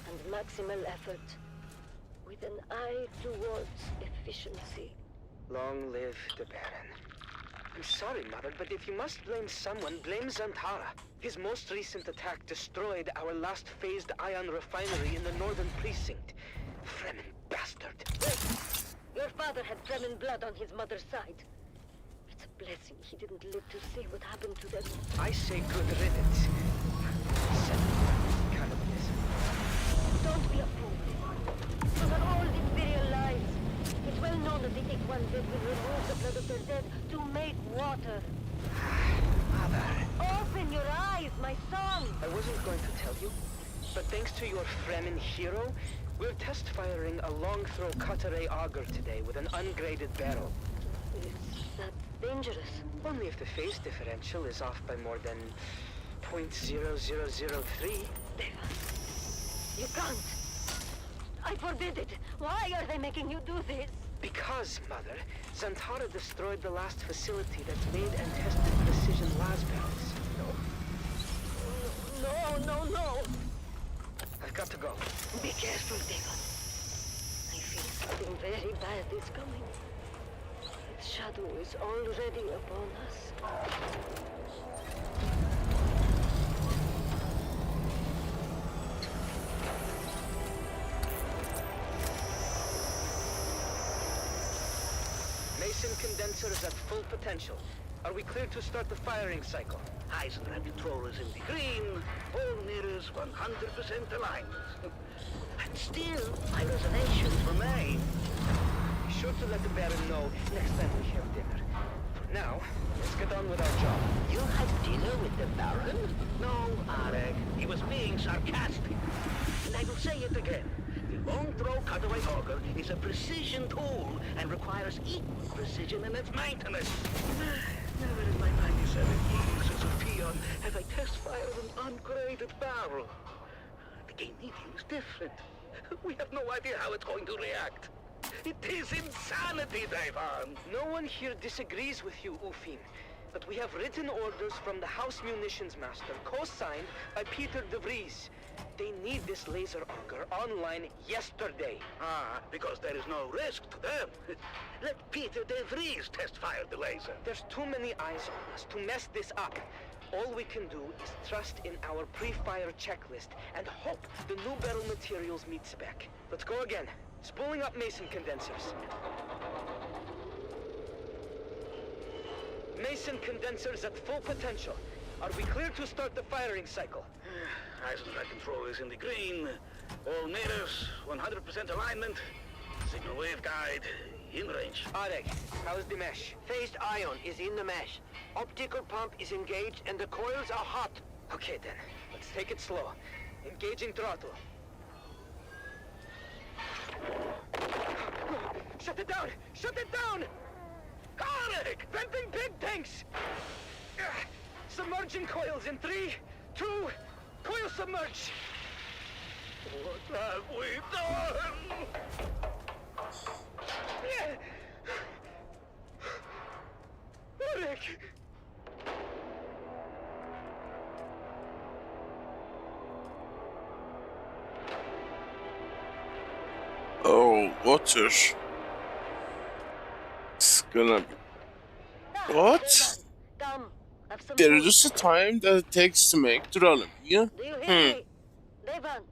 and maximal effort, with an eye towards efficiency. Long live the Baron. I'm sorry, Mother, but if you must blame someone, blame Zantara. His most recent attack destroyed our last phased ion refinery in the northern precinct. Fremen bastard. Your father had Fremen blood on his mother's side. It's a blessing he didn't live to see what happened to them. I say good riddance. Cannibalism. Don't be a fool. Those are all Imperial lies. It's well known that they take one dead will remove the blood of their dead to make water. Mother. Open your eyes, my son! I wasn't going to tell you, but thanks to your Fremen hero, we're test firing a long-throw Cutter-A auger today with an ungraded barrel. Is that dangerous? Only if the phase differential is off by more than 0.0003. You can't. I forbid it. Why are they making you do this? Because, Mother, Zantara destroyed the last facility that made and tested precision las barrels. No. I've got to go. Be careful, Devon. I feel something very bad is coming. Its shadow is already upon us. Mason condenser is at full potential. Are we clear to start the firing cycle? Heisenberg controllers in the green, all mirrors 100% aligned. And still, my reservations remain. Be sure to let the Baron know next time we have dinner. For now, let's get on with our job. You had dinner with the Baron? No, Arek. He was being sarcastic. And I will say it again. The long-throw cutaway auger is a precision tool and requires equal precision in its maintenance. Never in my 97 years as a peon have I test-fired an ungraded barrel. The game medium is different. We have no idea how it's going to react. It is insanity, Devon. No one here disagrees with you, Ufim. but we have written orders from the House Munitions Master, co-signed by Peter de Vries. They need this laser auger online yesterday. Ah, because there is no risk to them. Let Peter de Vries test-fire the laser. There's too many eyes on us to mess this up. All we can do is trust in our pre-fire checklist and hope the new barrel materials meet spec. Let's go again. Spooling up Mason condensers. Mason condensers at full potential. Are we clear to start the firing cycle? Eisendrath control is in the green. All natives, 100% alignment. Signal wave guide, in range. Arek, how's the mesh? Phased ion is in the mesh. Optical pump is engaged and the coils are hot. Okay then, let's take it slow. Engaging throttle. Shut it down! Shut it down! Arek! Venting big tanks! Submerging coils in 3, 2, coil submerge! What have we done? Arek! Oh, water. It's gonna be... What? There is just a time that it takes to make Duralum, yeah? Devan.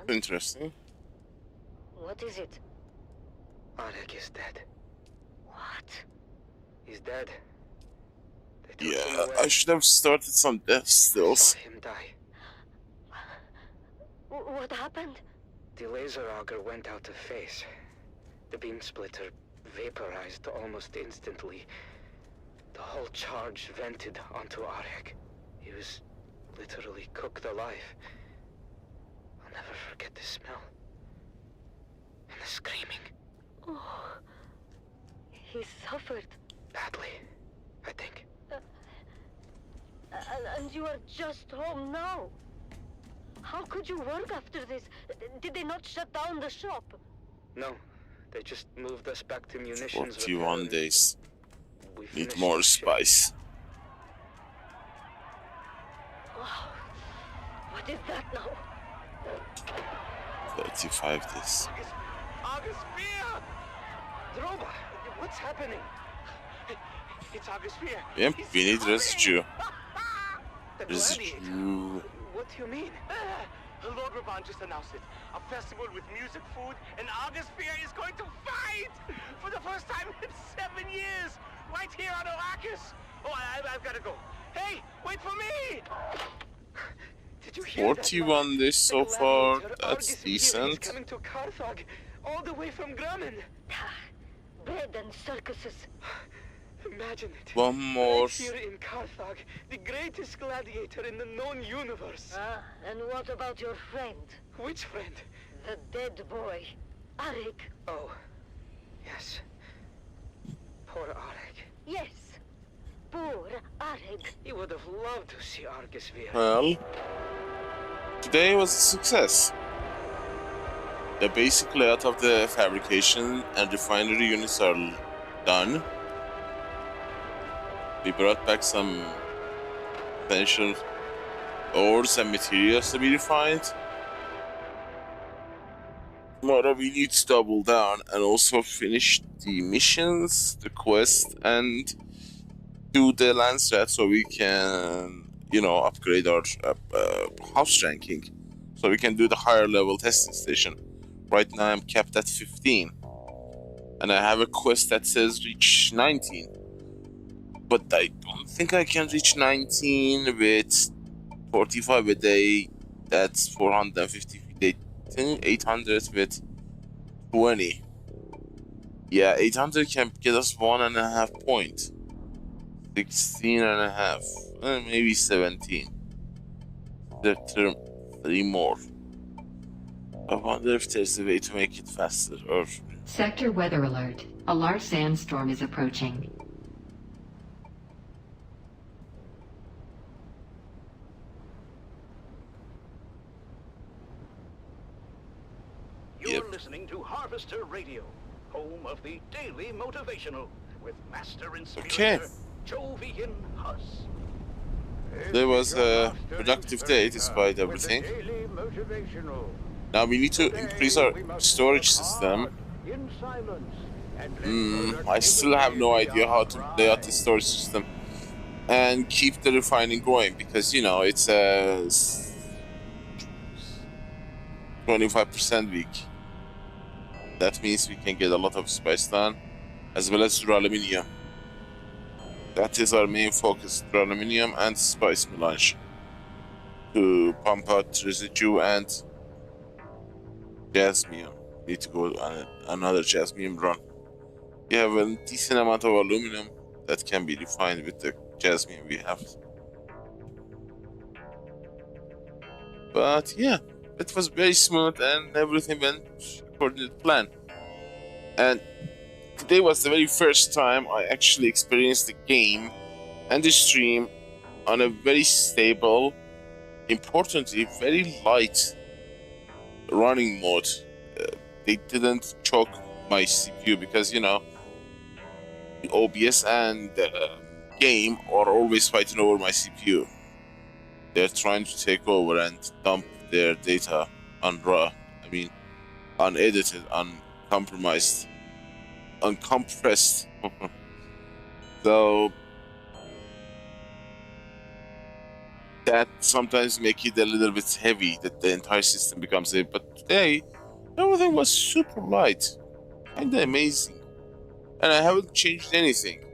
Interesting. What is it? Arek is dead. What? He's dead. Yeah, I should have started some death stills. Saw him die. What happened? The laser auger went out of phase. The beam splitter vaporized almost instantly. The whole charge vented onto Arek. He was literally cooked alive. I'll never forget the smell. And the screaming. Oh, he suffered. Badly, I think. And you are just home now. How could you work after this? Did they not shut down the shop? No, they just moved us back to munitions. 41 days. Need more spice. Oh, what is that now? 35 days. August Fear! Droba, what's happening? It's August Fear. Yep, we need residue. The Residue. What do you mean? Lord Ravan just announced it. A festival with music, food, and August Fear is going to fight! For the first time in 7 years! Right here on Arrakis! Oh, I've got to go. Hey, wait for me! Did you hear 41 days so far. That's decent. Coming to Carthage, all the way from Grumman. Bread and circuses. Imagine it. One more. Right here in Carthage, the greatest gladiator in the known universe. Ah, and what about your friend? Which friend? The dead boy, Arek. Oh, yes. Poor Arek. Yes, poor Arek. He would have loved to see Argus Vir. Well, today was a success. The basic layout of the fabrication and refinery units are done. We brought back some potential ores and materials to be refined. Tomorrow we need to double down and also finish the missions, the quest, and do the land strat so we can, you know, upgrade our house ranking. So we can do the higher level testing station. Right now I'm capped at 15. And I have a quest that says reach 19. But I don't think I can reach 19 with 45 a day. That's 450 a day. 800 with 20. Yeah, 800 can get us 1.5 points. 16.5. Maybe 17. 3 more. I wonder if there's a way to make it faster or... Sector weather alert. A large sandstorm is approaching. You're listening to Harvester Radio, home of the Daily Motivational, with Master Inspirator Jovian Huss. There was a productive day despite everything. Now we need to increase our storage system. I still have no idea how to lay out the storage system and keep the refining going, because you know it's a 25% week. That means we can get a lot of spice done, as well as duraluminum. That is our main focus: duraluminum and spice melange to pump out residue and jasmium. Need to go on another jasmium run. We have a decent amount of aluminum that can be refined with the jasmine we have. But yeah, it was very smooth and everything went according to plan. And today was the very first time I actually experienced the game and the stream on a very stable, importantly very light running mode. They didn't choke my CPU because, you know, the OBS and the game are always fighting over my CPU. They're trying to take over and dump their data on raw. I mean, unedited, uncompromised, uncompressed. So that sometimes make it a little bit heavy, that the entire system becomes heavy. But today, everything was super light, kinda amazing. And I haven't changed anything.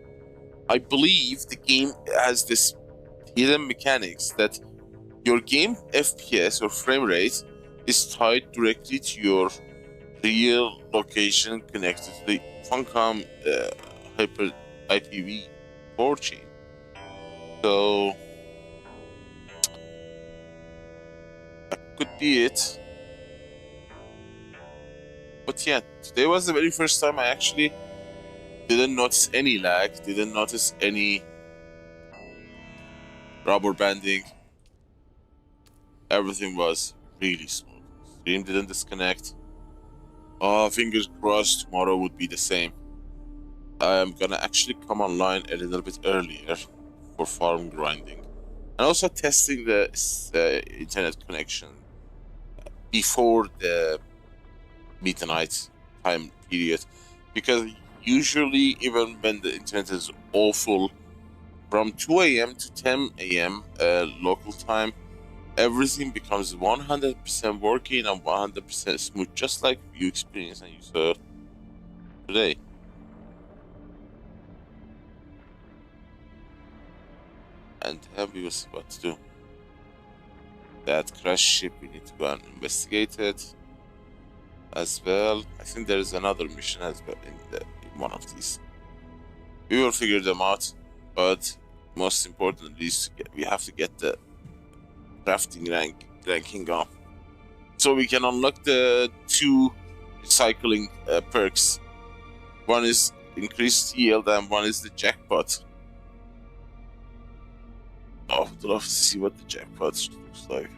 I believe the game has this hidden mechanics that your game FPS or frame rate is tied directly to your real location connected to the Funcom Hyper IPv4 chain. So that could be it. But yeah, today was the very first time I actually didn't notice any lag, didn't notice any rubber banding. Everything was really smooth. Stream didn't disconnect. Oh, fingers crossed tomorrow would be the same. I am gonna actually come online a little bit earlier for farm grinding. And also testing the internet connection before the midnight time period. Because usually, even when the internet is awful, from 2 a.m. to 10 a.m. Local time, everything becomes 100% working and 100% smooth, just like you experienced and you saw today. And then we will see what to do. That crash ship, we need to go and investigate it as well. I think there is another mission as well in one of these. We will figure them out, but most importantly is we have to get the crafting ranking up, so we can unlock the 2 recycling perks. One is increased yield and one is the jackpot. I would love to see what the jackpot looks like.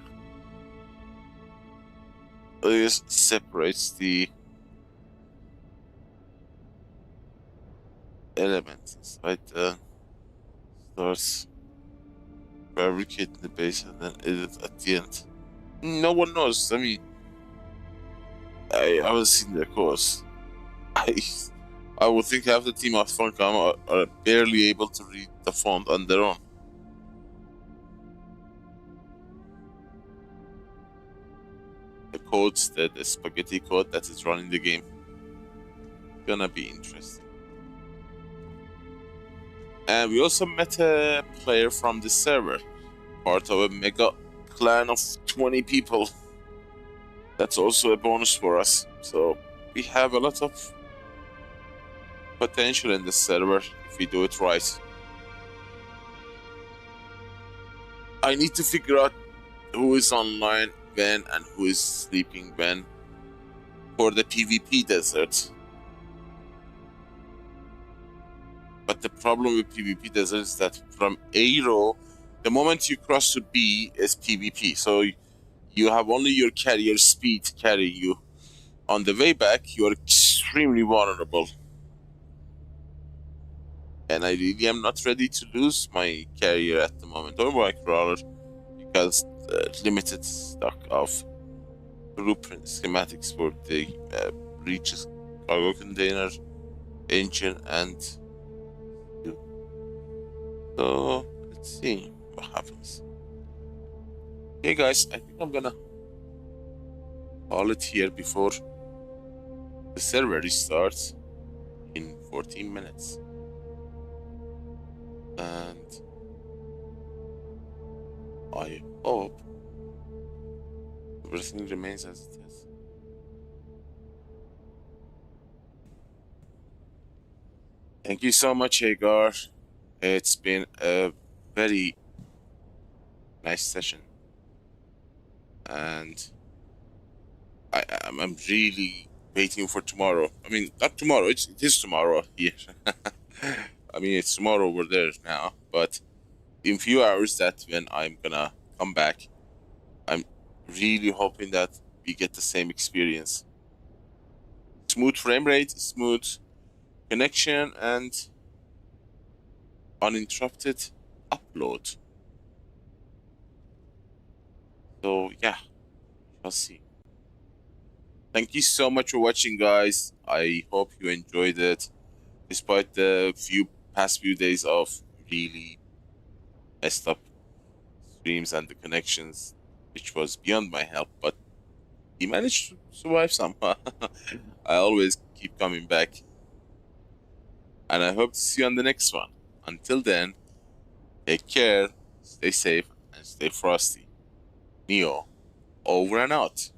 This separates the elements inside the starts fabricating the base and then edit at the end. No one knows. I mean, I haven't seen the course. I would think half the team of Funcom are barely able to read the font on their own. The codes, the spaghetti code that is running the game, gonna be interesting. And we also met a player from the server, part of a mega clan of 20 people. That's also a bonus for us. So we have a lot of potential in the server if we do it right. I need to figure out who is online when and who is sleeping when for the PvP desert. But the problem with PvP desert is that from A row, the moment you cross to B is PvP. So you have only your carrier speed to carry you. On the way back, you are extremely vulnerable. and I really am not ready to lose my carrier at the moment, or my crawler, because limited stock of blueprint schematics for the breaches cargo container, engine, and so let's see what happens. Okay guys, I think I'm gonna call it here before the server restarts in 14 minutes. And I hope everything remains as it is. Thank you so much, Hagar. It's been a very nice session. And I'm really waiting for tomorrow. I mean, not tomorrow, it is tomorrow here. I mean, it's tomorrow over there now, but in few hours, that when I'm gonna come back, I'm really hoping that we get the same experience. Smooth frame rate, smooth connection, and uninterrupted upload. So yeah, we'll see. Thank you so much for watching, guys. I hope you enjoyed it, despite the past few days of really messed up streams and the connections, which was beyond my help, but he managed to survive somehow. I always keep coming back, and I hope to see you on the next one. Until then, take care, stay safe, and stay frosty. Neo, over and out.